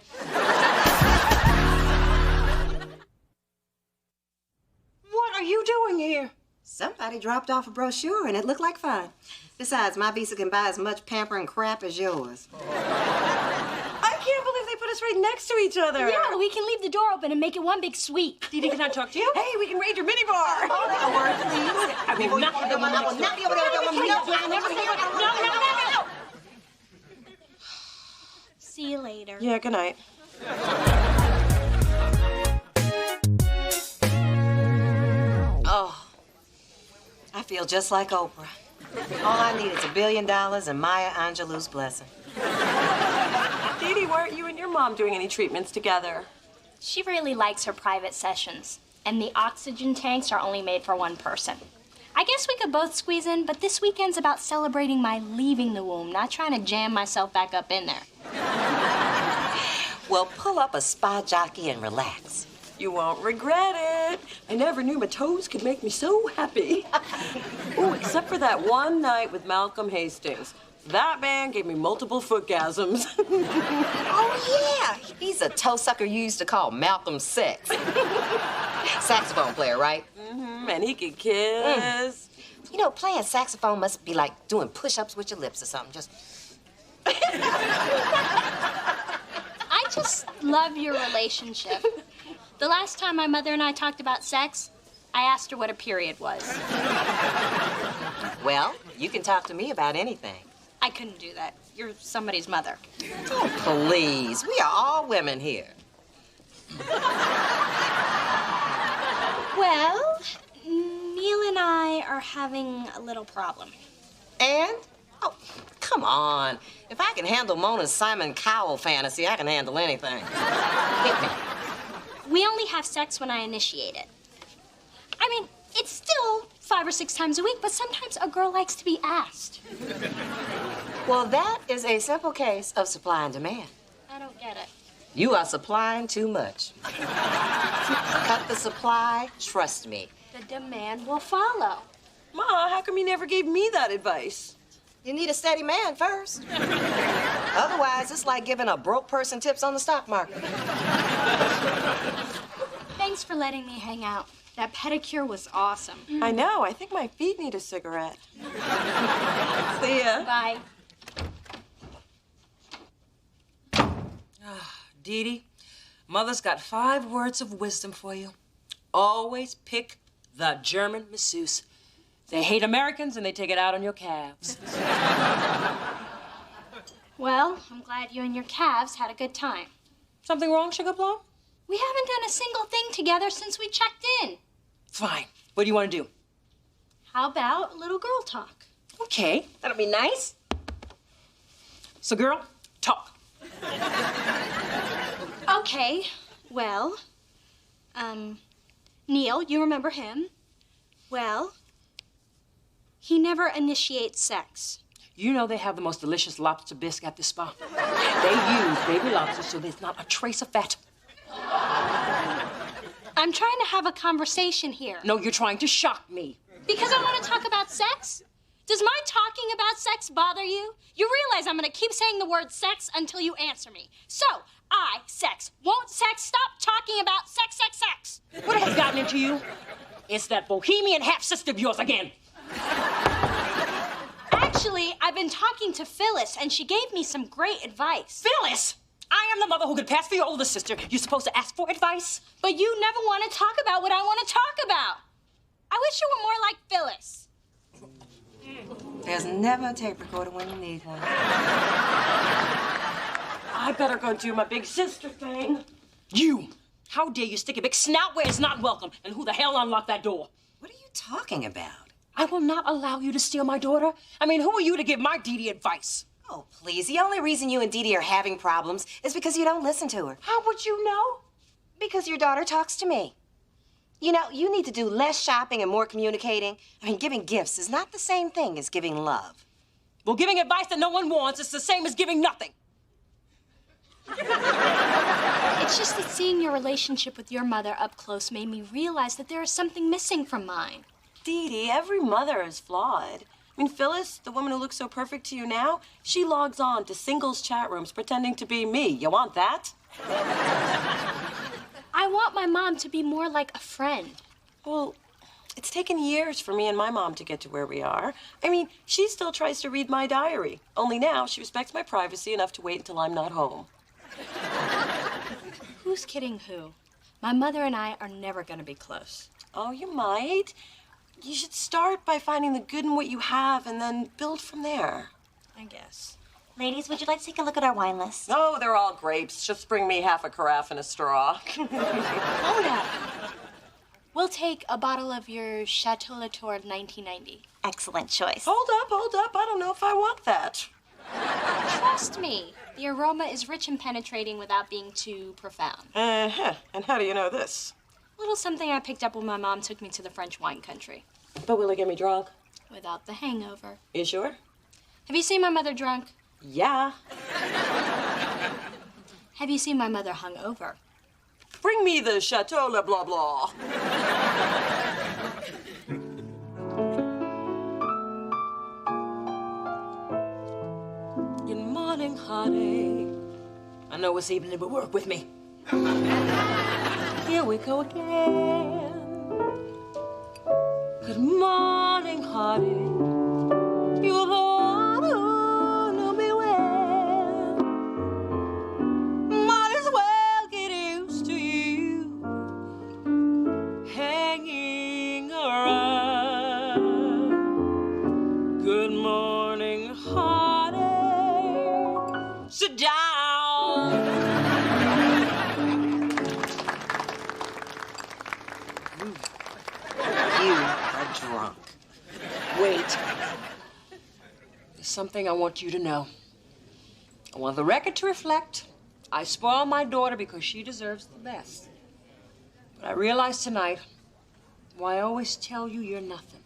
What are you doing here? Somebody dropped off a brochure and it looked like fun. Besides, my visa can buy as much pampering crap as yours. I can't believe they put us right next to each other. Yeah, we can leave the door open and make it one big suite. Dee Dee, can I talk to you? Hey, we can raid your minibar. Hold on, word, please. I will not be over there. No. See you later. Yeah, good night. Oh, I feel just like Oprah. All I need is $1 billion and Maya Angelou's blessing. Dee Dee, why aren't you and your mom doing any treatments together? She really likes her private sessions, and the oxygen tanks are only made for one person. I guess we could both squeeze in, but this weekend's about celebrating my leaving the womb, not trying to jam myself back up in there. Well, pull up a spa jockey and relax. You won't regret it. I never knew my toes could make me so happy. Oh, except for that one night with Malcolm Hastings. That man gave me multiple footgasms. Oh, yeah. He's a toe sucker you used to call Malcolm Sex. Saxophone player, right? Mm-hmm, and he could kiss. You know, playing saxophone must be like doing push-ups with your lips or something. Just... I just love your relationship. The last time my mother and I talked about sex, I asked her what a period was. Well, you can talk to me about anything. I couldn't do that. You're somebody's mother. Oh, please. We are all women here. Well, Neil and I are having a little problem. And? Oh, come on. If I can handle Mona's Simon Cowell fantasy, I can handle anything. Hit me. We only have sex when I initiate it. I mean, it's still 5 or 6 times a week, but sometimes a girl likes to be asked. Well, that is a simple case of supply and demand. I don't get it. You are supplying too much. Cut the supply, trust me. The demand will follow. Ma, how come you never gave me that advice? You need a steady man first. Otherwise, it's like giving a broke person tips on the stock market. Thanks for letting me hang out. That pedicure was awesome. I know. I think my feet need a cigarette. See ya. Bye. Dee Dee, Mother's got 5 words of wisdom for you. Always pick the German masseuse. They hate Americans and they take it out on your calves. Well, I'm glad you and your calves had a good time. Something wrong, Sugar Plum? We haven't done a single thing together since we checked in. Fine. What do you want to do? How about a little girl talk? Okay, that'll be nice. So, girl, talk. Okay, well, Neil, you remember him? Well, he never initiates sex. You know they have the most delicious lobster bisque at this spa. They use baby lobster so there's not a trace of fat. I'm trying to have a conversation here. No, you're trying to shock me. Because I want to talk about sex? Does my talking about sex bother you? You realize I'm going to keep saying the word sex until you answer me. So, sex. Won't sex stop talking about sex, sex, sex? What has gotten into you? It's that bohemian half-sister of yours again. Actually, I've been talking to Phyllis, and she gave me some great advice. Phyllis! I am the mother who could pass for your older sister. You're supposed to ask for advice? But you never want to talk about what I want to talk about. I wish you were more like Phyllis. There's never a tape recorder when you need one. I better go do my big sister thing. You! How dare you stick a big snout where it's not welcome? And who the hell unlocked that door? What are you talking about? I will not allow you to steal my daughter. I mean, who are you to give my Dee Dee advice? Oh, please. The only reason you and Dee Dee are having problems is because you don't listen to her. How would you know? Because your daughter talks to me. You know, you need to do less shopping and more communicating. I mean, giving gifts is not the same thing as giving love. Well, giving advice that no one wants is the same as giving nothing. It's just that seeing your relationship with your mother up close made me realize that there is something missing from mine. Dee Dee, every mother is flawed. I mean, Phyllis, the woman who looks so perfect to you now, she logs on to singles chat rooms pretending to be me. You want that? I want my mom to be more like a friend. Well, it's taken years for me and my mom to get to where we are. I mean, she still tries to read my diary. Only now she respects my privacy enough to wait until I'm not home. Who's kidding who? My mother and I are never going to be close. Oh, you might. You should start by finding the good in what you have and then build from there. I guess. Ladies, would you like to take a look at our wine list? Oh, they're all grapes. Just bring me half a carafe and a straw. Mona, we'll take a bottle of your Chateau Latour 1990. Excellent choice. Hold up. I don't know if I want that. Trust me, the aroma is rich and penetrating without being too profound. Uh-huh. And how do you know this? A little something I picked up when my mom took me to the French wine country. But will it get me drunk? Without the hangover. You sure? Have you seen my mother drunk? Yeah. Have you seen my mother hungover? Bring me the Chateau Le Blah Blah. Good morning, honey. I know it's evening, but work with me. Here we go again. Good morning, honey. You're the one who knew me well. Might as well get used to you hanging around. Good morning, honey. Sit down. You are drunk. Wait. There's something I want you to know. I want the record to reflect I spoil my daughter because she deserves the best. But I realize tonight why I always tell you you're nothing.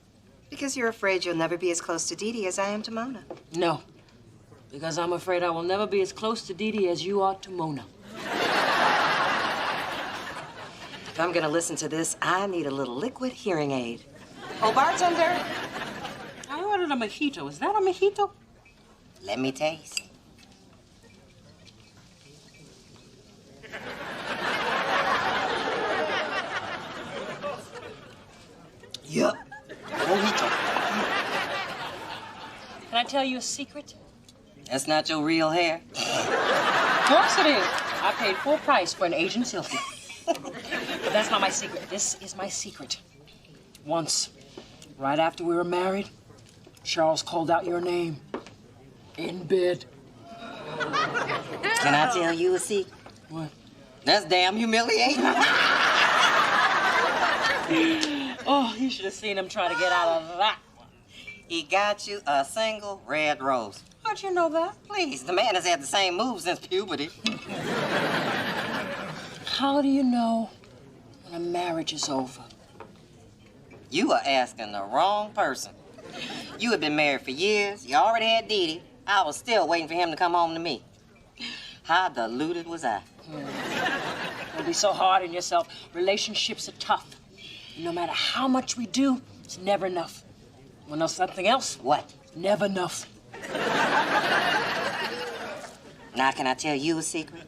Because you're afraid you'll never be as close to Dee Dee as I am to Mona. No, because I'm afraid I will never be as close to Dee Dee as you are to Mona. If I'm gonna listen to this, I need a little liquid hearing aid. Oh, bartender! I ordered a mojito. Is that a mojito? Let me taste. Yup. Mojito. Can I tell you a secret? That's not your real hair. Of course it is. I paid full price for an Asian silky. But that's not my secret. This is my secret. Once, right after we were married, Charles called out your name in bed. Can I tell you a secret? What? That's damn humiliating. Oh, you should have seen him try to get out of that one. He got you a single red rose. How'd you know that? Please, the man has had the same moves since puberty. How do you know when a marriage is over? You are asking the wrong person. You had been married for years. You already had Dee Dee. I was still waiting for him to come home to me. How deluded was I? Don't be so hard on yourself. Relationships are tough. No matter how much we do, it's never enough. Want to know something else? What? Never enough. Now, can I tell you a secret?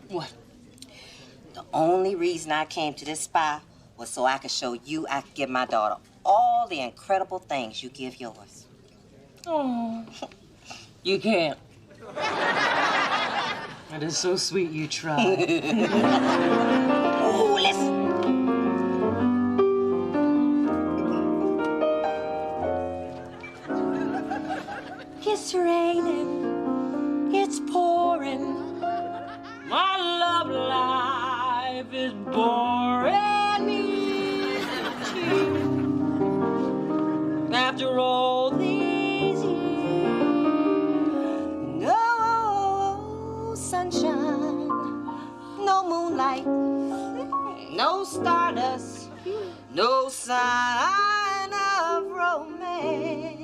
What? The only reason I came to this spa was so I could show you I could give my daughter all the incredible things you give yours. Oh, you can't. That is so sweet you tried. Oh, listen. It's raining, it's pouring. My love life is boring me too. After all these years, No sunshine, no moonlight, no stardust, no sign of romance.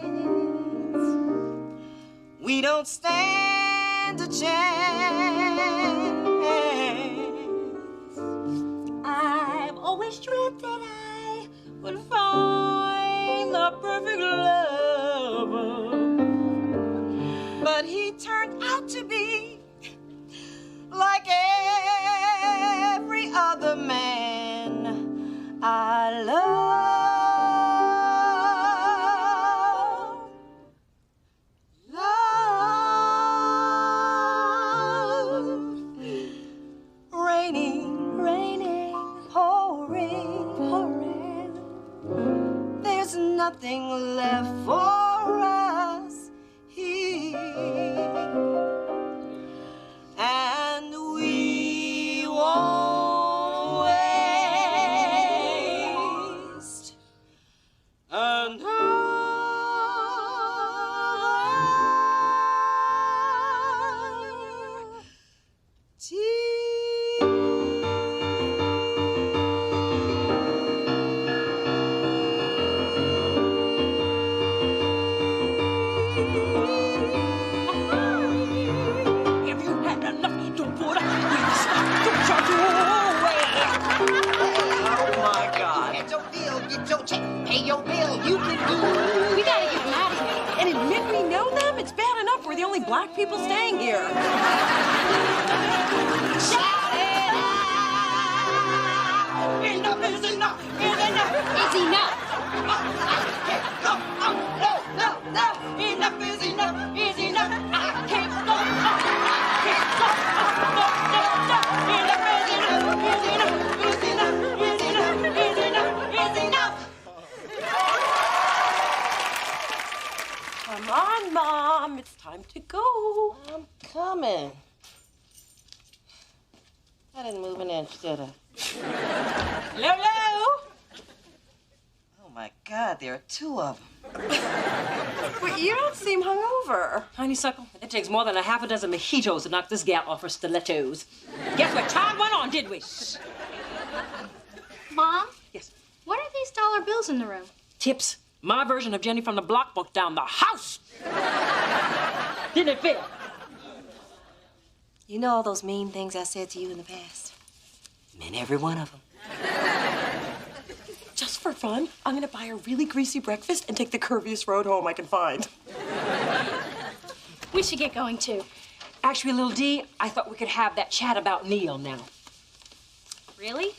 We don't stand a chance. I've always dreamt that I would find a perfect lover. But he turned out to be like every other man I love. Raining, pouring. There's nothing left for us here, and we won't waste another tear. Pay your bill. You can do it. We gotta get them out of here. And admit we know them? It's bad enough we're the only black people staying here. Shout it out! Enough is enough! Is enough! Is enough. No! Enough is enough! Is enough! I can't go! No! Enough is enough! Is enough! Is enough! Is enough! Is enough! Is enough! Come on, Mom. It's time to go. I'm coming. I didn't move an inch, did I? Hello? Oh, my God, there are two of them. But you don't seem hungover. Honeysuckle, it takes more than a half a dozen mojitos to knock this gal off her stilettos. Guess what? Time went on, did we? Mom? Yes. What are these dollar bills in the room? Tips. My version of Jenny from the Block broke down the house. Didn't it, Phil? You know all those mean things I said to you in the past? Meant every one of them. Just for fun, I'm gonna buy a really greasy breakfast and take the curviest road home I can find. We should get going, too. Actually, little D, I thought we could have that chat about Neil now. Really?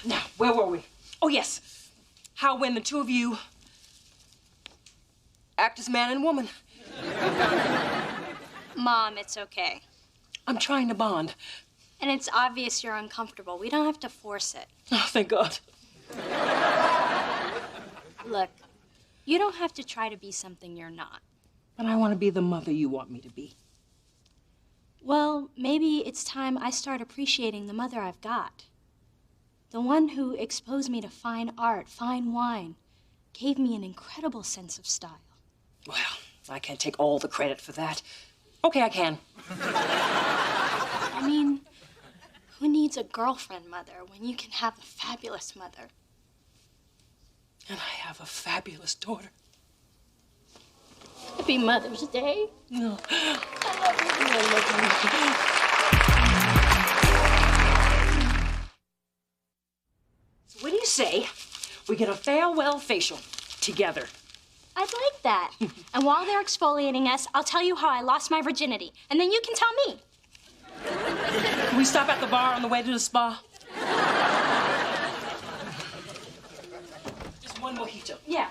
Now, where were we? Oh, yes. How when the two of you act as man and woman. Mom, it's okay. I'm trying to bond. And it's obvious you're uncomfortable. We don't have to force it. Oh, thank God. Look, you don't have to try to be something you're not. But I want to be the mother you want me to be. Well, maybe it's time I start appreciating the mother I've got. The one who exposed me to fine art, fine wine, gave me an incredible sense of style. Well, I can't take all the credit for that. Okay, I can. I mean, who needs a girlfriend mother when you can have a fabulous mother? And I have a fabulous daughter. Happy Mother's Day. No. I love you. So what do you say we get a farewell facial together? I'd like that. And while they're exfoliating us, I'll tell you how I lost my virginity. And then you can tell me. Can we stop at the bar on the way to the spa? Just one mojito. Yeah.